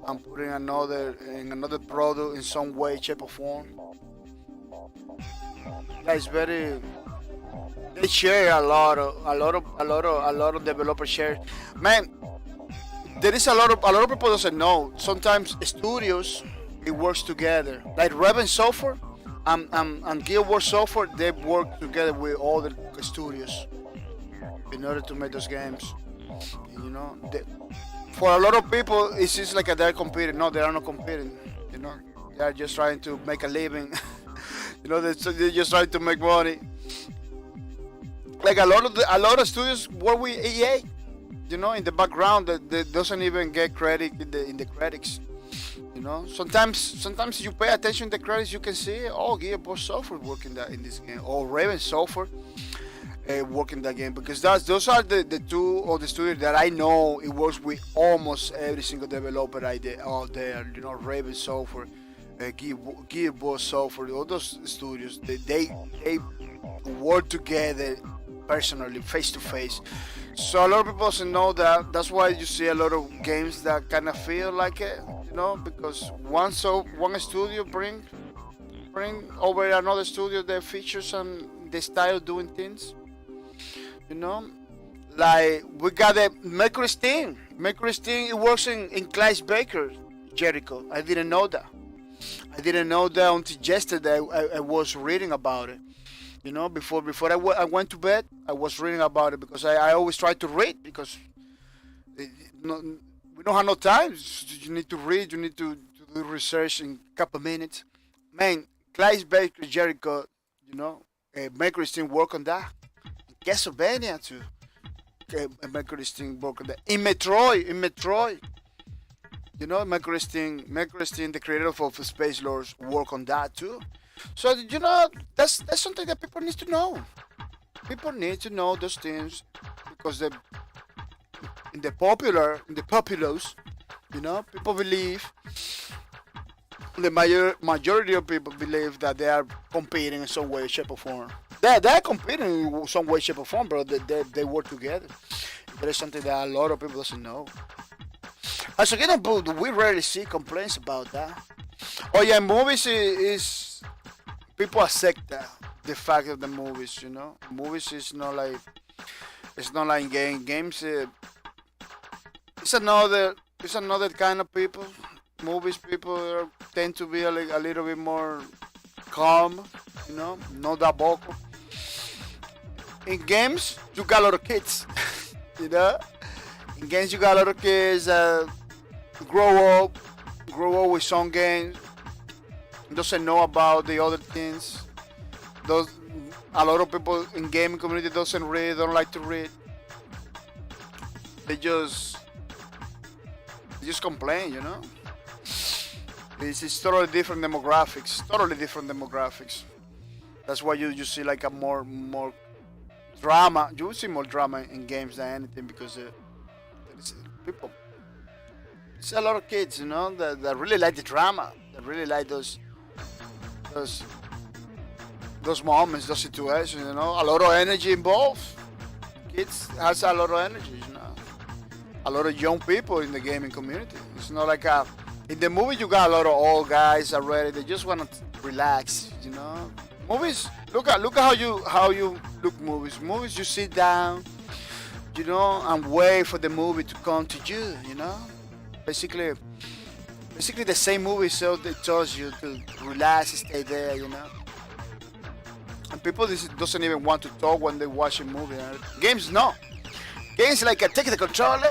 and put in another product in some way, shape, or form. That is very. They share a lot of developers share. Man, there is a lot of people doesn't know. Sometimes studios, it works together. Like Raven Software and Guild Wars Software, they work together with all the studios in order to make those games. You know, for a lot of people, it seems like they're competing. No, they are not competing. You know, they are just trying to make a living. You know, they're just trying to make money. Like a lot of studios work with EA. You know, in the background, that doesn't even get credit in the credits. You know, sometimes you pay attention to the credits, you can see, oh, GeForce Software working that in this game, or Raven Software working that game, because those are the two of the studios that I know it works with almost every single developer out there. You know, Raven Software, GeForce Software, all those studios, they work together personally, face to face. So a lot of people doesn't know that. That's why you see a lot of games that kind of feel like it, you know, because one studio bring over another studio their features and the style of doing things. You know, like we got a Mercury Steam. Mercury Steam, it works in Clive Baker, Jericho. I didn't know that. I didn't know that until yesterday. I was reading about it. You know, before I went to bed, I was reading about it, because I always try to read, because we don't have no time. You need to read, you need to do research in a couple minutes. Man, Clive Baker, Jericho, you know, Mercury Steam work on that. Castlevania too. Mercury Steam work on that. In Metroid. You know, Mercury Steam, the creator of Space Lords, work on that too. So you know, that's something that people need to know. People need to know those things, because in the populace, you know, people believe, the majority of people believe that they are competing in some way, shape, or form. They're competing in some way, shape, or form, bro. They work together. That is something that a lot of people doesn't know. As again, we rarely see complaints about that. Oh yeah, movies is people accept that, the fact of the movies. You know, movies is not like, it's not like games. It's another kind of people. Movies people tend to be a little bit more calm. You know, not that vocal. In games, you got a lot of kids. You know, in games you got a lot of kids grow up with some games, doesn't know about the other things. A lot of people in gaming community doesn't read, don't like to read. They just complain, you know. It's totally different demographics. That's why you see like a more drama. You will see more drama in games than anything, because people. It's a lot of kids, you know, that really like the drama. That really like those moments, those situations. You know, a lot of energy involved. Kids has a lot of energy, you know. A lot of young people in the gaming community. It's not like in the movie you got a lot of old guys already. They just want to relax, you know. Movies, look at how you look movies. Movies, you sit down, you know, and wait for the movie to come to you, you know. Basically the same movie, so it tells you to relax, stay there, you know. And people doesn't even want to talk when they watch a movie. Games, no. Games like take the controller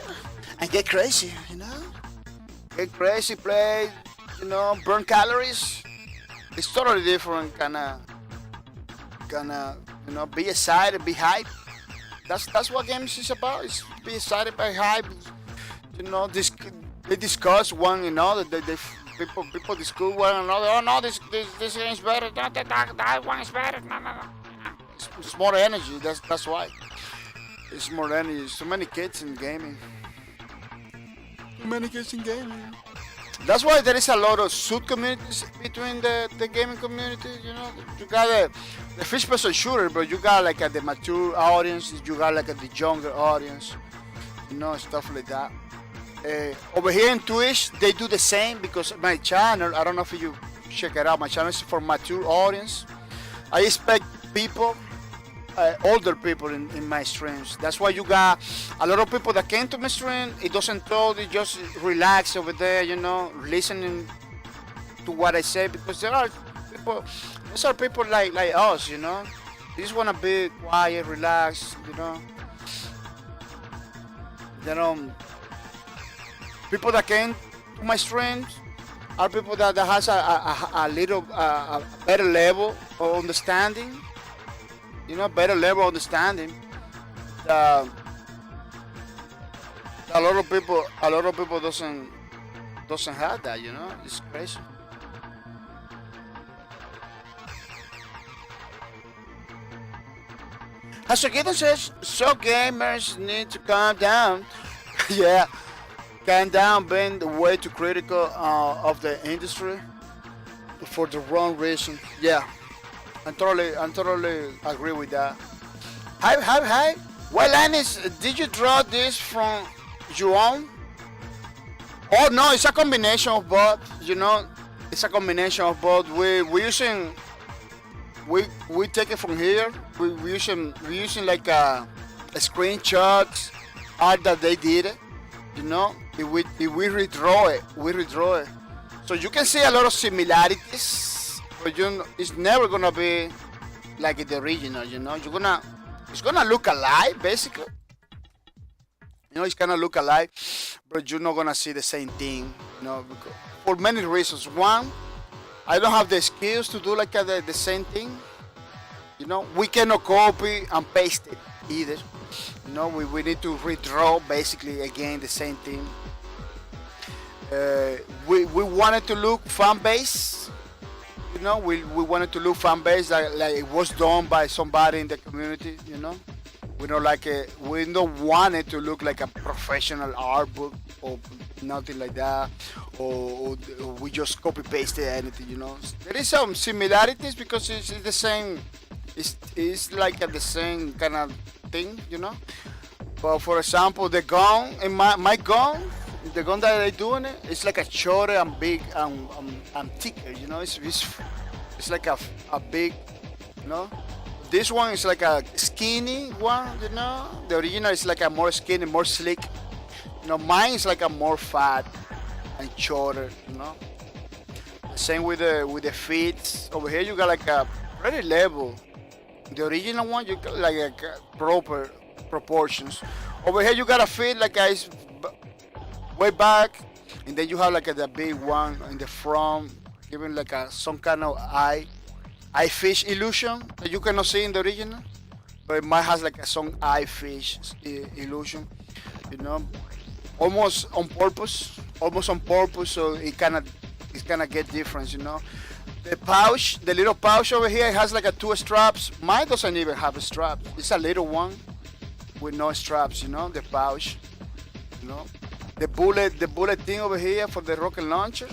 and get crazy, you know. Get crazy, play, you know, burn calories. It's totally different, kinda, you know, be excited, be hype. That's what games is about. It's be excited, be hype. You know, they discuss one another. People discuss one another. Oh no, this game is better. That one is better. No. It's more energy. That's why. It's more energy. So many kids in gaming. That's why there is a lot of sub-communities between the gaming community. You know, you got the first-person shooter, but you got like the mature audience. You got like the younger audience. You know, stuff like that. Over here in Twitch, they do the same, because my channel, I don't know if you check it out, my channel is for mature audience. I expect people, older people in my streams. That's why you got a lot of people that came to my stream. It doesn't talk, they just relax over there, you know, listening to what I say, because there are people like us, you know. They just want to be quiet, relax, you know. You know, people that came to my streams are people that has a little better level of understanding. You know, better level of understanding. Uh, a lot of people doesn't have that. You know, it's crazy. Hasogito says, so gamers need to calm down. Yeah, calm down, being way too critical of the industry for the wrong reason. Yeah, I'm totally agree with that. Hi. Well, Anis, did you draw this from your own? Oh no, it's a combination of both. You know, it's a combination of both. We using we take it from here. We using like a screenshots art that they did it. You know, if we redraw it, we redraw it. So you can see a lot of similarities, but it's never gonna be like the original. You know, it's gonna look alike basically. You know, it's gonna look alike, but you're not gonna see the same thing. You know, because, for many reasons. One, I don't have the skills to do like the same thing. You know, we cannot copy and paste it either. You know, we need to redraw basically again the same thing. We wanted to look fan base. You know, we wanted to look fan base like it was done by somebody in the community. You know, we don't like it. We don't want it to look like a professional art book or nothing like that, or we just copy pasted anything. You know, there is some similarities because it's the same. It's like the same kind of thing, you know. But for example, the gun in my gun, the gun that I doing it's like a shorter and big and thicker, you know. It's like a big, you know. This one is like a skinny one, you know. The original is like a more skinny, more slick. You know, mine is like a more fat and shorter, you know. Same with the feet. Over here you got like a pretty level. The original one you got like a proper proportions. Over here you got a feet like a way back, and then you have like the big one in the front, giving like some kind of eye fish illusion that you cannot see in the original, but mine has like some eye fish illusion, you know, almost on purpose, so it kind of get difference, you know. The pouch, the little pouch over here has like a two straps. Mine doesn't even have a strap. It's a little one with no straps, you know, the pouch, you know. The bullet thing over here for the rocket launcher,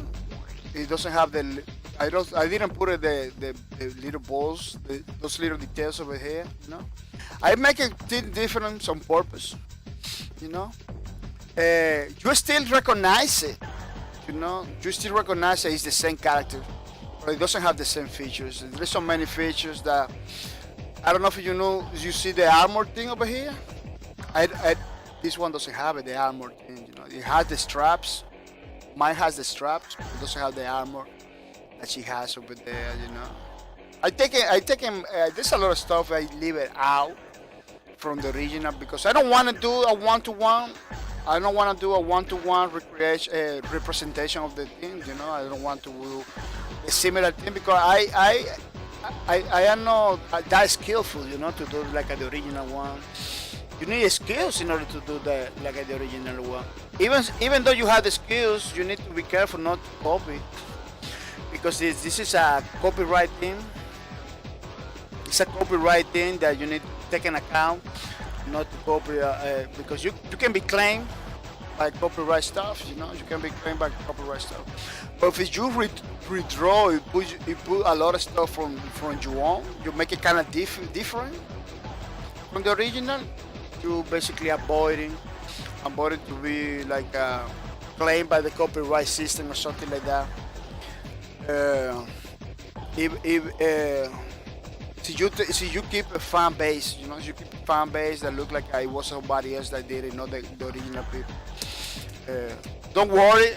it doesn't have I didn't put the little balls, those little details over here, you know. I make it different on purpose, you know. You still recognize it, you know. You still recognize it. It's the same character, but it doesn't have the same features. There's so many features that I don't know if you know. You see the armor thing over here? This one doesn't have it. The armor thing, you know. It has the straps. Mine has the straps. It doesn't have the armor that she has over there, you know. I take him. There's a lot of stuff I leave it out from the original because I don't want to do a one-to-one. I don't want to do a one-to-one recreation representation of the thing, you know. I don't want to do a similar thing because I am not that skillful, you know, to do like the original one. You need skills in order to do that like the original one. Even though you have the skills, you need to be careful not to copy because this is a copyright thing. It's a copyright thing that you need to take an account, not to copy because you can be claimed by copyright stuff. You know, you can be claimed by copyright stuff. But if you redraw, you put a lot of stuff from your own. You make it kind of different from the original. You basically avoiding to be like claimed by the copyright system or something like that. See you keep a fan base, you know, you keep a fan base that look like it was somebody else that did it, not the original people. Don't worry,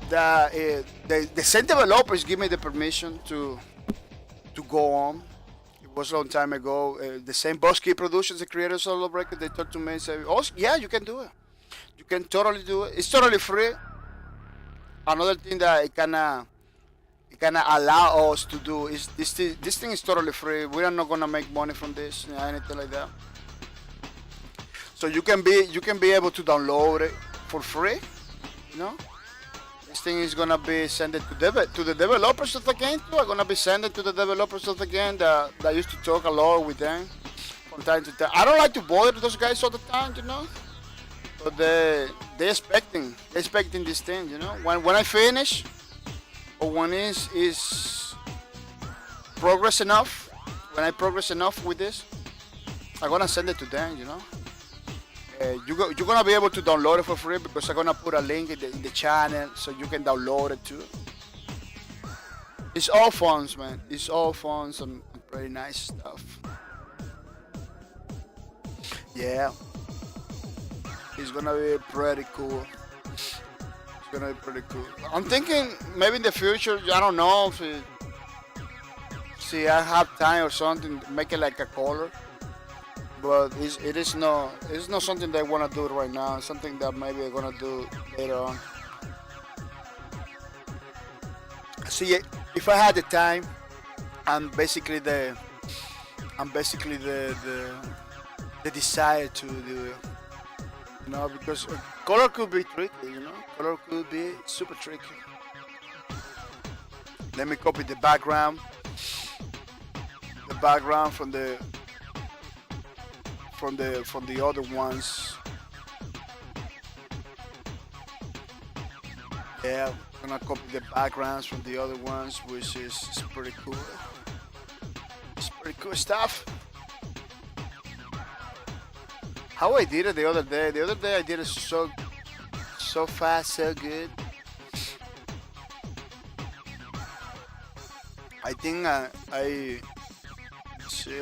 the same developers give me the permission to go on. It was a long time ago. The same Boss Key Productions, the creators of the record, they talked to me and said, "Oh, yeah, you can do it. You can totally do it. It's totally free. Another thing that it kinda allow us to do is this thing is totally free. We are not gonna make money from this, anything like that. So you can be able to download it for free. You know, this thing is gonna be sent to the developers of the game too. I'm gonna be sending to the developers of the game that used to talk a lot with them from time to time. I don't like to bother those guys all the time, you know. But they expecting this thing, you know. When I finish, or when is progress enough, when I progress enough with this, I'm gonna send it to them, you know. You're gonna be able to download it for free because I'm gonna put a link in the channel so you can download it too. It's all fun, man. It's all fun, some pretty nice stuff. Yeah, it's gonna be pretty cool. It's gonna be pretty cool. I'm thinking maybe in the future, I don't know if see I have time or something, make it like a color. But it's not something that I wanna do right now. It's something that maybe I'm gonna do later on. See, if I had the time, I'm basically the desire to do it. You know, because color could be tricky. You know, color could be super tricky. Let me copy the background. The background from the other ones. Yeah, I'm gonna copy the backgrounds from the other ones, which is pretty cool. It's pretty cool stuff. How I did it the other day. The other day I did it so fast, so good. I think I see.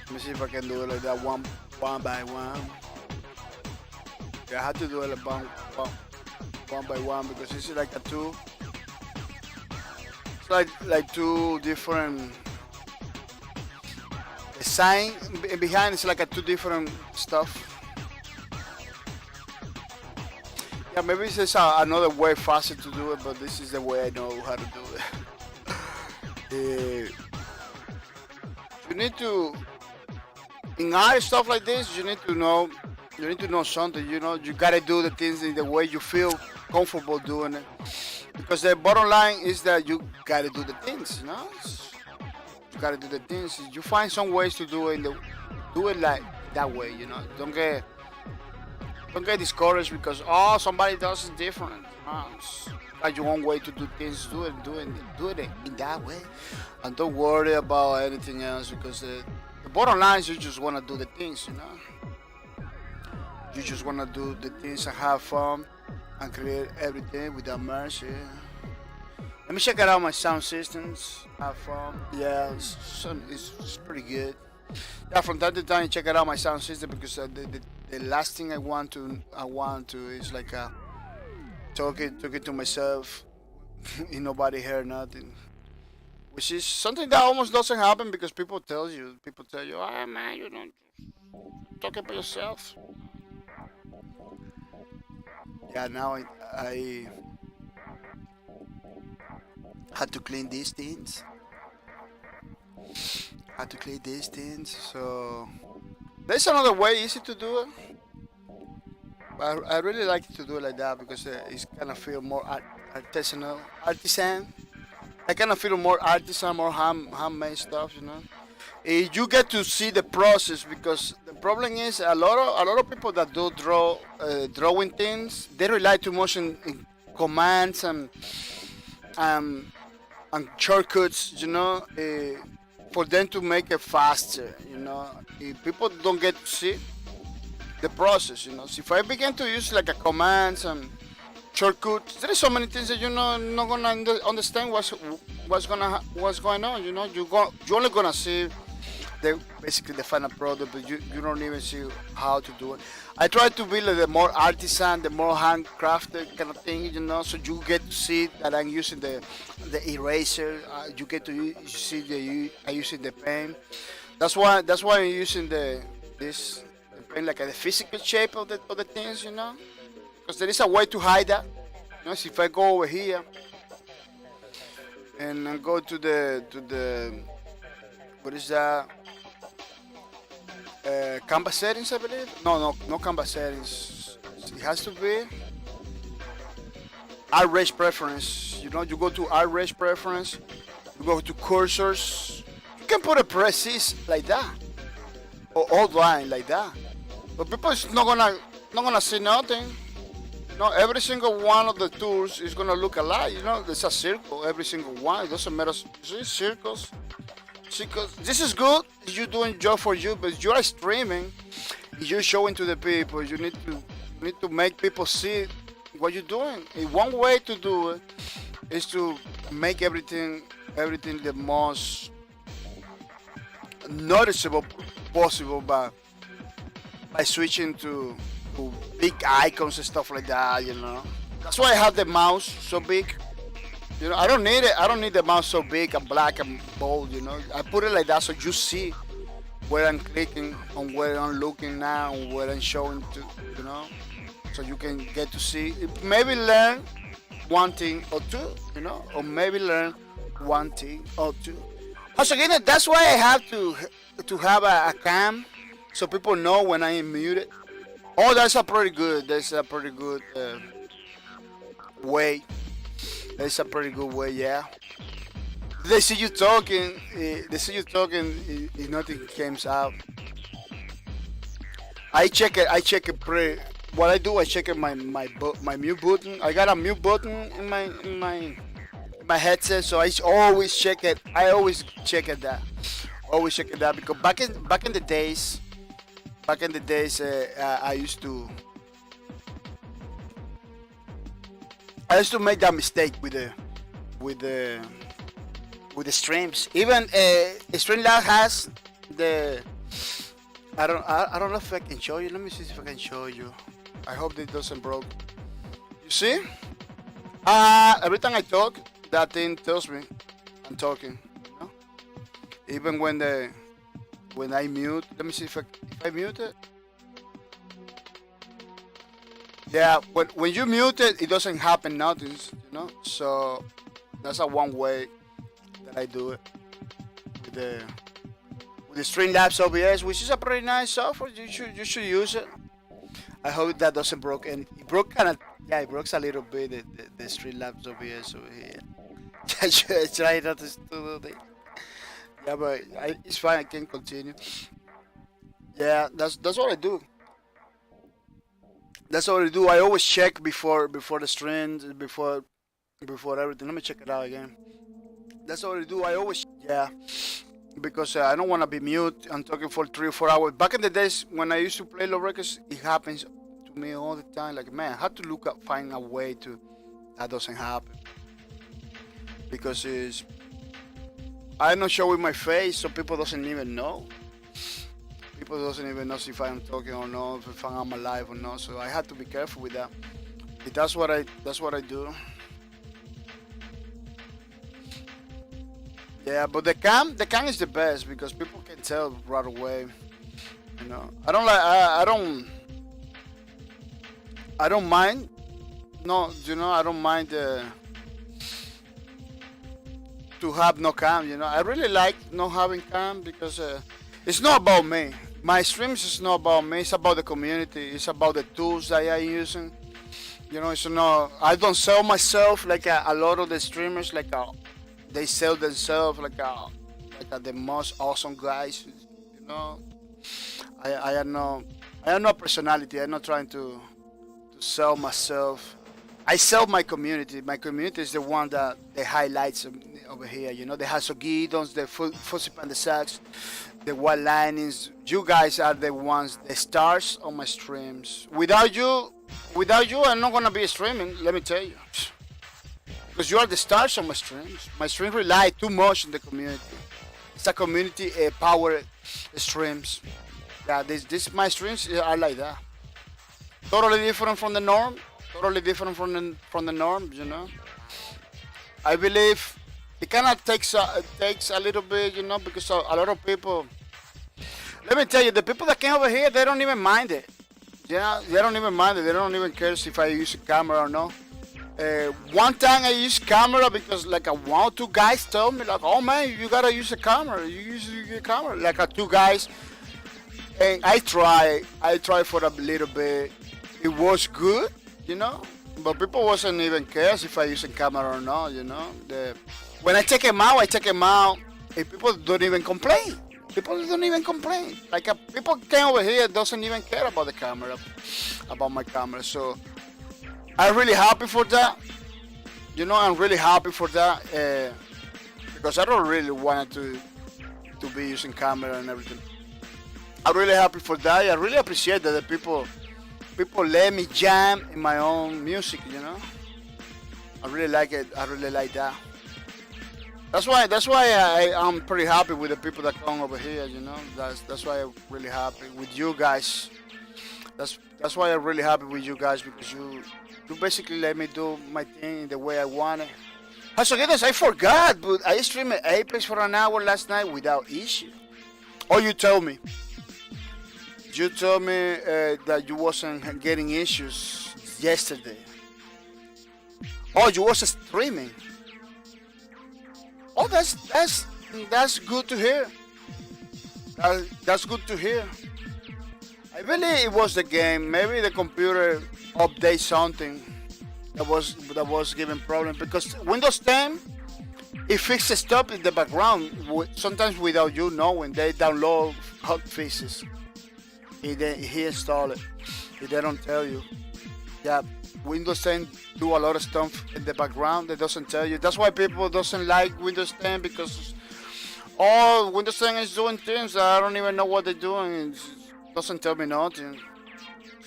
Let me see if I can do it like that one by one. Yeah, I have to do it like one by one because this is like a two. It's like two different. The sign behind is like a two different stuff. Yeah, maybe this is another way faster to do it, but this is the way I know how to do it. You need to. In art stuff like this, you need to know something. You know, you gotta do the things in the way you feel comfortable doing it. Because the bottom line is that you gotta do the things. You know, you gotta do the things. You find some ways to do it. Do it like that way. You know, don't get discouraged because somebody does it different. Like your own way to do things. Do it in that way, and don't worry about anything else because the bottom line is you just want to do the things, you know. You just want to do the things and have fun and create everything without mercy. Let me check out my sound systems. Have fun. Yeah, it's pretty good. Yeah, from time to time check out my sound system because the last thing I want to is like talking to myself. And nobody heard nothing. Which is something that almost doesn't happen because people tell you, oh man, you don't talk about yourself. Yeah, now I had to clean these things. So there's another way easy to do it. But I really like to do it like that because it's kind of feel more artisan. I kind of feel more artisan, more handmade stuff, you know. You get to see the process because the problem is a lot of people that do drawing things, they rely too much in commands and shortcuts, you know, for them to make it faster, you know. People don't get to see the process, you know. So if I begin to use like a commands and shortcuts, there is so many things that you're not gonna understand what's going on. You know, you're only gonna see the basically the final product, but you don't even see how to do it. I try to build the more artisan, the more handcrafted kind of thing, so you get to see that I'm using the eraser. You get to see I using the pen. That's why I'm using the pen like the physical shape of the things, because there is a way to hide that. So if I go over here and I go to the what is that? Canvas settings, I believe. No canvas settings. It has to be arrange preference. You go to arrange preference. You go to cursors. You can put a precis like that, or outline like that. But people is not gonna see nothing. No, every single one of the tools is gonna look alike. There's a circle. Every single one. It doesn't matter. See circles. Because this is good, you're doing job for you, but you are streaming, you're showing to the people. You need to make people see what you're doing. And one way to do it is to make everything the most noticeable possible by switching to big icons and stuff like that. That's why I have the mouse so big. I don't need it. I don't need the mouse so big and black and bold. I put it like that so you see where I'm clicking, on where I'm looking now, and where I'm showing to. So you can get to see. Maybe learn one thing or two. Or maybe learn one thing or two. Also, again, that's why I have to have a cam so people know when I am muted. Oh, that's a pretty good. Way. That's a pretty good way, yeah. They see you talking. Nothing comes out. I check it. What I do, I check it my mute button. I got a mute button in my headset, so I always check it. I always check it that. Always check it that because back in the days, I used to make that mistake with the streams. Even Streamlabs has the. I don't know if I can show you. Let me see if I can show you. I hope it doesn't broke. You see? Every time I talk, that thing tells me I'm talking. Even when I mute. Let me see if I mute it. Yeah, when you mute it, it doesn't happen nothing, So that's a one way that I do it with the Streamlabs OBS, which is a pretty nice software. You should use it. I hope that doesn't broke anything. It broke it broke a little bit the Streamlabs OBS over here. I should try not to do that. Yeah, but it's fine. I can continue. Yeah, that's what I do. That's what I do. I always check before the streams, before everything. Let me check it out again. That's what I do. I always because I don't want to be mute. I'm talking for 3 or 4 hours. Back in the days when I used to play low records, it happens to me all the time. Like, man, I had to find a way to that doesn't happen because I'm not showing my face, so people doesn't even know. People doesn't even know if I'm talking or not, if I'm alive or not. So I have to be careful with that. That's what I do. Yeah, but the cam is the best because people can tell right away. I don't mind. No, I don't mind to have no cam. I really like not having cam because it's not about me. My streams is not about me. It's about the community. It's about the tools that I'm using. It's not. I don't sell myself like a lot of the streamers. They sell themselves like the most awesome guys. I have no personality. I'm not trying to sell myself. I sell my community. My community is the one that the highlights over here. The Hasogidons, the Fuzzy Panda Sax, the White Linings. You guys are the ones, the stars on my streams. Without you, I'm not gonna be streaming. Let me tell you, because you are the stars on my streams. My streams rely too much on the community. It's a community powered streams. Yeah, this my streams are like that. Totally different from the norm. Totally different from the norm. You know. I believe it kind of takes a little bit, you know, because a lot of people. Let me tell you, the people that came over here, they don't even mind it. Yeah, they don't even mind it. They don't even care if I use a camera or not. One time I used camera because like one or two guys told me like, oh man, you gotta use a camera. You use your camera. Like two guys, and I tried for a little bit. It was good, you know, but people wasn't even cares if I use a camera or not, you know. When I take them out, I take them out, and people don't even complain. People don't even complain. Like people came over here doesn't even care about the camera, about my camera. So I'm really happy for that. You know, I'm really happy for that because I don't really want to be using camera and everything. I'm really happy for that. I really appreciate that the people let me jam in my own music. You know, I really like it. I really like that. That's why I'm pretty happy with the people that come over here. You know, that's why I'm really happy with you guys. That's why I'm really happy with you guys because you basically let me do my thing the way I want it. So goodness, I forgot, but I streamed Apex for an hour last night without issue. Oh, you told me. You told me that you wasn't getting issues yesterday. Oh, you was streaming. Oh, that's good to hear. That's good to hear. I believe it was the game. Maybe the computer update something that was giving problem because Windows 10 it fixes stuff in the background sometimes without you knowing. They download hot fixes. He install it. They don't tell you. Yeah, Windows 10 do a lot of stuff in the background. They doesn't tell you. That's why people doesn't like Windows 10 because Windows 10 is doing things that I don't even know what they're doing. It doesn't tell me nothing.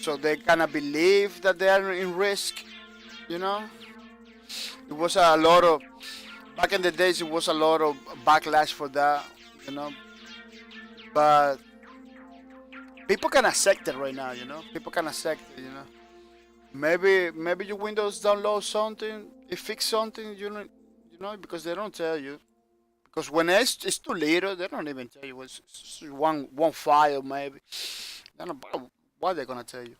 So they kind of believe that they are in risk. You know, it was a lot of back in the days. It was a lot of backlash for that. You know, but people can accept it right now, you know. People can accept it, you know. Maybe your Windows download something, it fix something, you know, because they don't tell you. Because when it's too little, they don't even tell you. It's one file maybe. I don't know what they're gonna tell you.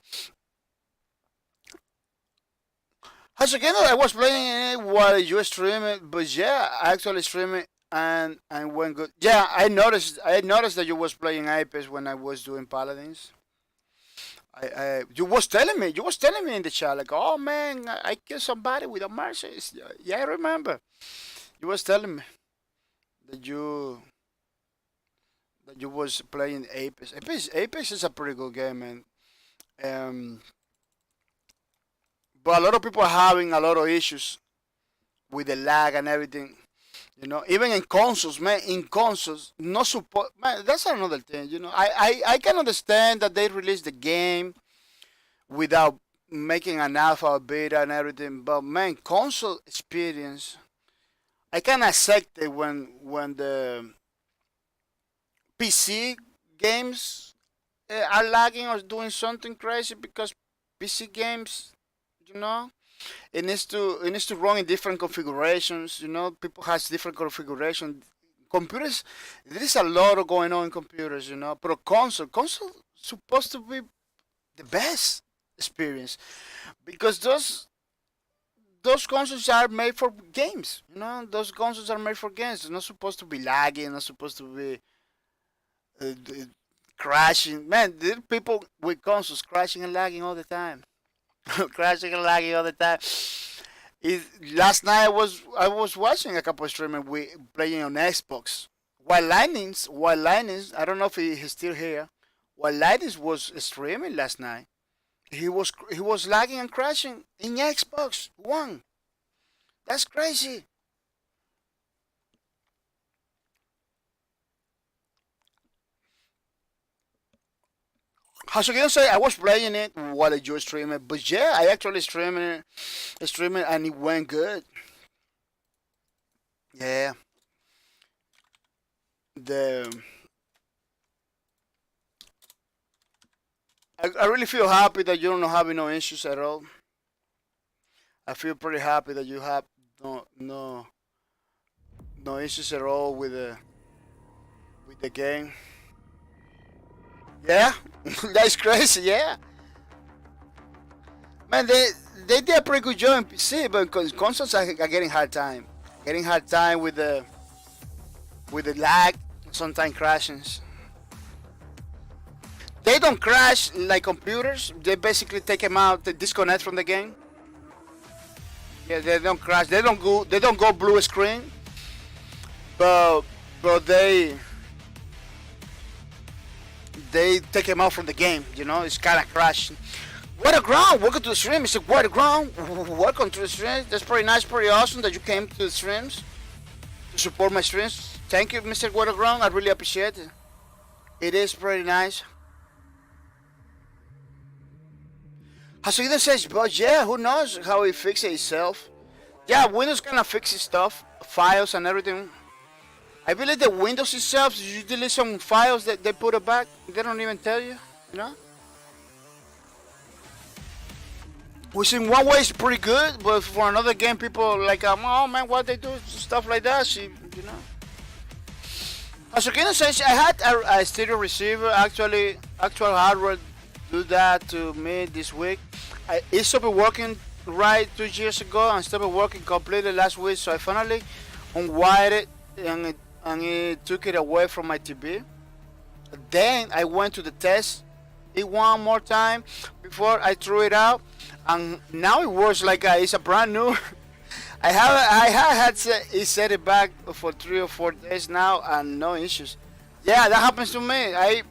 As again, I was playing it while you stream it, but yeah, I actually stream it and went good. Yeah, I noticed that you was playing Apex when I was doing Paladins. You was telling me in the chat like, oh man, I killed somebody with a mercy. Yeah, I remember. You was telling me that you was playing Apex. Apex is a pretty good game, man. Um, but a lot of people are having a lot of issues with the lag and everything. You know, even in consoles, man, in consoles, no support, man, that's another thing, you know. I can understand that they released the game without making an alpha or beta and everything, but man, console experience, I can accept it when the PC games are lagging or doing something crazy because PC games, you know, it needs to run in different configurations. You know, people has different configuration. Computers, there is a lot of going on in computers. You know, but console supposed to be the best experience because those consoles are made for games. You know, those consoles are made for games. It's not supposed to be lagging. Not supposed to be crashing. Man, there are people with consoles crashing and lagging all the time. Crashing and lagging all the time. Last night I was watching a couple of streamers playing on Xbox. While Linus, I don't know if he's still here. While Linus was streaming last night, he was lagging and crashing in Xbox One. That's crazy. As you can say, I was playing it while you were streaming, but yeah, I actually streaming, and it went good. Yeah, the I really feel happy that you don't have no issues at all. I feel pretty happy that you have no issues at all with the game. Yeah, that's crazy. Yeah, man, they did a pretty good job in PC, but consoles are getting hard time with the lag, sometimes crashes. They don't crash like computers. They basically take them out, they disconnect from the game. Yeah, they don't crash. They don't go. They don't go blue screen. But they take him out from the game. You know, it's kind of crashing. What a ground! Welcome to the stream. It's like what a ground. Welcome to the stream. That's pretty nice, pretty awesome that you came to the streams to support my streams. Thank you, Mr. Waterground. I really appreciate it. It is pretty nice. Hasuida says, but yeah, who knows how it fixes itself. Yeah, Windows kind of fixes stuff, files and everything. I believe the Windows itself, you delete some files that they put it back, they don't even tell you, you know? Which in one way is pretty good, but for another game, people like, oh man, what they do, stuff like that, you know? Asukino says, I had a stereo receiver, actual hardware do that to me this week. It stopped working right 2 years ago and stopped working completely last week, so I finally unwired it and it took it away from my TV. Then I went to the test it one more time before I threw it out, and now it works like it's a brand new. I had it set it back for 3 or 4 days now and no issues. Yeah, that happens to me. I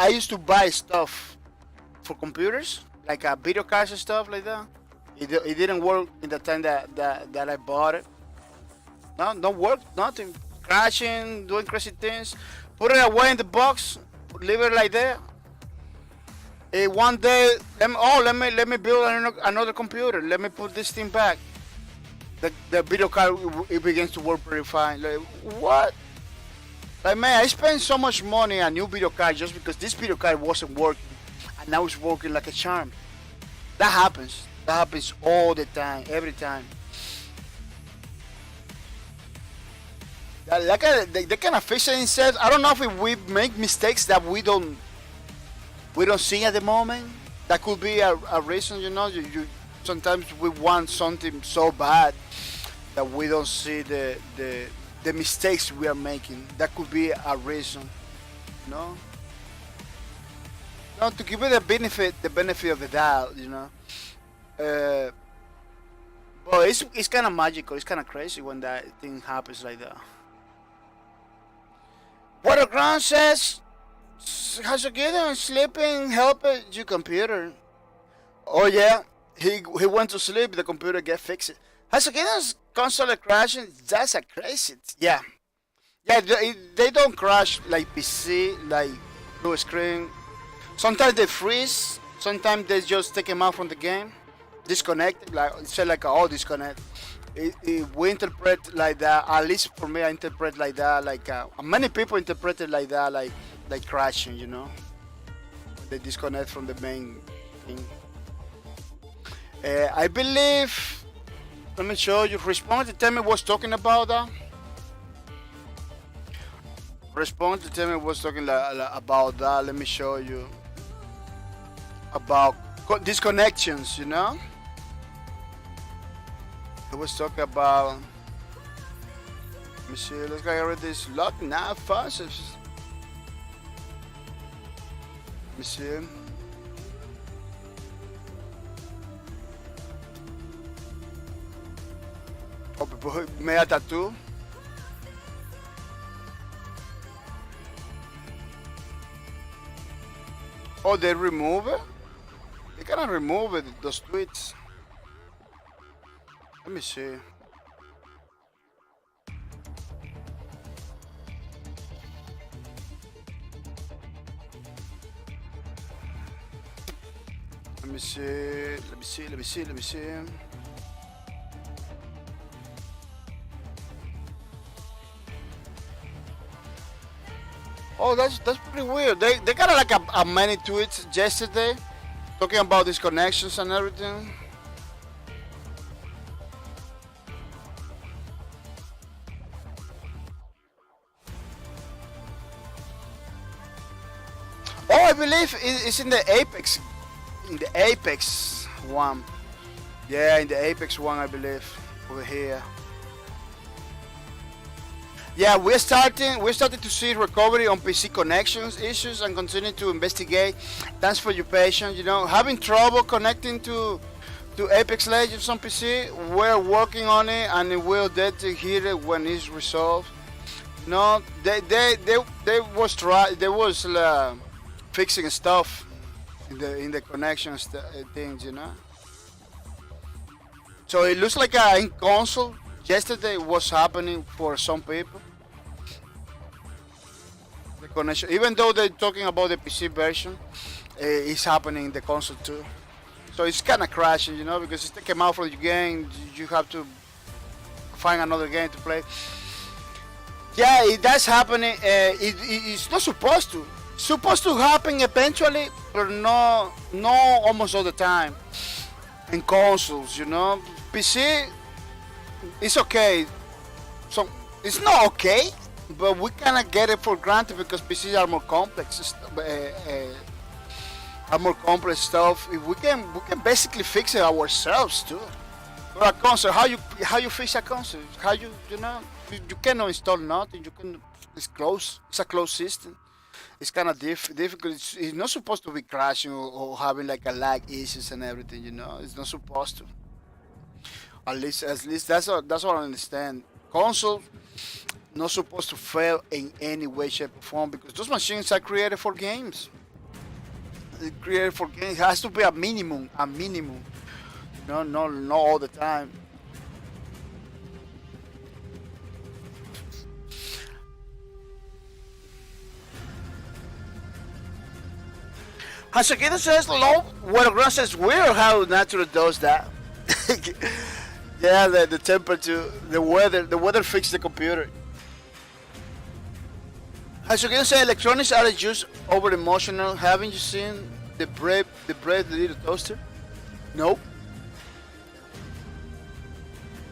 used to buy stuff for computers, like video cards and stuff like that. It didn't work in the time that I bought it. No, don't work, nothing. Crashing, doing crazy things. Put it away in the box, leave it like that. One day, let me build another computer. Let me put this thing back. The video card, it begins to work pretty fine. Like, what? Like, man, I spent so much money on a new video card just because this video card wasn't working, and now it's working like a charm. That happens. That happens all the time, every time. They kind of fix it themselves. I don't know if we make mistakes that we don't see at the moment. That could be a reason, you know. You sometimes we want something so bad that we don't see the mistakes we are making. That could be a reason, you know. No, to give it the benefit of the doubt, you know. But it's kind of magical. It's kind of crazy when that thing happens like that. Waterground says, "Has a kid on sleeping help your computer?" Oh yeah, he went to sleep. The computer get fixed. Has a kid console crashing? That's a crazy. Yeah. They don't crash like PC, like blue screen. Sometimes they freeze. Sometimes they just take them out from the game, disconnect. Like say like disconnect. We interpret like that. At least for me, I interpret like that. Like many people interpret it like that, like crashing. You know, they disconnect from the main thing. I believe. Let me show you. Respond to tell me what's talking about that. Respond to tell me what's talking about that. Let me show you about disconnections. You know. I was talking about. Let me see. Let's get rid of this lock now first. Let me see. Oh, boy, made a tattoo. Oh, they remove it? They cannot remove it, those tweets. Let me see. Let me see. Oh, that's pretty weird. They got like a many tweets yesterday talking about these connections and everything. Oh, I believe it's in the Apex, one. Yeah, in the Apex one, I believe over here. Yeah, we're starting to see recovery on PC connections issues and continue to investigate. Thanks for your patience. Having trouble connecting to Apex Legends on PC, we're working on it and we'll get to hear it when it's resolved. No, they was fixing stuff in the connection things. So it looks like in console yesterday was happening for some people. The connection, even though they're talking about the PC version, it's happening in the console too. So it's kind of crashing, because it's came out from the game. You have to find another game to play. Yeah, it does happening. It's not supposed to. It's supposed to happen eventually, but no, almost all the time. In consoles, PC, it's okay. So it's not okay, but we kind of get it for granted because PCs are more complex. Are more complex stuff. If we can basically fix it ourselves too. For a console, how you fix a console? How you cannot install nothing. It's closed. It's a closed system. It's kind of difficult. It's not supposed to be crashing or having like a lag issues and everything. It's not supposed to. At least that's what I understand. Console not supposed to fail in any way, shape, or form because those machines are created for games. They're created for games. It has to be a minimum. A minimum. No, all the time. Hasakita says low. Well, says weird how natural does that. Yeah, the temperature, the weather fixed the computer. Hasakita says electronics are just over emotional. Haven't you seen the brave little toaster? Nope.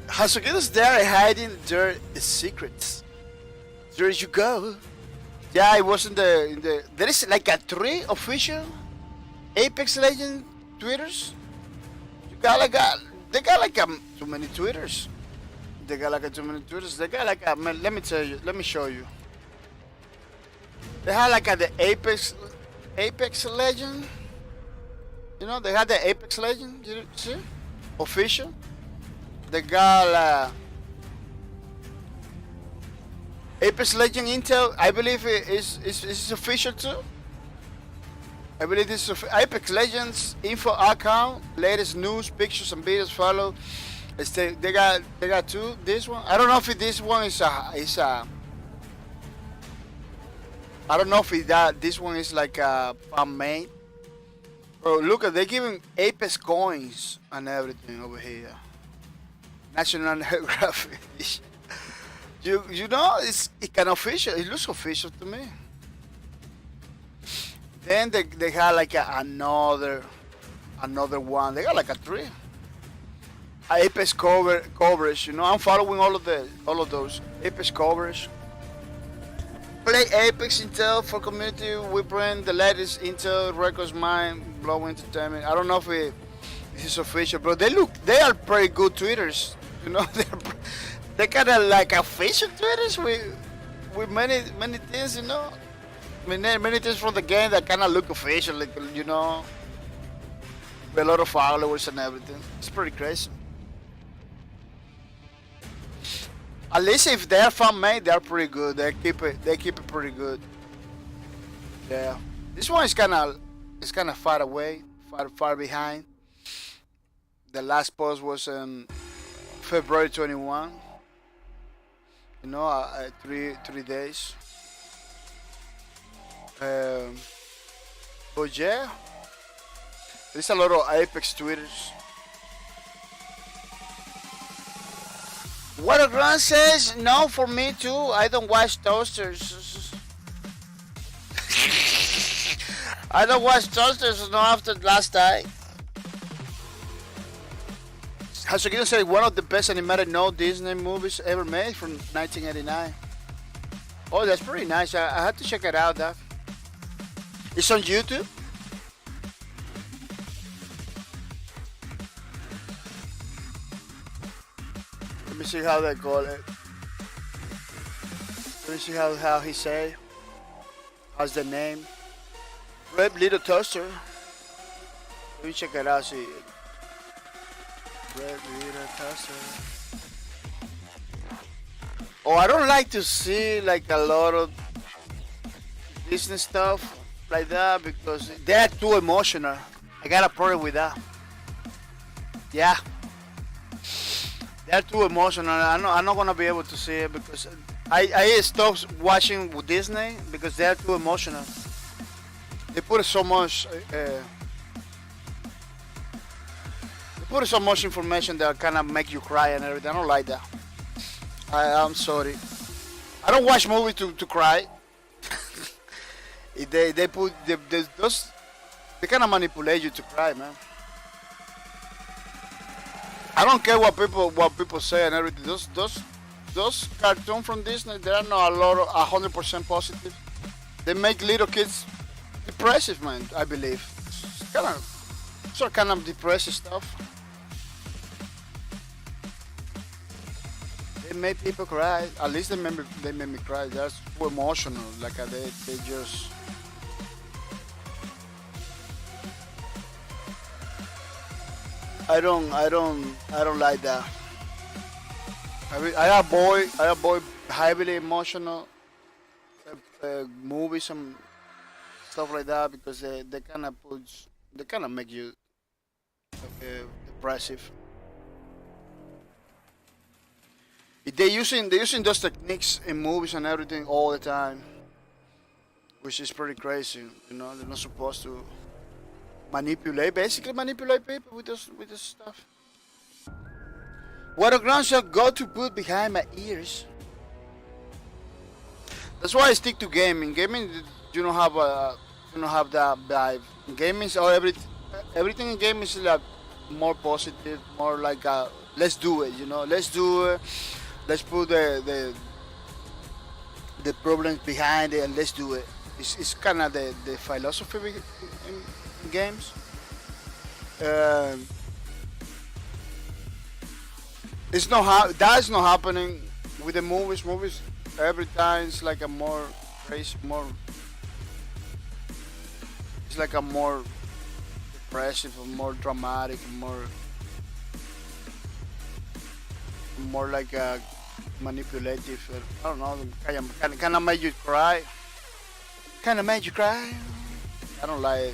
Hasakita's there hiding their secrets. There you go. Yeah, it was in the. There is like a 3 official Apex Legends Twitters. They got like too many Twitters. They got like too many Twitters. They got like let me tell you. Let me show you. They had like the Apex Legend. They had the Apex Legend. You see, official. They got Apex Legend Intel. I believe it is official too. I believe this is Apex Legends info account. Latest news, pictures, and videos follow. They got 2. This one, I don't know if this one is a. I don't know if this one is like a fan made. Bro, look at they giving Apex coins and everything over here. National Geographic. It's kind of official. It looks official to me. Then they had like another one. They got like a 3. Apex coverage. I'm following all of those Apex coverage. Play Apex Intel for community. We bring the latest Intel records, mind blowing entertainment. I don't know if this is official, but they are pretty good tweeters. They kind of like official tweeters with many things. Many things from the game that kind of look official, like, with a lot of followers and everything. It's pretty crazy. At least if they're fan made, they're pretty good. They keep it pretty good. Yeah. This one is kind of far away, far behind. The last post was in February 21. 3 days. But yeah, there's a lot of Apex tweeters. What a Grand says, no, for me too. I don't watch toasters. I don't watch toasters no after last night. Hasukino said one of the best animated no Disney movies ever made from 1989. Oh, that's pretty nice. I had to check it out. That it's on YouTube. Let me see how they call it. Let me see how he say. How's the name? Red Little Toaster. Let me check it out. See. Red Little Toaster. Oh, I don't like to see like a lot of Disney stuff like that because they're too emotional. I got a problem with that. Yeah. They're too emotional. I'm not gonna be able to see it because I stopped watching Disney because they're too emotional. They put so much information that kind of make you cry and everything. I don't like that. I'm sorry. I don't watch movies to cry. they put those they kind of manipulate you to cry, man. I don't care what people say and everything. Those cartoons from Disney, they are not a lot of 100% positive. They make little kids depressive, man. I believe. It's kind of depressive stuff. They make people cry. At least they made me cry. That's too emotional. Like they just. I don't like that. I have boy heavily emotional movies and stuff like that because they kind of make you depressive. They're using those techniques in movies and everything all the time, which is pretty crazy. You know, they're not supposed to basically manipulate people with this stuff. What a ground shot got to put behind my ears. That's why I stick to gaming. Gaming, you don't have that vibe. Gaming, or everything in gaming is like more positive, more like let's do it. You know, let's do it. Let's put the problems behind it and let's do it. It's kind of the philosophy in games. That's not happening with the movies. Movies every time it's like a more crazy, it's like a more depressive, more dramatic, more like a manipulative. I don't know. Kind of made you cry. Kind of made you cry. I don't like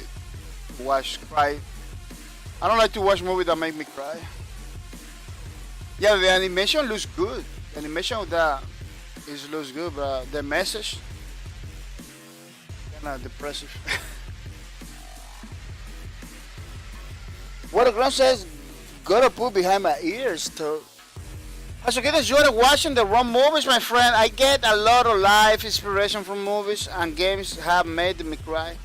to watch cry. I don't like to watch movies that make me cry. Yeah, the animation looks good. The animation of that looks good, but the message kind of depressive. What a ground says, gotta put behind my ears too. As you get enjoyed watching the wrong movies, my friend, I get a lot of life inspiration from movies, and games have made me cry.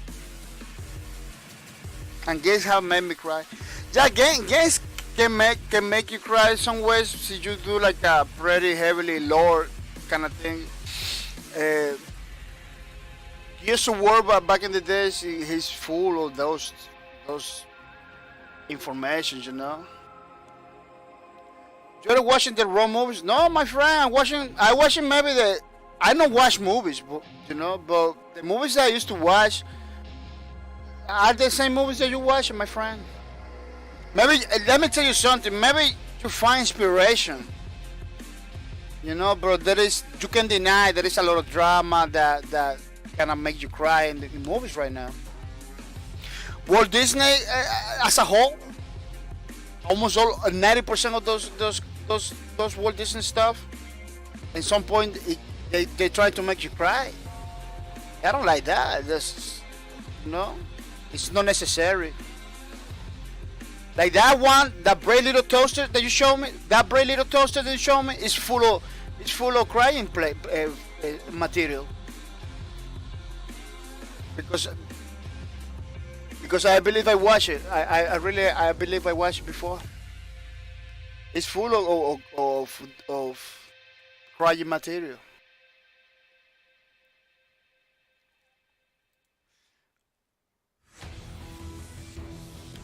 Yeah, games can make you cry in some ways if you do like a pretty heavily lore kind of thing. Gears of War, but back in the days, he's full of those information, you know. You're watching the wrong movies? No, my friend, I watching maybe I don't watch movies, but, you know, but the movies that I used to watch are the same movies that you watch, my friend. Maybe, let me tell you something, maybe you find inspiration. You know, bro, you can deny there is a lot of drama that kind of make you cry in the movies right now. Walt Disney, as a whole, almost 90% of those Walt Disney stuff, at some point they try to make you cry. I don't like that. It's not necessary. Like that one, that brave little toaster that you showed me, is full of crying material. Because because I believe I watched it. I really I believe I watched it before. It's full of crying material.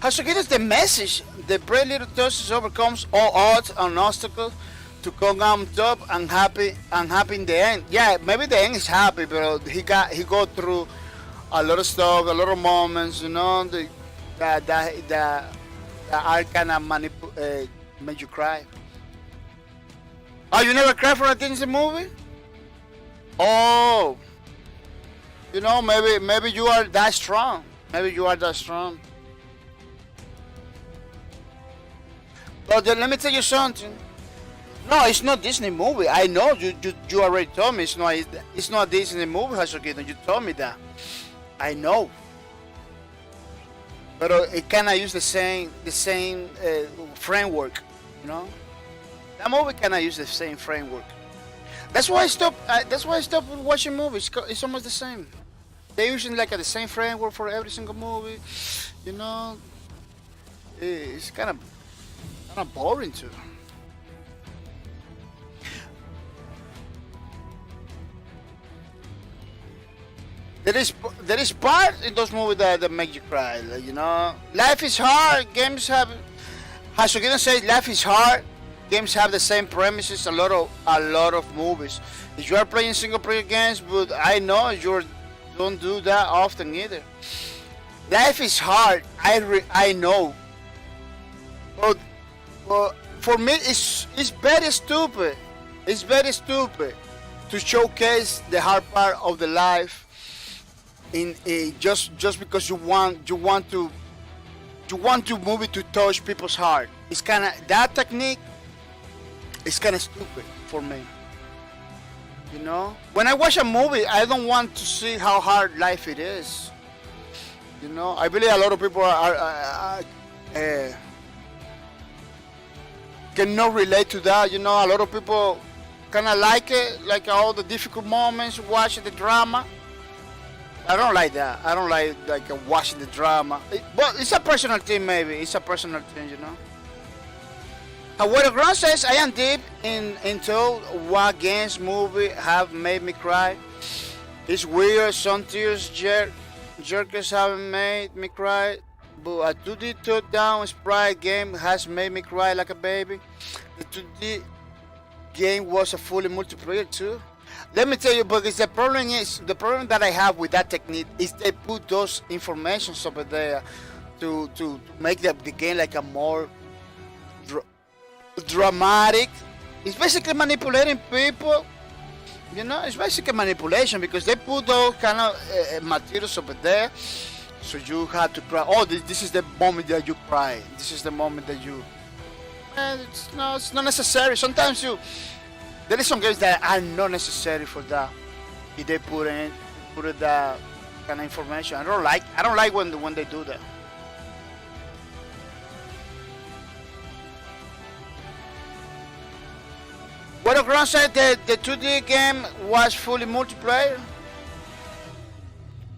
Hasuki is the message. The brave little Tosis overcomes all odds and obstacles to come on top and happy in the end. Yeah, maybe the end is happy, but he go through a lot of stuff, a lot of moments, you know, that are kind of make you cry. Oh, you never cry for a Disney movie? Oh, you know, maybe you are that strong. Maybe you are that strong. But then let me tell you something. No, it's not Disney movie. I know you already told me it's not Disney movie, Hasuki. You told me that. I know. But it cannot use the same framework, you know. That movie cannot use the same framework. That's why I stopped. That's why I stopped watching movies. It's almost the same. They're using like the same framework for every single movie, you know. It's kind of boring too. There is part in those movies that make you cry. Like, you know, life is hard. Games have. Hasogina says life is hard. Games have the same premises. A lot of movies. If you are playing single player games, but I know you don't do that often either. Life is hard. I know. But for me, it's very stupid. It's very stupid to showcase the hard part of the life in just because you want to move it to touch people's heart. It's kind of that technique. It's kind of stupid for me. You know, when I watch a movie, I don't want to see how hard life it is. You know, I believe a lot of people cannot relate to that. You know, a lot of people kind of like it, like all the difficult moments, watching the drama. I don't like that. I don't like watching the drama. But it's a personal thing, maybe. It's a personal thing, you know. However, Grant says I am deep into what games movie have made me cry. It's weird. Some tears jerkers haven't made me cry, but a 2D top-down sprite game has made me cry like a baby. The 2D game was a fully multiplayer too. Let me tell you, because the problem that I have with that technique is they put those informations over there to make the game like a more dramatic. It's basically manipulating people. You know, it's basically manipulation because they put those kind of materials over there, so you have to cry. Oh, this is the moment that you cry. This is the moment that you. It's not necessary. Sometimes there is some games that are not necessary for that. If they put that kind of information, I don't like when they do that. What Grant said that the 2D game was fully multiplayer.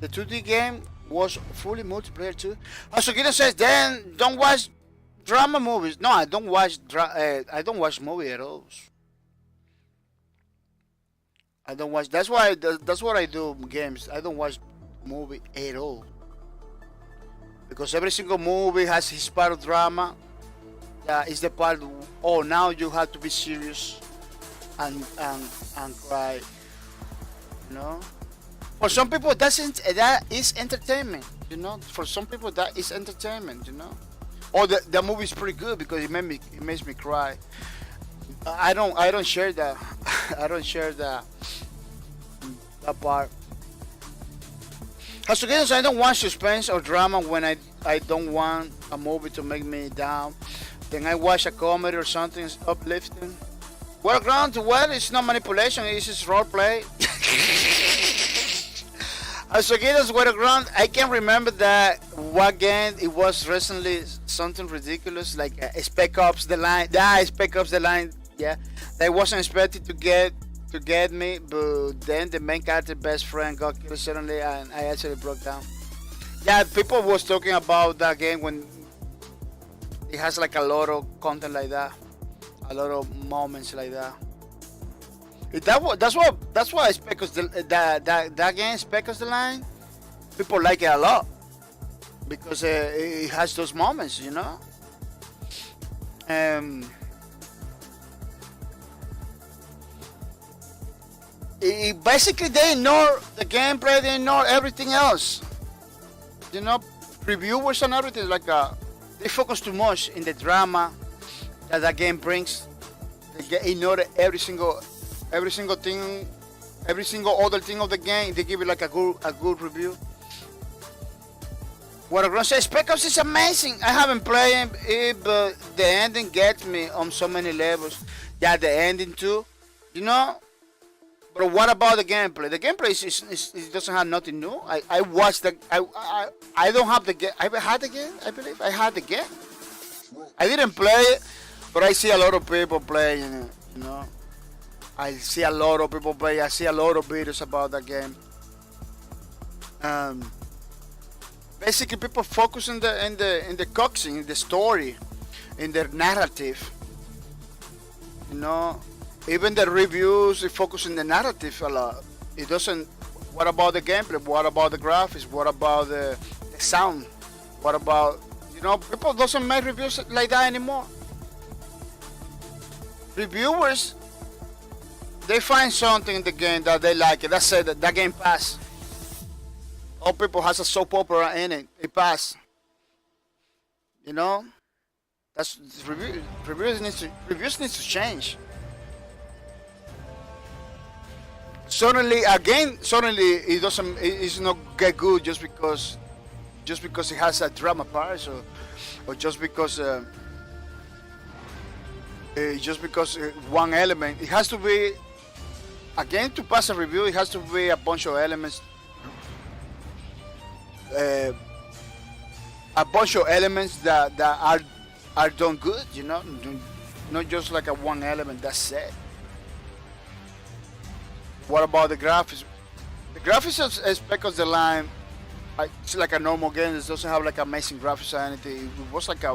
The 2D game was fully multiplayer too. Asukita says then don't watch drama movies. No, I don't watch movie at all. I don't watch. That's what I do games. I don't watch movie at all. Because every single movie has his part of drama. Is the part. Oh, now you have to be serious and cry. You know. For some people, that is entertainment. You know. For some people, that is entertainment. You know. Or the movie is pretty good because it makes me cry. I don't share that. I don't share that part. As again, I don't want suspense or drama when I don't want a movie to make me down. Then I watch a comedy or something uplifting. Well, it's not manipulation. It's just role play. As again, I can remember that what game it was recently something ridiculous like Spec Ops the Line. Yeah, Spec Ops the Line. Yeah, they wasn't expected to get me, but then the main character best friend got killed suddenly, and I actually broke down. Yeah, people was talking about that game when it has like a lot of content like that, a lot of moments like that. That's why Speckles that game Speckles the Line. People like it a lot because it has those moments, you know. Um, basically they ignore the gameplay, they ignore everything else. You know, reviewers and everything like they focus too much in the drama that game brings. They ignore every single thing, every single other thing of the game. They give it like a good review. What I'm gonna say, Speckles is amazing. I haven't played it, but the ending gets me on so many levels. Yeah, the ending too, you know. But what about the gameplay? The gameplay it doesn't have nothing new. I watched the I don't have the game. I had the game. I believe I had the game. I didn't play it, but I see a lot of people playing it. You know, I see a lot of people play. I see a lot of videos about that game. Basically, people focus in the cutscene, in the story, in the narrative. You know. Even the reviews, they focus on the narrative a lot. It doesn't. What about the gameplay? What about the graphics? What about the sound? What about, you know? People doesn't make reviews like that anymore. Reviewers, they find something in the game that they like it. That's it. That game pass. All people has a soap opera in it. It pass. You know. That's reviews needs to change. Suddenly it doesn't, it's not get good just because it has a drama part, or just because one element. It has to be, again, to pass a review. It has to be a bunch of elements, that are done good. You know, not just like a one element. That's it. What about the graphics? The graphics of Speckles the Line, it's like a normal game. It doesn't have like amazing graphics or anything. It was like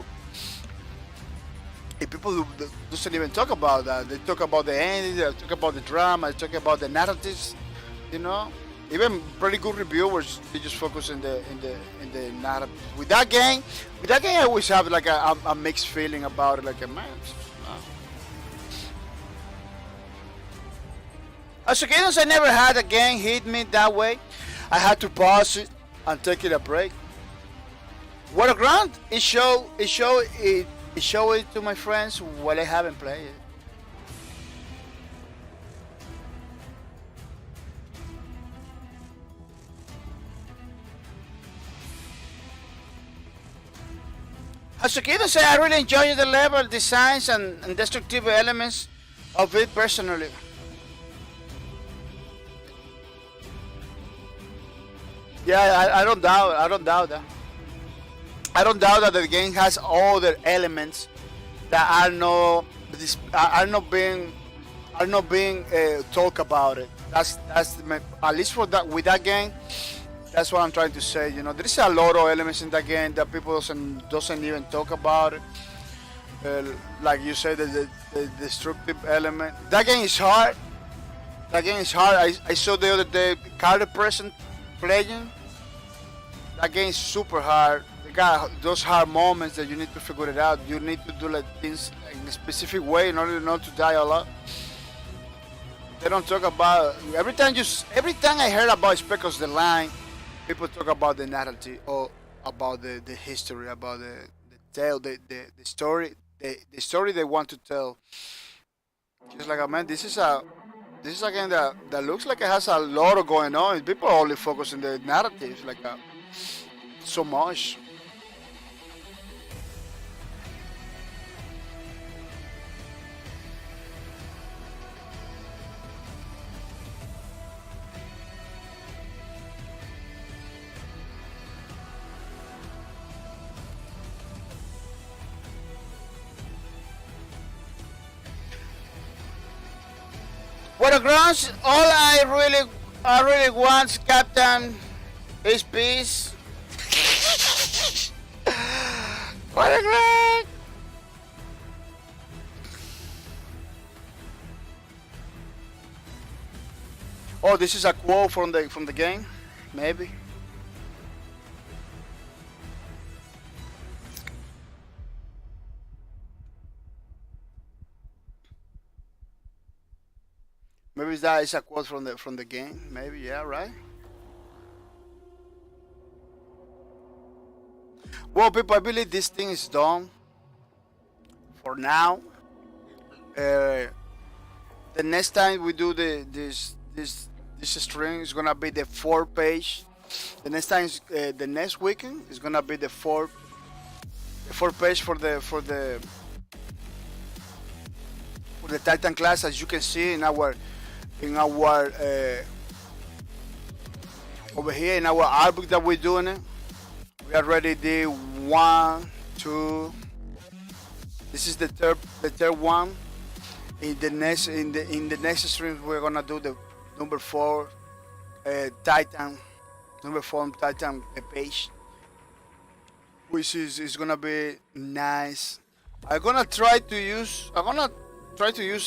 people who doesn't even talk about that. They talk about the ending, they talk about the drama, they talk about the narratives. You know, even pretty good reviewers, they just focus in the narrative. With that game, I always have like a mixed feeling about it. Like a man. As occasions, I never had a game hit me that way. I had to pause it and take it a break. What a ground! It show it to my friends while I haven't played it. As occasions, I really enjoy the level designs and destructive elements of it personally. Yeah, I don't doubt. I don't doubt that. I don't doubt that the game has all the elements that are not being talked about it. That's at least for that with that game. That's what I'm trying to say. You know, there is a lot of elements in that game that people doesn't even talk about it. Like you said, the destructive element. That game is hard. That game is hard. I saw the other day card person playing. That game is super hard. They got those hard moments that you need to figure it out. You need to do like things in a specific way in order not to die a lot. They don't talk about every time I heard about Speckles the Line, people talk about the narrative or about the history, about the tale, the story, the story they want to tell. Just like, man, this is a game that looks like it has a lot of going on. People only focus on the narrative, like so much. What a grounds, all I really want, Captain, is peace. What a great! Oh, this is a quote from the game, maybe. Maybe that is a quote from the game. Maybe, yeah, right. Well, people, I believe this thing is done for now. Uh, the next time we do this stream is gonna be the fourth page. The next time, the next weekend is gonna be the fourth page for the Titan class, as you can see in our over here in our art book that we're doing it. We already did one, two. This is the third one. In the next stream we're gonna do the number 4 Titan, number 4 Titan page, which is gonna be nice. I'm gonna try to use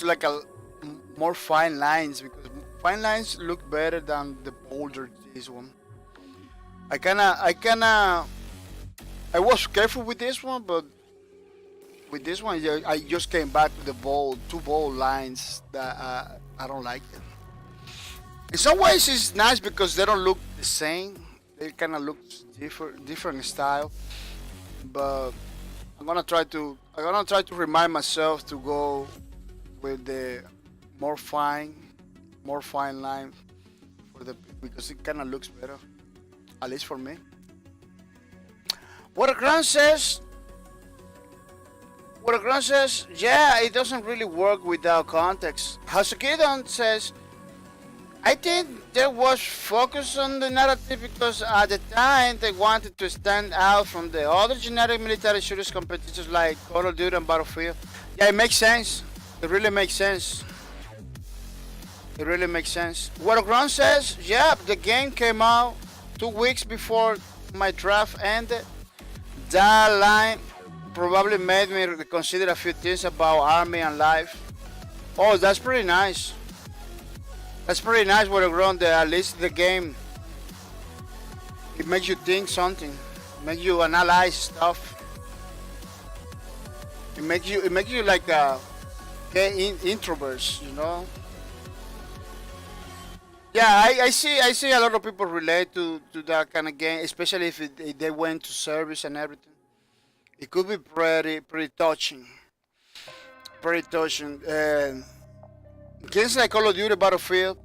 like a more fine lines, because fine lines look better than the bolder this one. I was careful with this one, but with this one, yeah, I just came back to the two bold lines that I don't like them. In some ways, it's nice because they don't look the same. They kind of look different style. But I'm gonna try to remind myself to go with the more fine line because it kind of looks better, at least for me. What a ground says. Yeah, it doesn't really work without context. Hasukidon says, I think there was focus on the narrative because at the time they wanted to stand out from the other generic military shooters competitors like Call of Duty and Battlefield. Yeah, it makes sense. It really makes sense. Waterground says, yeah, the game came out 2 weeks before my draft ended. That line probably made me reconsider a few things about Army and life. Oh, that's pretty nice. Waterground. At least the game, it makes you think something. It makes you analyze stuff. It makes you like introverts, you know. Yeah, I see a lot of people relate to that kind of game, especially if they went to service and everything. It could be pretty touching. Games like Call of Duty, Battlefield.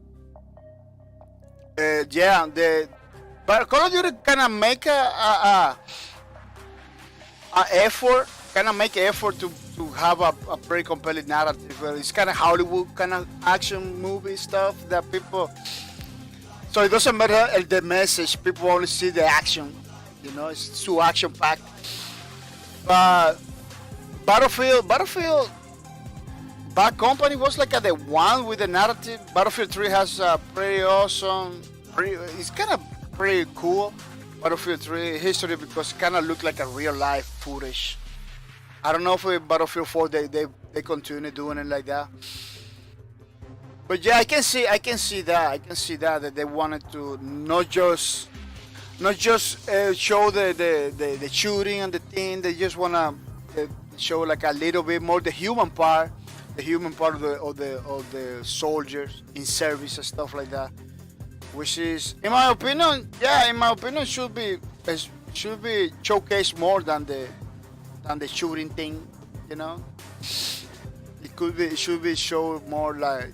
But Call of Duty kind of make a effort, to have a pretty compelling narrative. It's kind of Hollywood kind of action movie stuff that people. So it doesn't matter the message. People only see the action. You know, it's too action packed. But Battlefield, Bad Company was like the one with the narrative. Battlefield 3 has a pretty awesome, it's kind of pretty cool. Battlefield 3 history because it kind of looked like a real life footage. I don't know if with Battlefield 4 they continue doing it like that. But yeah, I can see that they wanted to not just show the shooting and the thing. They just wanna show like a little bit more the human part of the soldiers in service and stuff like that. Which is, in my opinion, should be showcased more than the shooting thing. You know, it should be shown more like.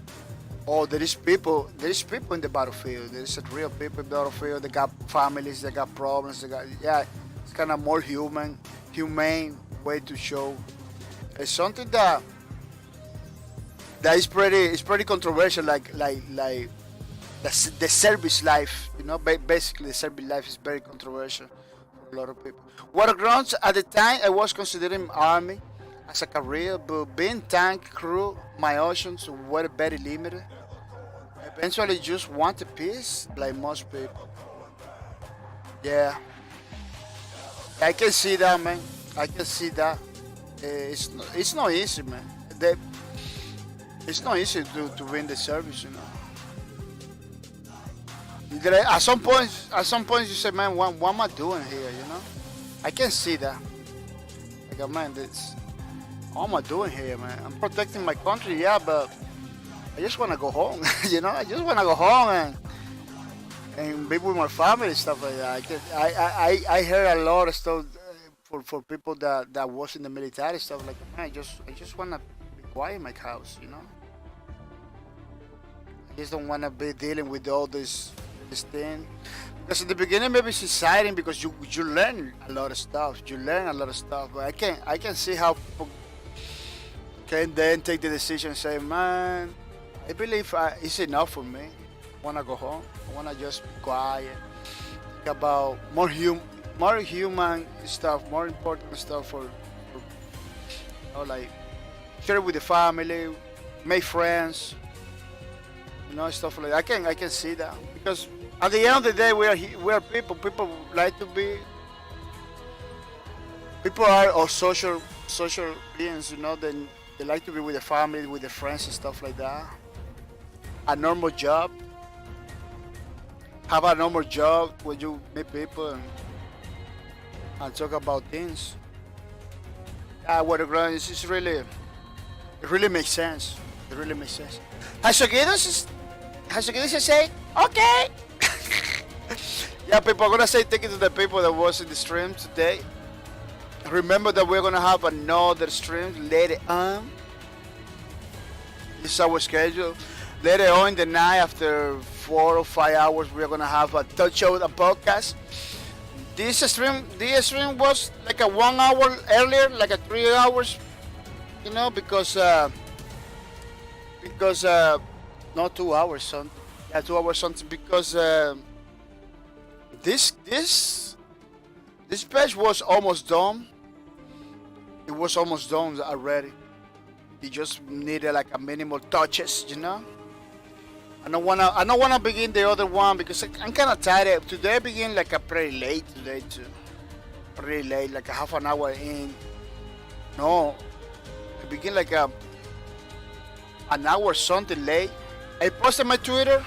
Oh, there is people in the battlefield. There is real people in the battlefield. They got families. They got problems. It's kind of more humane way to show. It's something that is pretty controversial. Like the service life. You know, basically the service life is very controversial for a lot of people. Watergrounds at the time I was considering army as a career, but being tank crew, my options were very limited. Eventually just want a piece, like most people. Yeah. I can see that, man. I can see that. It's not easy, man. They, it's not easy to win the service, you know. At some point, you say, man, what am I doing here, you know? I can see that. Like, man, this, what am I doing here, man? I'm protecting my country, yeah, but I just want to go home, you know? I just want to go home and be with my family and stuff like that. I heard a lot of stuff for people that was in the military stuff like, man, I just want to be quiet in my house, you know? I just don't want to be dealing with all this thing. Because in the beginning maybe it's exciting because you learn a lot of stuff. But I can see how people can then take the decision and say, man, I believe it's enough for me. I wanna go home. I wanna just be quiet. Think about more human stuff, more important stuff for you know, like share it with the family, make friends, you know, stuff like that. I can see that because at the end of the day, we are people. People like to be. People are all social beings, you know. They like to be with the family, with the friends and stuff like that. A normal job. Have a normal job where you meet people and talk about things. What the ground is really, it really makes sense. It really makes sense. Has Hashikido say, okay. Yeah, people are gonna say thank you to the people that was in the stream today. Remember that we're gonna have another stream later on. This is our schedule. Later on in the night, after 4 or 5 hours, we're gonna have a talk show, a podcast. This stream was like a 1 hour earlier, like a 3 hours, you know, because not 2 hours, son. Yeah, 2 hours something because this page was almost done. It was almost done already. It just needed like a minimal touches, you know. I don't wanna begin the other one because I'm kind of tired. Today I begin like a pretty late today too. Pretty late, like a half an hour in. No, I begin like an hour something late. I posted my Twitter.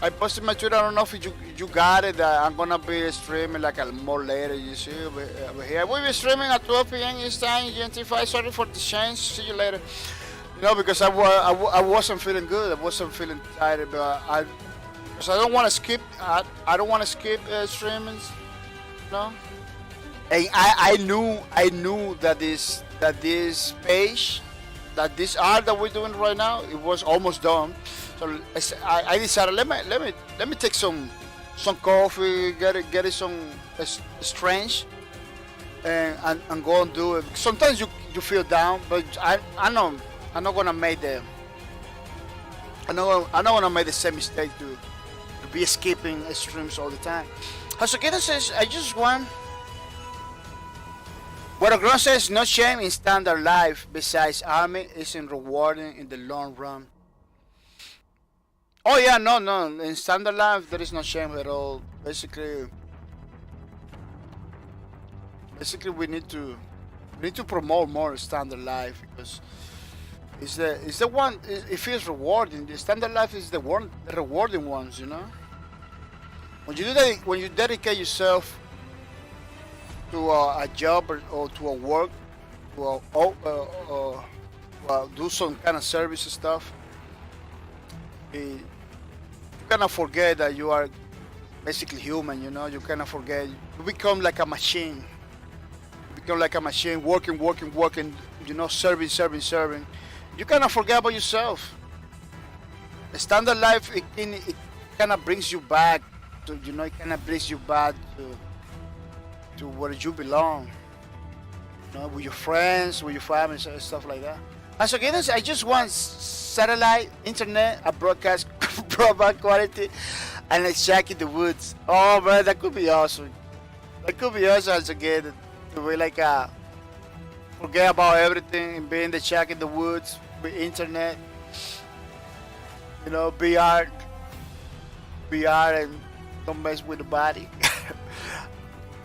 I don't know if you got it. I'm gonna be streaming like a more later. You see over here. We'll be streaming at 12 p.m. Eastern GMT5. Sorry for the change. See you later. You know, because I wasn't feeling good. I wasn't feeling tired, but because I don't want to skip. I don't want to skip streamings. No. And I knew that this page, that this art that we're doing right now, it was almost done. So I decided let me take some coffee, get it some strange, and go and do it. Sometimes you feel down, but I'm not gonna make the same mistake to be skipping streams all the time. Hasukita says I just want. What Agron says, no shame in standard life. Besides, army isn't rewarding in the long run. Oh yeah, no. In standard life, there is no shame at all. Basically, we need to promote more standard life because it's the one. It feels rewarding. The standard life is the rewarding ones. You know, when you do that, when you dedicate yourself to a job or to a work, to do some kind of service stuff, you kind of forget that you are basically human. You know, you kind of forget. You become like a machine. Working. You know, serving. You kind of forget about yourself. The standard life, it kind of brings you back to, you know, it kind of brings you back to where you belong, you know, with your friends, with your family, and stuff like that. As again, I just want satellite internet, a broadcast broadband quality, and a shack in the woods. Oh man, that could be awesome. As again, to be like forget about everything and be in the shack in the woods with internet. You know, VR, and don't mess with the body.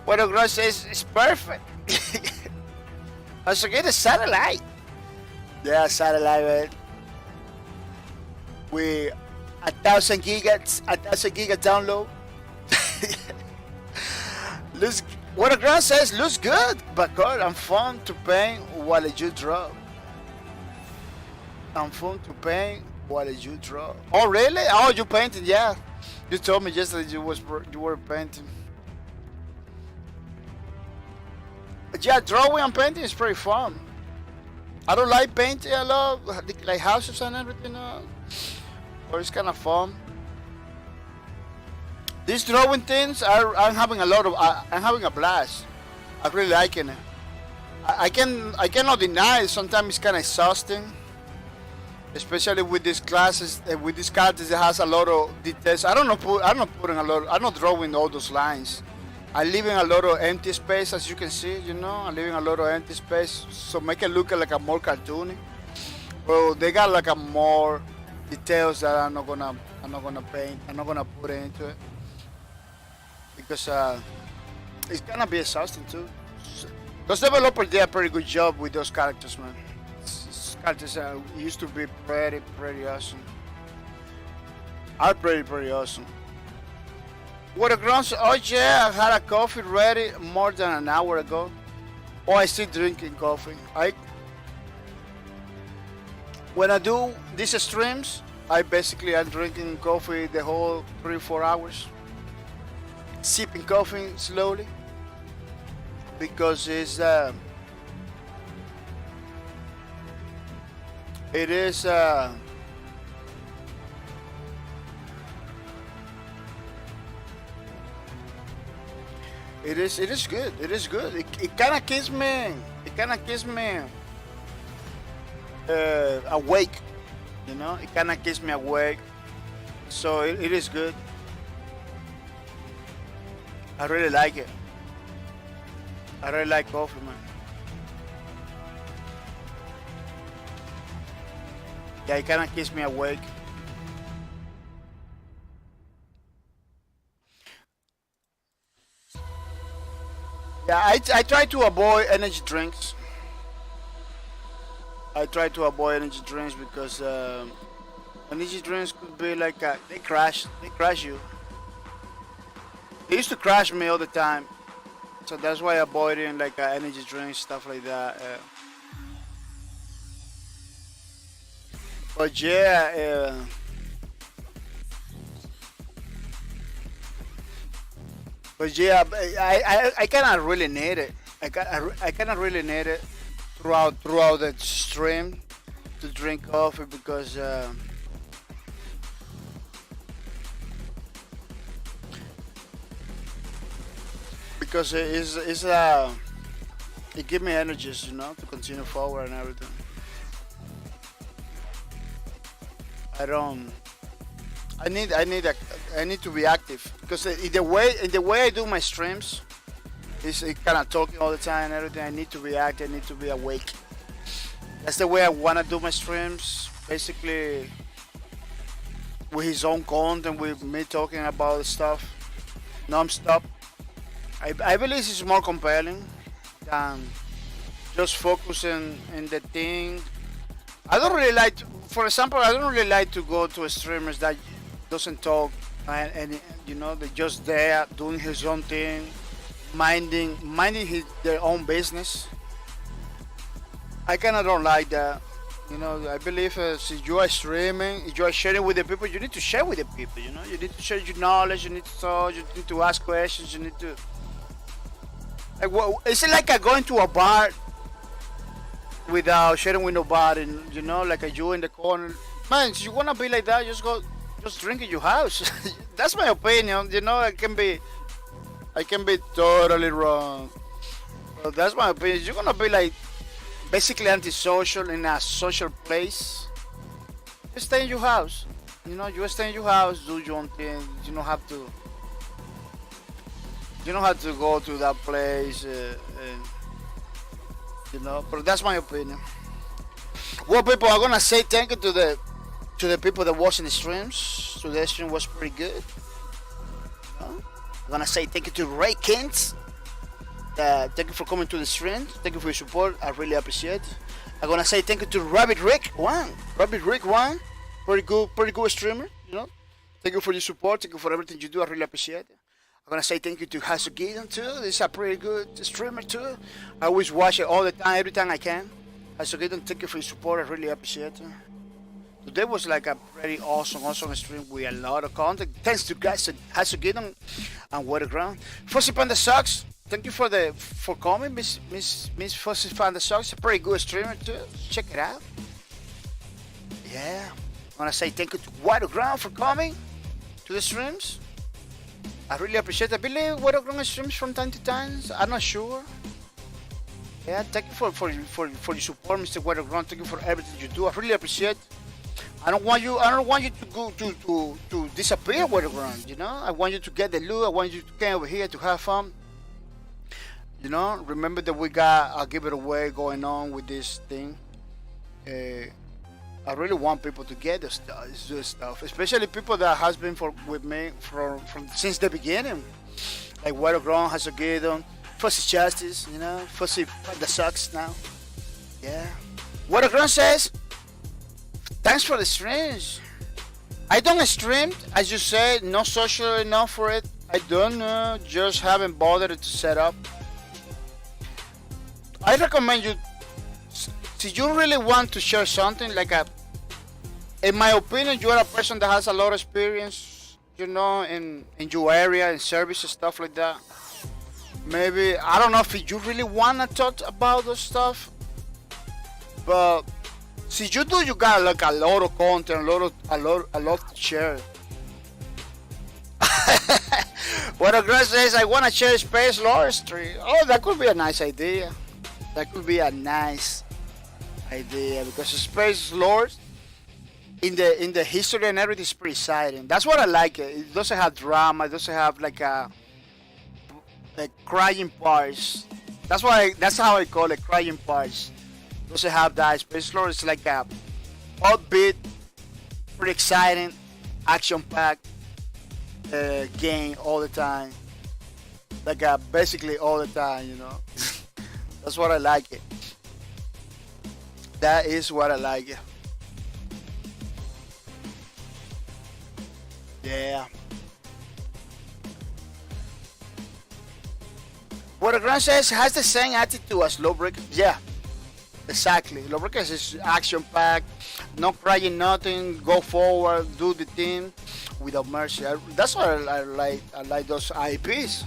What the girl says is perfect. I should get a satellite. Yeah, satellite, man. With 1,000 gigas, 1,000 giga download. Looks, what the ground says looks good, but God, I'm fun to paint while you draw. I'm fun to paint while you draw. Oh really? Oh, you painted? Yeah. You told me yesterday you were painting. But yeah, drawing and painting is pretty fun. I don't like painting a lot, like houses and everything, but it's kind of fun. These drawing things, I'm having I'm having a blast. I'm really liking it. I cannot deny it. Sometimes it's kind of exhausting, especially with these classes, with these characters that has a lot of details. I'm not putting a lot. I'm not drawing all those lines. I'm leaving a lot of empty space, as you can see. You know, I'm leaving a lot of empty space, so make it look like a more cartoony. Well, they got like a more details that I'm not gonna paint. I'm not gonna put into it because it's gonna be exhausting too. Those developers did a pretty good job with those characters, man. These characters used to be pretty awesome. Are pretty awesome. What a grounds? Oh yeah, I had a coffee ready more than an hour ago. Oh, I still drinking coffee. When I do these streams, I'm drinking coffee the whole 3-4 hours, sipping coffee slowly because it is good. It is good. It kind of keeps me. It kind of keeps me awake. You know, it kind of keeps me awake. So it is good. I really like it. I really like coffee, man. Yeah, it kind of keeps me awake. Yeah, I try to avoid energy drinks. I try to avoid energy drinks because energy drinks could be like they crash you. They used to crash me all the time, so that's why I avoiding like energy drinks, stuff like that. But yeah. But yeah, I kind of really need it. I kind of really need it throughout the stream to drink coffee because it gives me energies, you know, to continue forward and everything. I need to be active because in the way I do my streams, is kind of talking all the time and everything. I need to be active. I need to be awake. That's the way I wanna do my streams. Basically, with his own content, with me talking about stuff non-stop. I believe it's more compelling than just focusing in the thing. I don't really like, for example, I don't really like to go to streamers that doesn't talk and you know they're just there doing his own thing, minding their own business. I kind of don't like that. You know, I believe if you are streaming, if you are sharing with the people, you need to share with the people. You know, you need to share your knowledge. You need to talk. You need to ask questions. You need to. Like, well, is it like going to a bar without sharing with nobody? You know, like you in the corner. Man, if you wanna be like that, just drink in your house. That's my opinion. You know, I can be totally wrong. But that's my opinion. You're gonna be like basically antisocial in a social place. Just stay in your house. You know, you stay in your house, do your own thing. You don't have to. You don't have to go to that place. And, you know, but that's my opinion. Well, people, I'm gonna say thank you to the people that watching the streams. Today's stream was pretty good. I'm gonna say thank you to Ray Kent. Thank you for coming to the stream. Thank you for your support. I really appreciate it. I'm gonna say thank you to Rabbit Rick One. Rabbit Rick One, pretty good streamer. You know. Thank you for your support. Thank you for everything you do. I really appreciate it. I'm gonna say thank you to Hasugidon too. He's a pretty good streamer too. I always watch it all the time, every time I can. Hasugidon, thank you for your support. I really appreciate it. Today was like a pretty awesome stream with a lot of content. Thanks to guys Hasugidon and Waterground. Fuzzy Panda Sucks. Thank you for coming, Miss Fuzzy Panda Sucks. A pretty good streamer too. Check it out. Yeah. I wanna say thank you to Waterground for coming to the streams. I really appreciate it. I believe Waterground streams from time to time. I'm not sure. Yeah, thank you for your support, Mr. Waterground. Thank you for everything you do. I really appreciate it. I don't want you to go to disappear, Waterground. You know, I want you to get the loot. I want you to come over here to have fun. You know, remember that we got a giveaway going on with this thing. I really want people to get this stuff, especially people that has been with me from since the beginning, like Waterground, Hasugidon, Fuzzy Justice, you know, Fuzzy that sucks now. Yeah. Waterground says, thanks for the streams. I don't stream, as you said, not social enough for it. I don't know, just haven't bothered to set up. I recommend you, if you really want to share something like in my opinion, you are a person that has a lot of experience, you know, in your area, in services, stuff like that. Maybe, I don't know if you really want to talk about those stuff, but since you do, you got like a lot of content, a lot to share. What a girl says, I want to share space lore stream. Oh, that could be a nice idea. That could be a nice idea because space lore in the history and everything is pretty exciting. That's what I like. It doesn't have drama. It doesn't have like crying parts. That's how I call it, crying parts. It doesn't have that. Space lore is like a upbeat, pretty exciting, action-packed game all the time. Like basically all the time, you know. That's what I like it. That is what I like it. Yeah. What the Grand says has the same attitude as Lawbreakers. Yeah, exactly. Lawbreakers is action packed, not crying nothing, go forward, do the thing without mercy. That's why I like those IPs.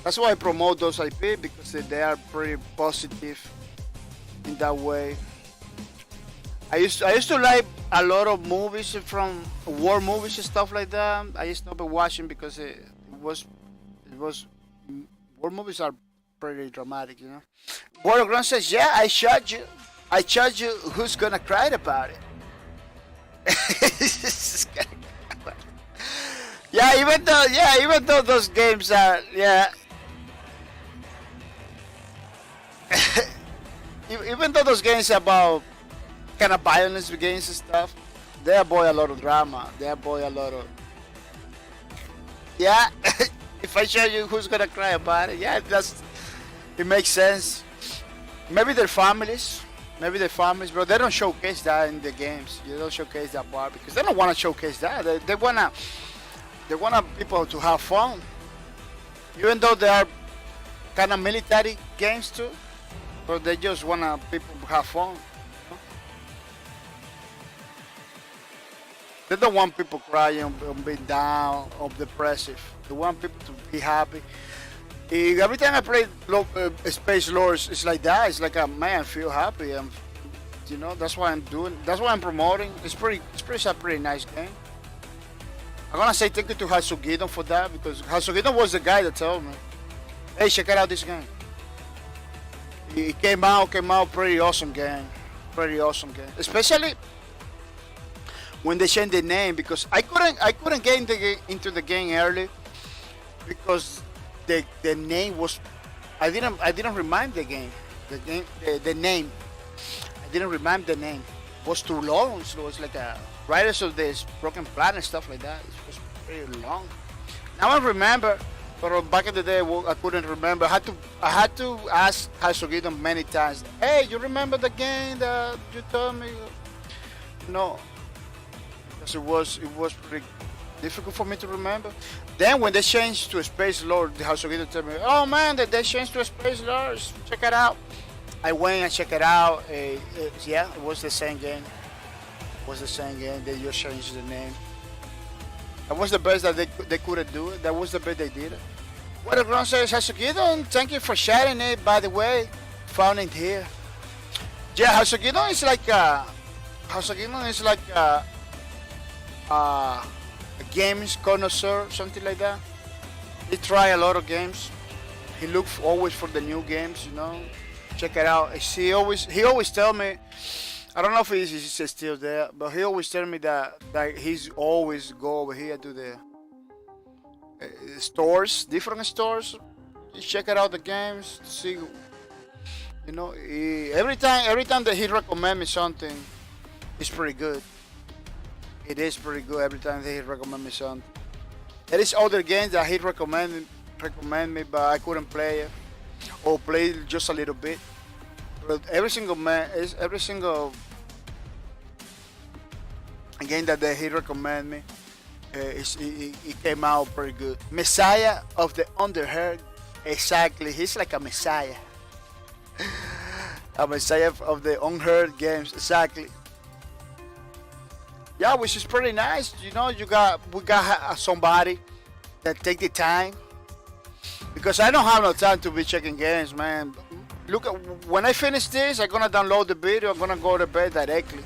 That's why I promote those IP because they are pretty positive in that way. I used to like a lot of movies from war movies and stuff like that. I stopped watching because it was war movies are pretty dramatic, you know. Waterground says, "Yeah, I shot you. I shot you. Who's gonna cry about it?" even though those games are even though those games are about kind of violence games and stuff, they avoid a lot of drama. They avoid a lot of if I show you who's gonna cry about it, it makes sense. Maybe their families, but they don't showcase that in the games. They don't showcase that part because they don't want to showcase that. They wanna people to have fun, even though they are kind of military games too. But they just wanna people to have fun. They don't want people crying or being down or depressive. They want people to be happy. Every time I play Space Lords, it's like that. It's like, man, I feel happy. You know, that's why I'm doing. That's why I'm promoting. It's a pretty nice game. I'm gonna say thank you to Hasugidon for that because Hasugidon was the guy that told me, "Hey, check out this game." It came out pretty awesome game, especially when they changed the name because I couldn't get into the game early because the name was I didn't remind the name. I didn't remember the name. It was too long, so it was like a Riders of this Broken Planet stuff like that. It was pretty long. Now I remember But back in the day, I couldn't remember. I had to ask Hasugito many times. Hey, you remember the game that you told me? No, because it was pretty difficult for me to remember. Then when they changed to Space Lord, the Hasugito told me, "Oh man, they changed to Space Lord. Check it out." I went and checked it out. Yeah, it was the same game. It was the same game. They just changed the name. That was the best that they couldn't do it. That was the best they did it. What the ground says, Hasugito, thank you for sharing it. By the way, found it here. Yeah, Hasugito is like a games connoisseur, something like that. He try a lot of games. He looks always for the new games, you know. Check it out. He always tell me. I don't know if he's still there, but he always tell me that he's always go over here to the stores, different stores. Check it out the games, see. You know, every time that he recommend me something, it's pretty good. It is pretty good every time that he recommend me something. There is other games that he recommend me, but I couldn't play it or play just a little bit. But every single game that he recommend me, it came out pretty good. Messiah of the Underheard, exactly. He's like a messiah, a messiah of the unheard games, exactly. Yeah, which is pretty nice. You know, we got somebody that take the time, because I don't have no time to be checking games, man. Look, when I finish this, I'm gonna download the video. I'm gonna go to bed directly,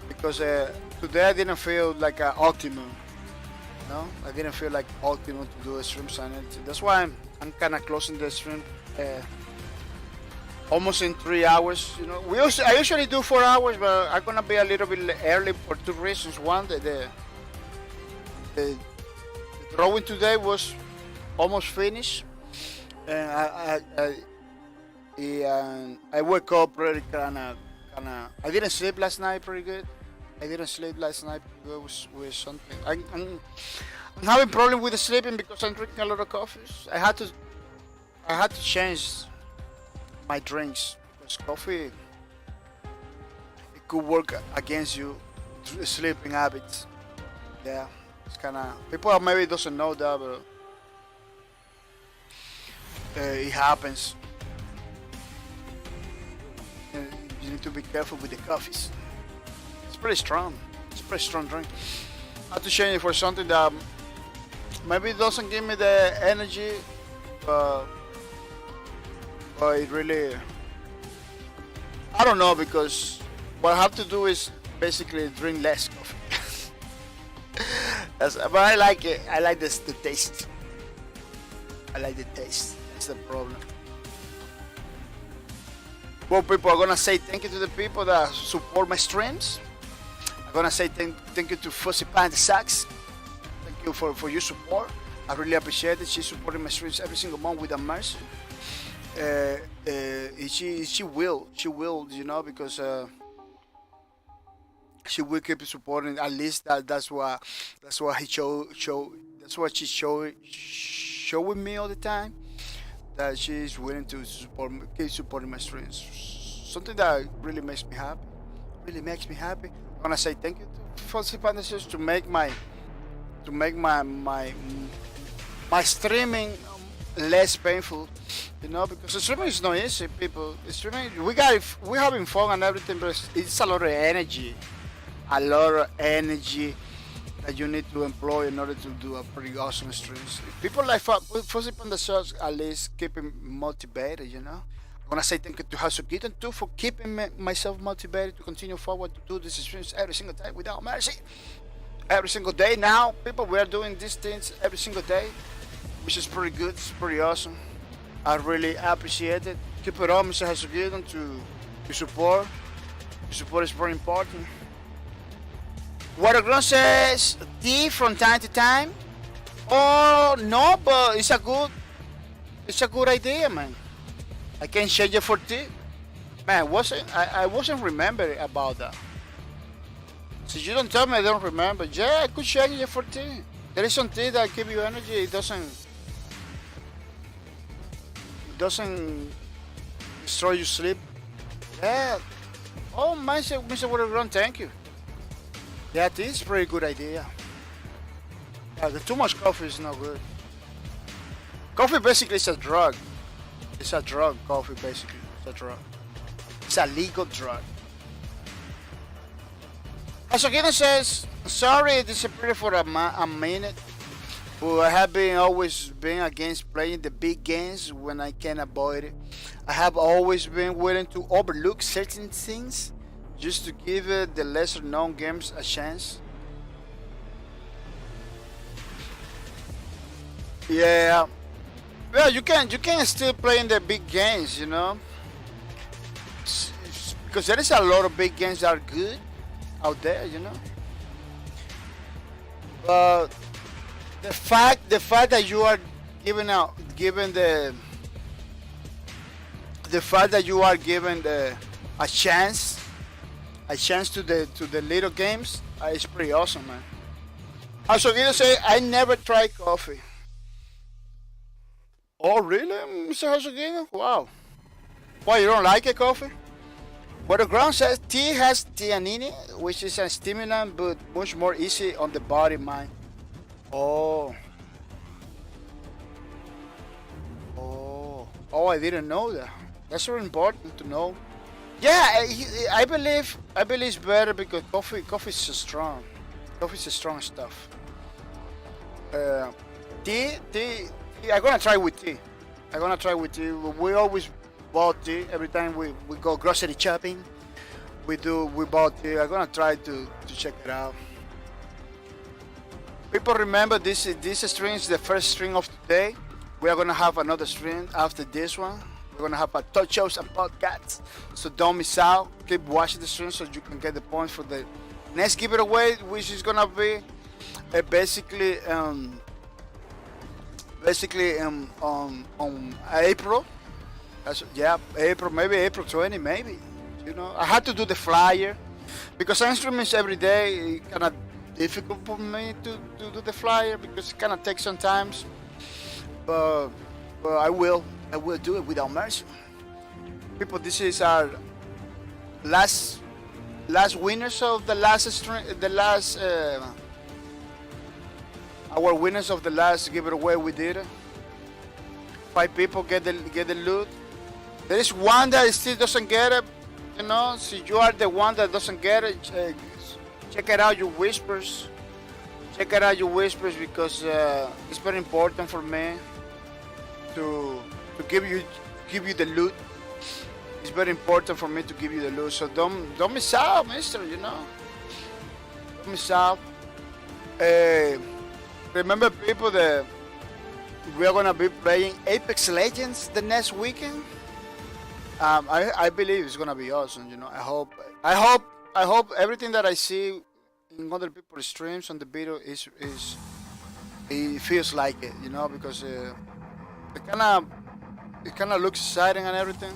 because today I didn't feel like an optimum. No, I didn't feel like optimum to do a stream, and that's why I'm kind of closing the stream almost in 3 hours. You know, I usually do 4 hours, but I'm gonna be a little bit early for two reasons. One, the drawing today was almost finished, and I woke up pretty kind of. I didn't sleep last night pretty good. With something. I'm having problem with the sleeping because I'm drinking a lot of coffee. I had to change my drinks, because coffee, it could work against you sleeping habits. Yeah, it's kind of, people maybe doesn't know that, but it happens. You need to be careful with the coffees. It's pretty strong. It's a pretty strong drink. I have to change it for something that maybe doesn't give me the energy, but it really, I don't know, because what I have to do is basically drink less coffee. But I like it. I like the taste. I like the taste. That's the problem. Well, people, I'm gonna say thank you to the people that support my streams. I'm gonna say thank you to Fuzzy Panda Sacks. Thank you for your support. I really appreciate it. She's supporting my streams every single month with a mercy. She will, you know, because she will keep supporting. At least that's what she's showing me all the time. That she's willing to keep supporting my streams. Something that really makes me happy. I'm gonna say thank you to Fuzzy Panda Sacks to make my streaming less painful, you know, because the streaming is not easy, people. Streaming, we're having fun and everything, but it's a lot of energy that you need to employ in order to do a pretty awesome streams. People like Fuzzy Panda Sacks at least keeping motivated, you know. I want to say thank you to Hasugito too for keeping myself motivated to continue forward to do these streams every single day without mercy. Every single day now, people, we are doing these things every single day, which is pretty good. It's pretty awesome. I really appreciate it. Keep it up, Mr. Hasugito, to support. Your support is very important. Waterground says tea from time to time. Oh no, but it's a good idea, man. I can change it for tea. Man, I wasn't remembering about that. So you don't tell me I don't remember. Yeah, I could change it for tea. There is some tea that give you energy. It doesn't destroy your sleep. Yeah. Oh, Mr. Waterground, thank you. Yeah, this is a pretty good idea. Too much coffee is not good. Coffee basically is a drug. It's a drug, coffee basically. It's a drug. It's a legal drug. Asogina says, sorry, disappeared for a minute, but I have always been against playing the big games when I can avoid it. I have always been willing to overlook certain things just to give the lesser known games a chance. Yeah. Well, you can still play in the big games, you know, because there is a lot of big games that are good out there, you know. But the fact that you are given the fact that you are given a chance to the little games is pretty awesome, man. Also, you say I never tried coffee. Oh, really, Mr. Hasogino? Wow. Why, you don't like a coffee? But the ground says tea has theanine, which is a stimulant but much more easy on the body, mind. Oh. Oh, I didn't know that. That's very important to know. Yeah, I believe it's better because coffee is so strong. Coffee is strong stuff. Tea. I'm gonna try with tea. We always bought tea every time we go grocery shopping. We bought tea. I'm gonna try to check it out. People remember this string is the first string of today. We are gonna have another string after this one. We're gonna have a talk shows and podcasts. So don't miss out. Keep watching the stream so you can get the points for the next giveaway, which is gonna be basically on April. April, maybe April 20, maybe. You know, I had to do the flyer because I'm streaming every day. It's kind of difficult for me to do the flyer because it kind of takes some time. But I will do it without mercy. People, this is our last winners of the last our winners of the last giveaway we did. 5 people get the loot. There is one that still doesn't get it. You know, so you are the one that doesn't get it. Check it out, your whispers. Check it out, your whispers, because it's very important for me to give you the loot. It's very important for me to give you the loot. So don't miss out, mister. You know, don't miss out. Remember, people, that we are gonna be playing Apex Legends the next weekend. I believe it's gonna be awesome. You know, I hope everything that I see in other people's streams on the video is it feels like it. You know, because it kind of looks exciting and everything,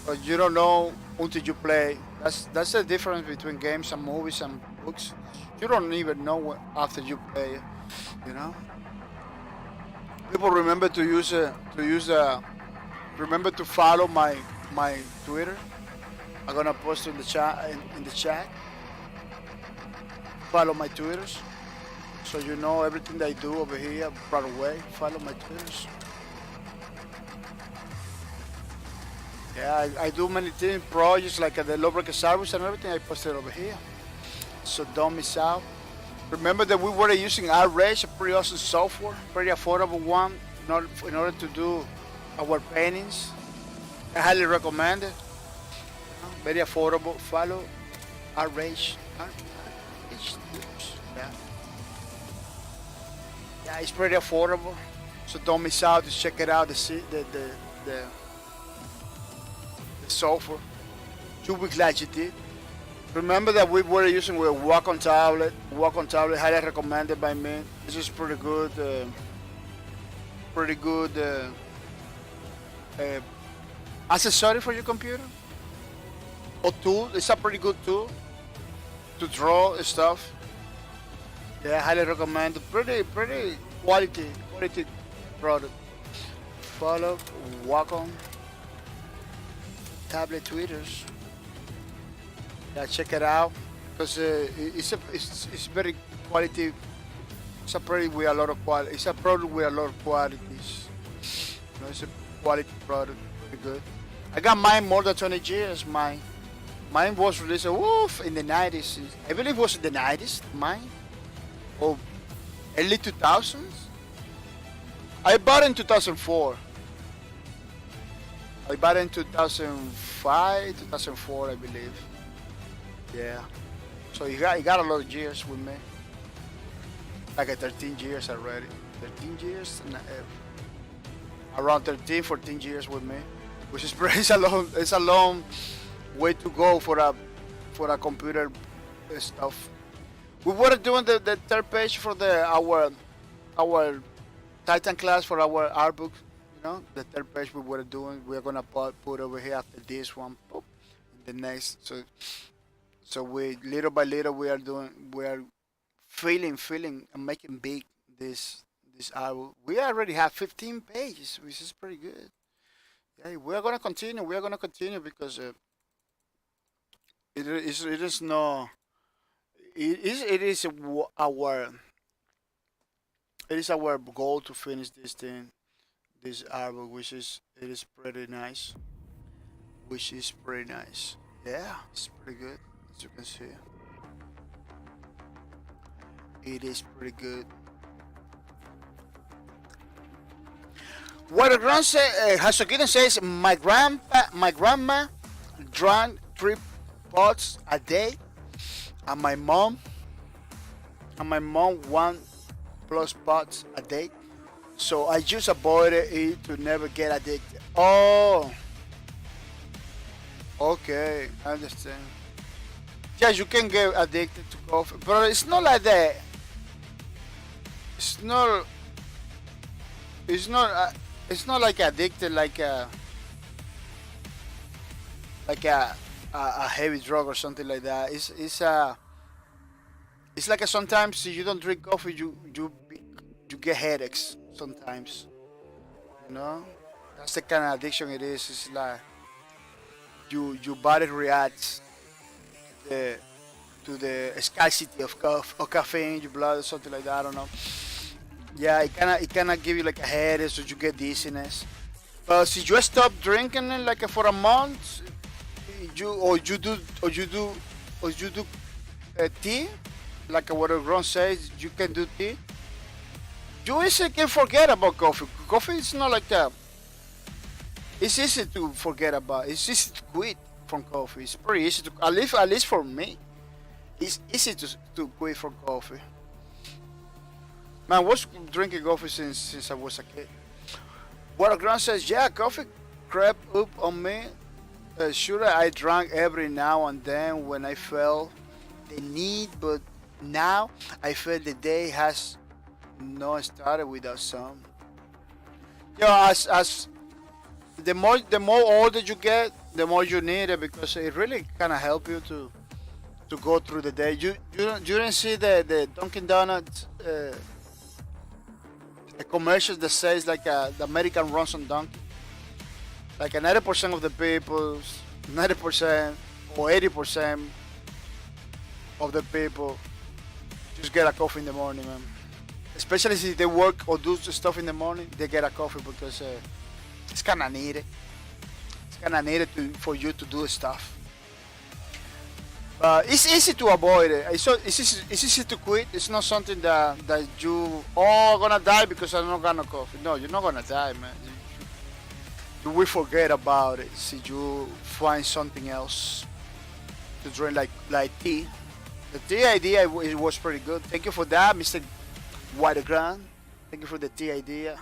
but you don't know until you play. That's the difference between games and movies and books. You don't even know what after you play. You know. People remember to remember to follow my Twitter. I'm gonna post in the chat. Follow my Twitters, so you know everything that I do over here right away. Follow my Twitters. Yeah, I do many things, projects like the Lowbreaker service and everything. I post it over here, so don't miss out. Remember that we were using R-Rage, a pretty awesome software, pretty affordable one, in order to do our paintings. I highly recommend it. Very affordable. Follow R-Rage. Yeah, it's pretty affordable. So don't miss out. Just check it out. The software. You'll be glad you did. Remember that we were using with Wacom tablet. Wacom tablet, highly recommended by me. This is pretty good. Accessory for your computer. Or tool. It's a pretty good tool to draw stuff. Yeah, highly recommend. Pretty quality product. follow Wacom tablet tweeters. Yeah, check it out because it's very quality. It's a product with a lot of quality. It's a product with a lot of qualities. You know, it's a quality product, very good. I got mine more than 20 years. Mine was released in the 90s. I believe it was in the 90s. Mine or early 2000s. I bought it in 2004. I bought it in 2005, 2004, I believe. Yeah. So you got a lot of years with me. Like 13 years already. 13 years? Around 13, 14 years with me. Which is it's a long way to go for a computer stuff. We were doing the third page for our Titan class for our art book. You know, the third page we were doing. We're gonna put over here after this one. Boop, the next. So we little by little we are filling and making big this art book. We already have 15 pages, which is pretty good. Yeah, we are gonna continue. We are gonna continue because it is no it is our goal to finish this thing, this album, which is it is pretty nice. Which is pretty nice. Yeah, it's pretty good as you can see. It is pretty good. What a grand Hasokiden says, my grandma drank 3 pots a day, and my mom 1+ pots a day. So I just avoided it to never get addicted. Oh, okay, I understand. Yes, you can get addicted to coffee, but it's not like that. It's not. It's not. It's not like addicted like a heavy drug or something like that. It's like sometimes if you don't drink coffee, you get headaches sometimes. You know, that's the kind of addiction it is. It's like your body reacts to the scarcity of caffeine in your blood or something like that. I don't know. Yeah, it kinda give you like a headache, so you get dizziness. But if you stop drinking it like for a month, you do tea, like what Ron says, you can do tea. You easily can forget about coffee. Coffee is not like that. It's easy to forget about. It's easy to quit from coffee. It's pretty easy to at least for me. It's easy to quit from coffee. Man, I was drinking coffee since I was a kid. What a grand says, yeah, coffee crept up on me. Sure, I drank every now and then when I felt the need, but now I feel the day has not started without some. You know, as the more older you get, the more you need it because it really kind of help you to go through the day. You didn't see the Dunkin' Donuts a commercial that says like the American runs on Dunkin'. Like 90% of the people, 90% or 80% of the people just get a coffee in the morning, man. Especially if they work or do stuff in the morning, they get a coffee because it's kind of needed. It's kind of needed for you to do stuff. It's easy to avoid it. It's easy to quit. It's not something that you gonna die because I'm not gonna coffee. No, you're not gonna die, man. You will forget about it. See, you find something else to drink like tea. The tea idea it was pretty good. Thank you for that, Mr. Whitegrand. Thank you for the tea idea.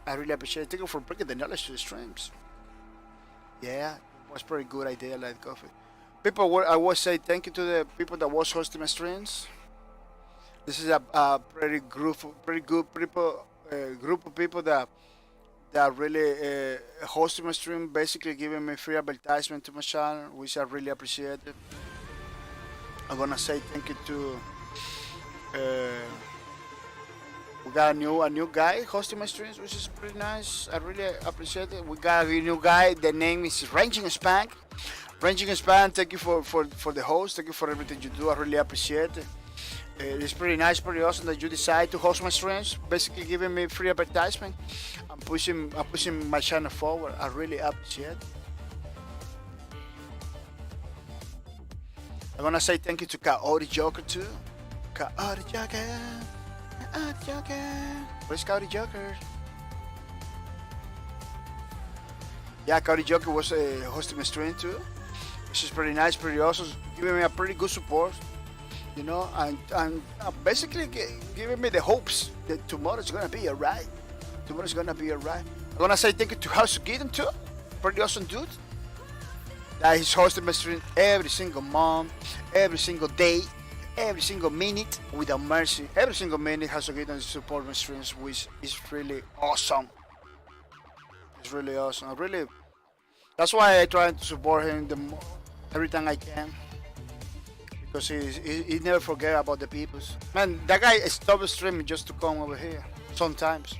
I really appreciate it. Thank you for bringing the knowledge to the streams. Yeah, it was pretty good idea like coffee. People, I would say thank you to the people that was hosting my streams. This is a pretty good people, group of people that really hosting my stream, basically giving me free advertisement to my channel, which I really appreciate it. I'm gonna say thank you to We got a new guy hosting my streams, which is pretty nice. I really appreciate it. We got a new guy. The name is Ranging Spank. Ranging Spank, thank you for the host. Thank you for everything you do. I really appreciate it. It's pretty nice, pretty awesome that you decide to host my streams. Basically, giving me free advertisement. I'm pushing my channel forward. I really appreciate it. I'm gonna say thank you to Coyote Joker too. Coyote Joker. Joker. Where's Coyote Joker? Yeah, Coyote Joker was hosting my stream too, which is pretty nice, pretty awesome, giving me a pretty good support, you know, and basically giving me the hopes that tomorrow's gonna be alright. Tomorrow's gonna be alright. I'm gonna say thank you to House of Gideon too, pretty awesome dude. He's hosting my stream every single month, every single day, every single minute without mercy. Every single minute has to get on support my streams, which is really awesome. It's really awesome. That's why I try to support him every time I can, because he never forget about the peoples. Man, that guy stopped streaming just to come over here. Sometimes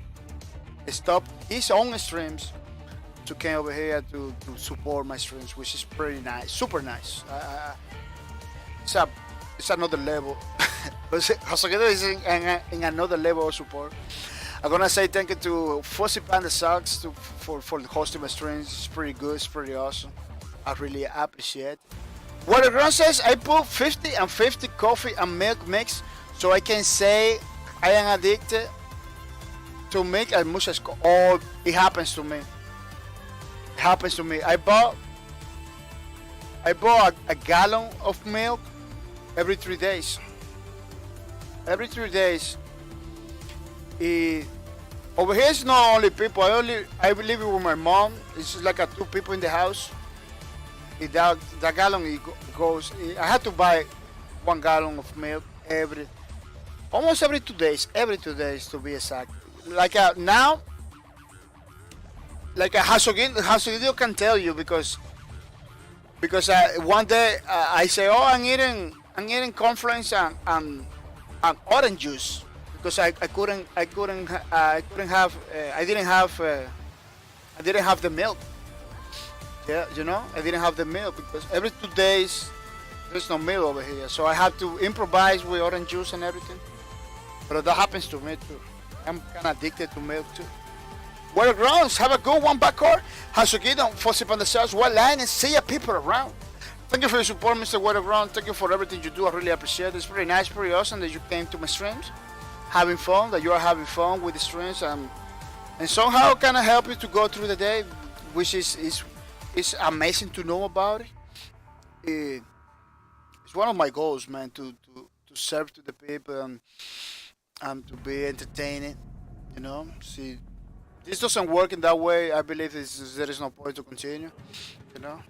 he stopped his own streams to come over here to support my streams, which is pretty nice, super nice. It's another level. Josequito is in another level of support. I'm gonna say thank you to Fuzzy Panda Socks for hosting my streams. It's pretty good, it's pretty awesome. I really appreciate it. What the ground says, I put 50 and 50 coffee and milk mix, so I can say I am addicted to milk as much as oh, it happens to me. It happens to me. I bought a gallon of milk every 3 days. Every 3 days. Over here it's not only people. I live with my mom. It's like a 2 people in the house. That gallon goes. I had to buy 1 gallon of milk almost every 2 days. Every 2 days to be exact. Like now. Like a Hasugido can tell you because one day I say, oh, I'm eating cornflakes and orange juice because I didn't have the milk. Yeah, you know, I didn't have the milk because every 2 days there's no milk over here, so I have to improvise with orange juice and everything. But that happens to me too. I'm kind of addicted to milk too. Weather grounds, have a good one, Backcourt. Hasugido, Fosip on the South, well line, and see ya people around. Thank you for your support, Mr. Weatherground. Thank you for everything you do. I really appreciate it. It's pretty nice, pretty awesome that you came to my streams, having fun, that you are having fun with the streams, and somehow kind of help you to go through the day, which is amazing to know about it. It's one of my goals, man, to serve to the people and to be entertaining, you know. See, this doesn't work in that way. I believe there is no point to continue, you know.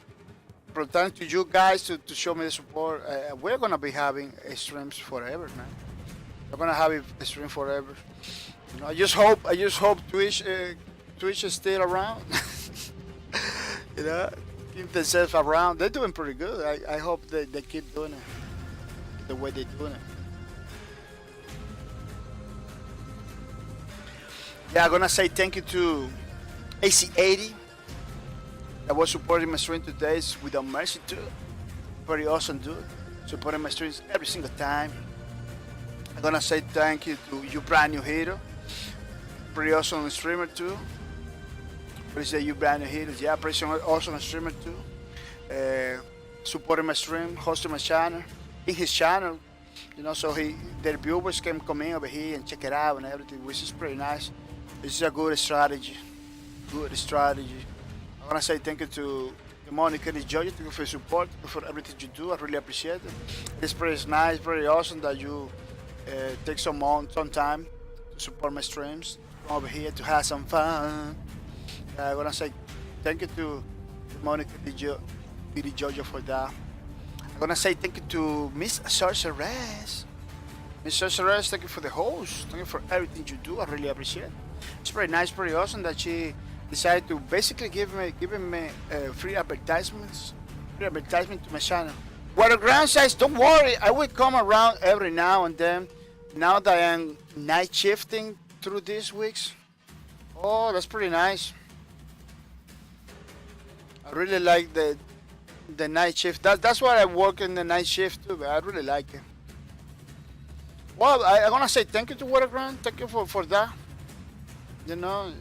From thanks to you guys to show me the support. We're gonna be having streams forever, man. We're gonna have a stream forever. You know, I just hope Twitch is still around. You know, keep themselves around. They're doing pretty good. I hope they keep doing it the way they're doing it. Yeah, I'm gonna say thank you to AC80 that was supporting my stream today. It's without mercy too. Very awesome dude. Supporting my streams every single time. I'm gonna say thank you to you brand new hero. Pretty awesome streamer too. Pretty say you brand new heroes. Yeah, pretty awesome streamer too. Supporting my stream, hosting my channel, in his channel. You know, so their viewers can come in over here and check it out and everything, which is pretty nice. This is a good strategy. Good strategy. I want to say thank you to Monica and Georgia. Thank you for your support, for everything you do. I really appreciate it. It's pretty nice, very awesome that you take some time to support my streams. Come over here to have some fun. I want to say thank you to Monica and Georgia for that. I want to say thank you to Miss Sorceress. Miss Sorceress, thank you for the host. Thank you for everything you do. I really appreciate it. It's pretty nice, pretty awesome that she decided to basically giving me free advertisement to my channel. What the ground says, don't worry, I will come around every now and then. Now that I am night shifting through these weeks. Oh, that's pretty nice. I really like the night shift. That's why I work in the night shift too. But I really like it. Well, I'm gonna say thank you to Wacom. Thank you for that. You know,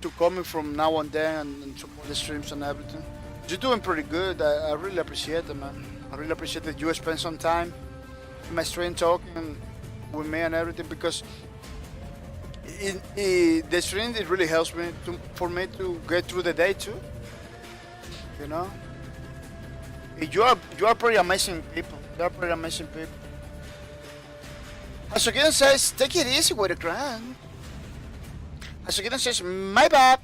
to coming from now and then and support the streams and everything. You're doing pretty good. I really appreciate it, man. I really appreciate that you spend some time in my stream talking with me and everything, because the stream, it really helps me for me to get through the day too. You know, you are pretty amazing people. You are pretty amazing people. As again says, take it easy with the grind. As again says, my bad.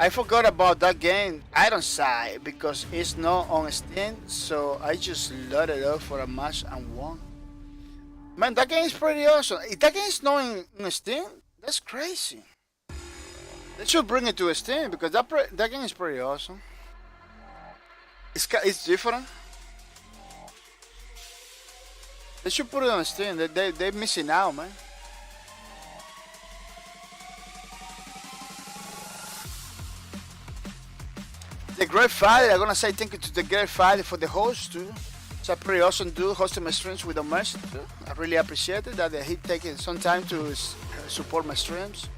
I forgot about that game, Ironside, because it's not on Steam, so I just loaded it up for a match and won. Man, that game is pretty awesome. If that game is not in Steam, that's crazy. They should bring it to Steam, because that game is pretty awesome. It's different. They should put it on Steam. They're missing out, man. The Great Father, I'm gonna say thank you to the Great Father for the host too. It's a pretty awesome dude hosting my streams with the mercy too. I really appreciate it that he taking some time to support my streams.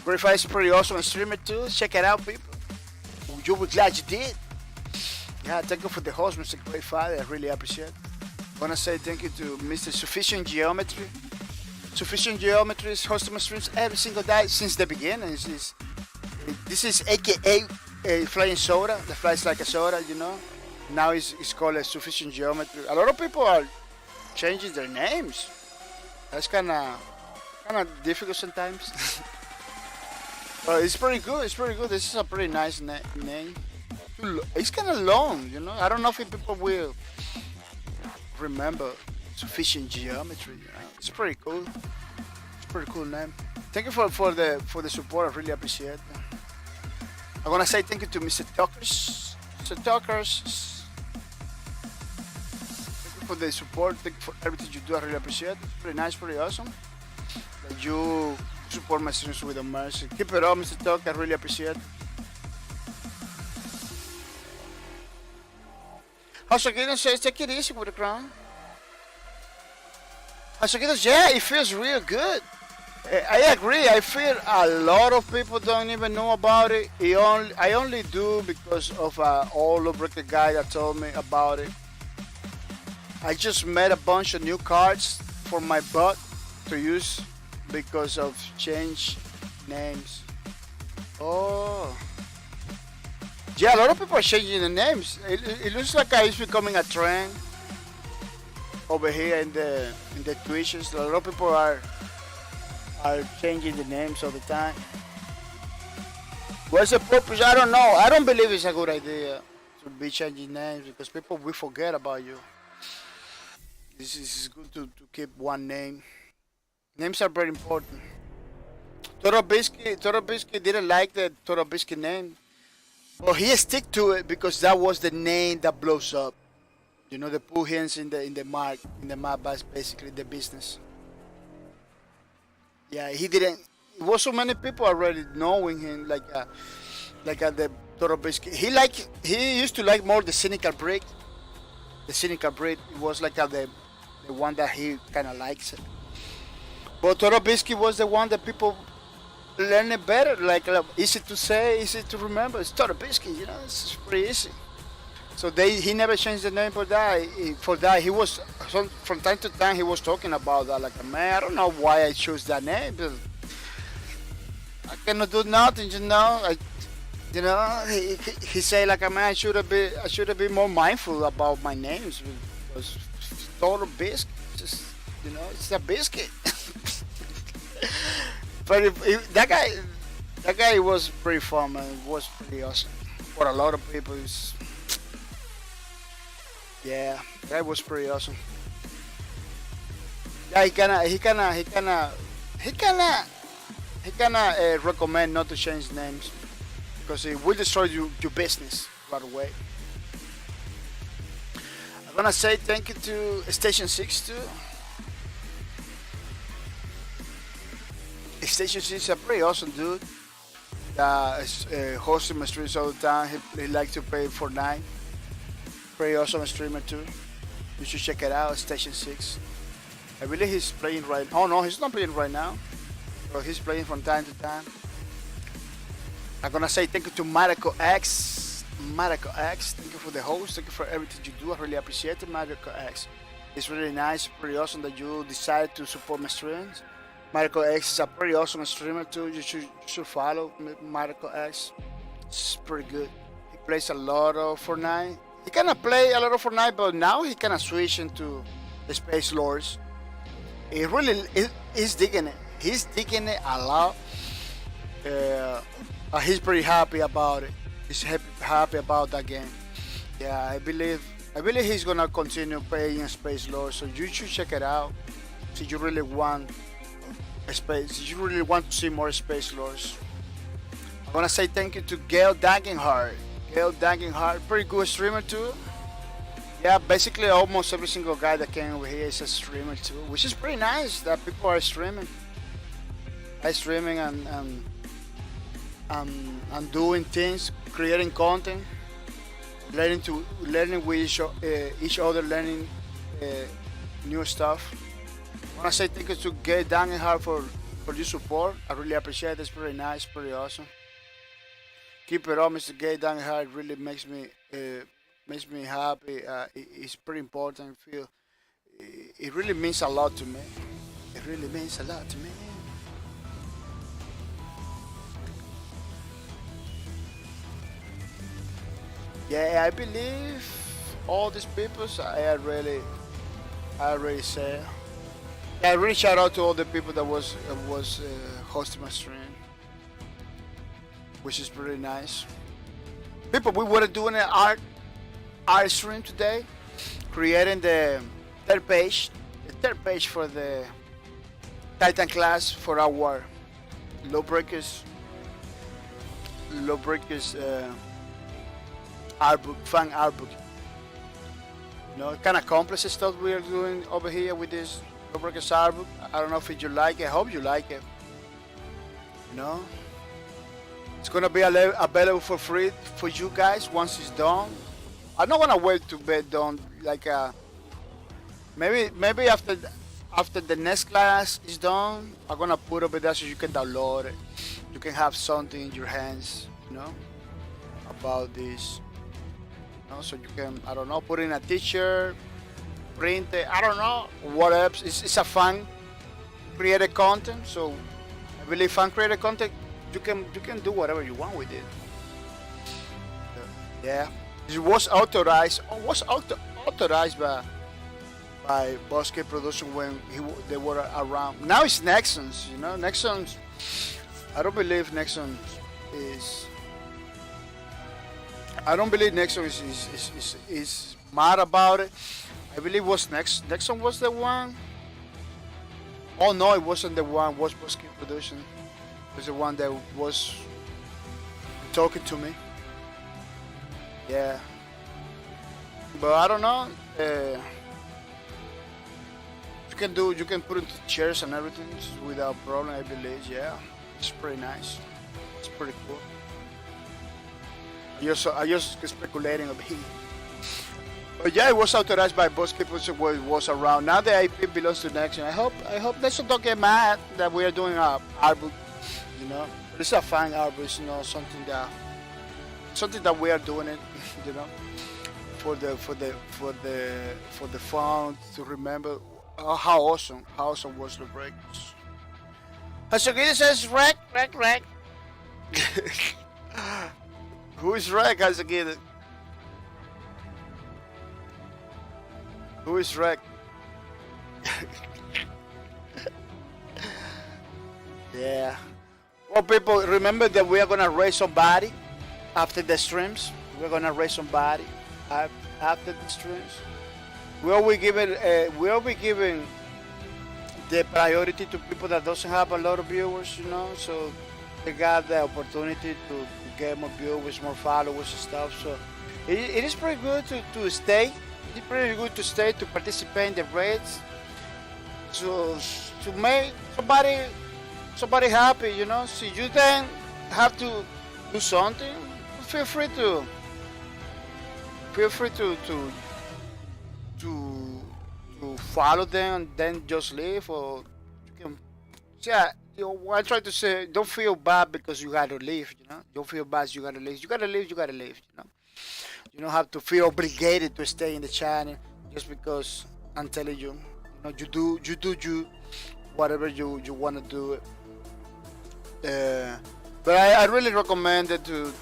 Great Father is pretty awesome streamer too. Check it out, people. You'll be glad you did. Yeah, thank you for the host, Mr. Great Father. I really appreciate it. I wanna say thank you to Mr. Sufficient Geometry. Sufficient Geometry is hosting my streams every single day since the beginning. This is AKA flying soda, that flies like a soda, you know. Now it's called a Sufficient Geometry. A lot of people are changing their names. That's kind of difficult sometimes. But it's pretty good. It's pretty good. This is a pretty nice name. It's kind of long, you know. I don't know if people will remember Sufficient Geometry. You know? It's pretty cool. It's a pretty cool name. Thank you for the support. I really appreciate it. I'm gonna say thank you to Mr. Talkers. Mr. Talkers. Thank you for the support. Thank you for everything you do. I really appreciate it. It's pretty nice, pretty awesome that you support my streams with a mercy. Keep it up, Mr. Talk. I really appreciate it. Hasakido says take it easy with the crown. Hasakido, yeah, it feels real good. I agree. I feel a lot of people don't even know about it. I only do because of an old lubricator guy that told me about it. I just made a bunch of new cards for my bot to use because of change names. Oh, yeah, a lot of people are changing the names. It looks like it's becoming a trend over here in the Twitches. A lot of people are changing the names all the time. What's the purpose? I don't know. I don't believe it's a good idea to be changing names because people will forget about you. This is good to keep one name. Names are very important. Toro Biscuit didn't like the Toro Biscuit name, but he stick to it because that was the name that blows up. You know, the put hands in the map, that's basically the business. Yeah, he didn't. It was so many people already knowing him, like the Toro Biscuit. He used to like more the cynical breed. The cynical breed was like the one that he kind of likes it. But Toro Biscuit was the one that people learn it better, like easy to say, easy to remember. It's Toro Biscuit, you know, it's pretty easy. So he never changed the name for that. He was from time to time he was talking about that. Like, man, I don't know why I chose that name. But I cannot do nothing, you know. He said like, man, I should have been more mindful about my names because Total Biscuit, just you know, it's a biscuit. But that guy was pretty fun, man. It was pretty awesome for a lot of people. Yeah, that was pretty awesome. Yeah, he kinda recommend not to change names because it will destroy your business right away. I'm gonna say thank you to Station 6 too. Station 6 is a pretty awesome dude that is hosting my streams all the time. He likes to play Fortnite. Pretty awesome streamer too. You should check it out, Station 6. I believe he's playing right. Oh no, he's not playing right now. But he's playing from time to time. I'm gonna say thank you to Marco X. Marco X, thank you for the host. Thank you for everything you do. I really appreciate it, Marco X. It's really nice, pretty awesome that you decided to support my streams. Marco X is a pretty awesome streamer too. You should follow Marco X. It's pretty good. He plays a lot of Fortnite. He kinda play a lot of Fortnite, but now he kinda switch into the Space Lords. He really is digging it. He's digging it a lot. He's pretty happy about it. He's happy about that game. Yeah, I believe he's gonna continue playing Space Lords. So you should check it out. So you really want you really want to see more Space Lords. I wanna say thank you to Gail Dagenhart. Gail Dagenhart, pretty good streamer too. Yeah, basically almost every single guy that came over here is a streamer too, which is pretty nice that people are streaming. And doing things, creating content, learning with each other, learning new stuff. I wanna say thank you to Gail Dagenhart for your support. I really appreciate it. It's pretty nice, pretty awesome. Keep it up, Mr. Gail Dagenhart. It really makes me happy. It's pretty important. It really means a lot to me. It really means a lot to me. Yeah, I believe all these people. I already said. Yeah, I really shout out to all the people that was hosting my stream, which is pretty nice. People, we were doing an art stream today, creating the third page for the Titan class for our Lawbreakers art book, fan art book. You know, kind of complex stuff we are doing over here with this Lawbreakers art book. I don't know if you like it. I hope you like it. You know, it's gonna be available for free for you guys once it's done. I'm not gonna wait to be done. Like maybe after the next class is done, I'm gonna put up there so you can download it. You can have something in your hands, you know, about this. You know, so you can, I don't know, put in a t-shirt, print it. I don't know what else. It's a fan created content. So I believe fan created content. You can do whatever you want with it. Yeah. It was authorized by Bosque Production when they were around. Now it's Nexons, you know. Nexons, I don't believe Nexon is mad about it. I believe was Nexon was the one. Oh no, it wasn't the one. It was Bosque Production. It was the one that was talking to me. Yeah, but I don't know. You can put into chairs and everything without problem. I believe. Yeah, it's pretty nice. It's pretty cool. I just speculating a bit. But yeah, it was authorized by Bosque Production when it was around. Now the IP belongs to Nexon. I hope Nexon don't get mad that we are doing a art book. You know, it's a fine art book. You know, something that we are doing it. You know, for the fun to remember how awesome was the breaks. Hasugita says wreck. Who is wreck, Hasugita? Who is wreck? Yeah. Well, people, remember that we are gonna raise somebody after the streams. We're gonna raise somebody after the streams. We'll be giving the priority to people that doesn't have a lot of viewers, you know, so they got the opportunity to get more viewers, more followers and stuff. So it is pretty good to stay. It's pretty good to stay, to participate in the raids, so to make somebody happy, you know. So you then have to do something. Feel free to to follow them and then just leave, or you can. Yeah, you know, what I try to say, don't feel bad because you gotta leave. You know, don't feel bad. You gotta leave. You gotta leave. You gotta leave. You know, you don't have to feel obligated to stay in the channel just because I'm telling you. You know, you whatever you want to do. But I really recommend it to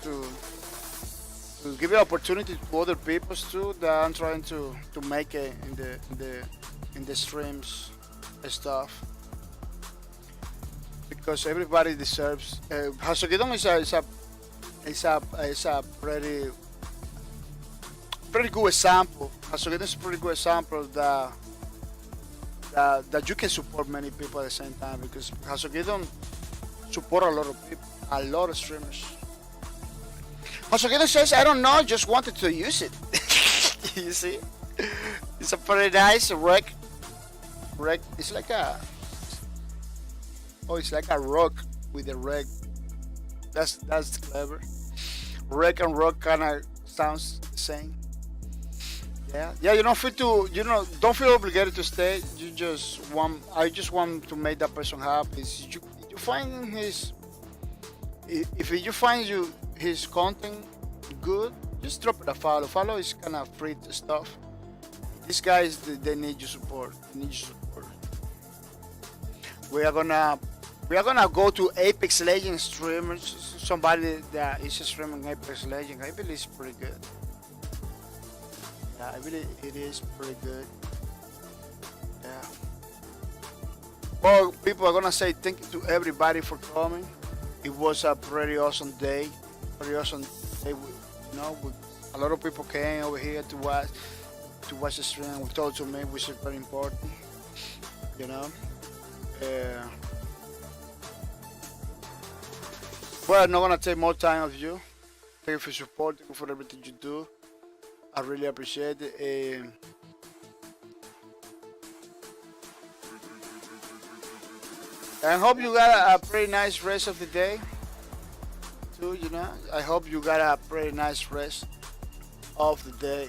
give the opportunity to other people too that I'm trying to make it in the streams and stuff, because everybody deserves. Hasogedon is a pretty good example. Hasogedon is a pretty good example that you can support many people at the same time, because Hasogedon support a lot of people, a lot of streamers. Hasogedon says, I don't know, just wanted to use it. You see? It's a pretty nice rec. It's like a... Oh, it's like a rock with a rec. That's clever. Rec and rock kind of sounds the same. Yeah. You don't feel don't feel obligated to stay. I just want to make that person happy. You find if you find his content good, just drop it a follow. Follow is kind of free stuff. These guys, they need your support. We are gonna go to Apex Legends streamers. Somebody that is streaming Apex Legends. I believe it's pretty good. Yeah, I believe it is pretty good. Yeah. Well, people are gonna say thank you to everybody for coming. It was a pretty awesome day. Pretty awesome day. A lot of people came over here to watch the stream. We talked to me, which is very important. You know. Well, I'm not gonna take more time of you. Thank you for support. Thank you for everything you do. I really appreciate it. I hope you got a pretty nice rest of the day too, you know. I hope you got a pretty nice rest of the day.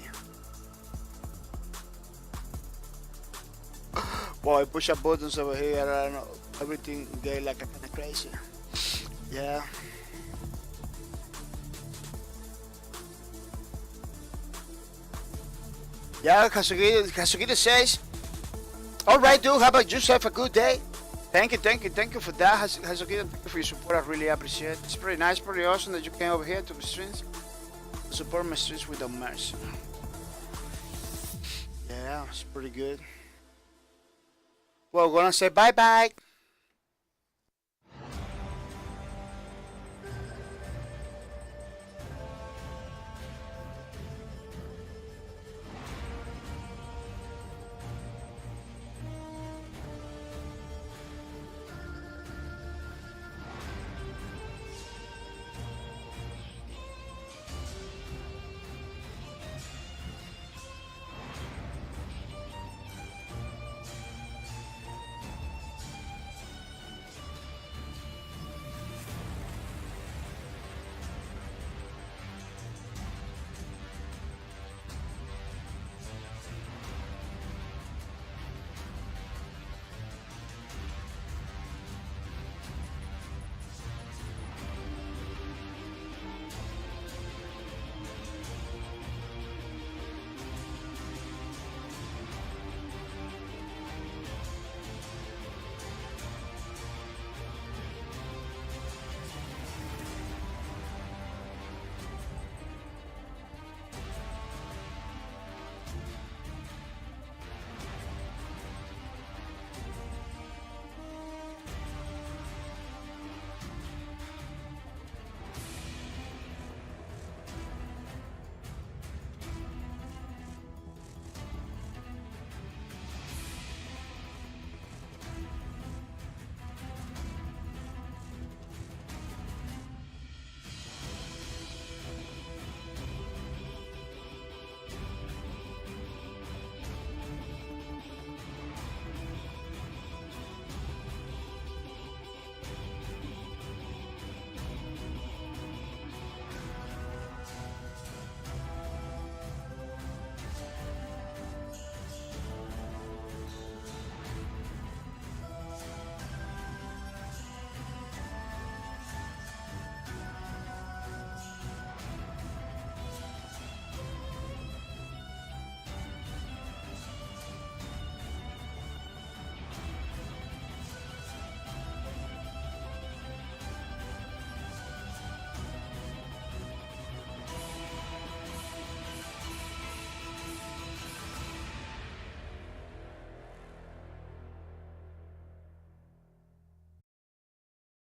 Boy, I push up buttons over here. I don't know. Everything get like kind of crazy. Yeah. Yeah, Kasugita says, alright dude, how about yourself? A good day? Thank you for that, Hasugita. Thank you for your support, I really appreciate it. It's pretty nice, pretty awesome that you came over here to the streams. Support my streams without mercy. Yeah, it's pretty good. Well, we're gonna say bye-bye.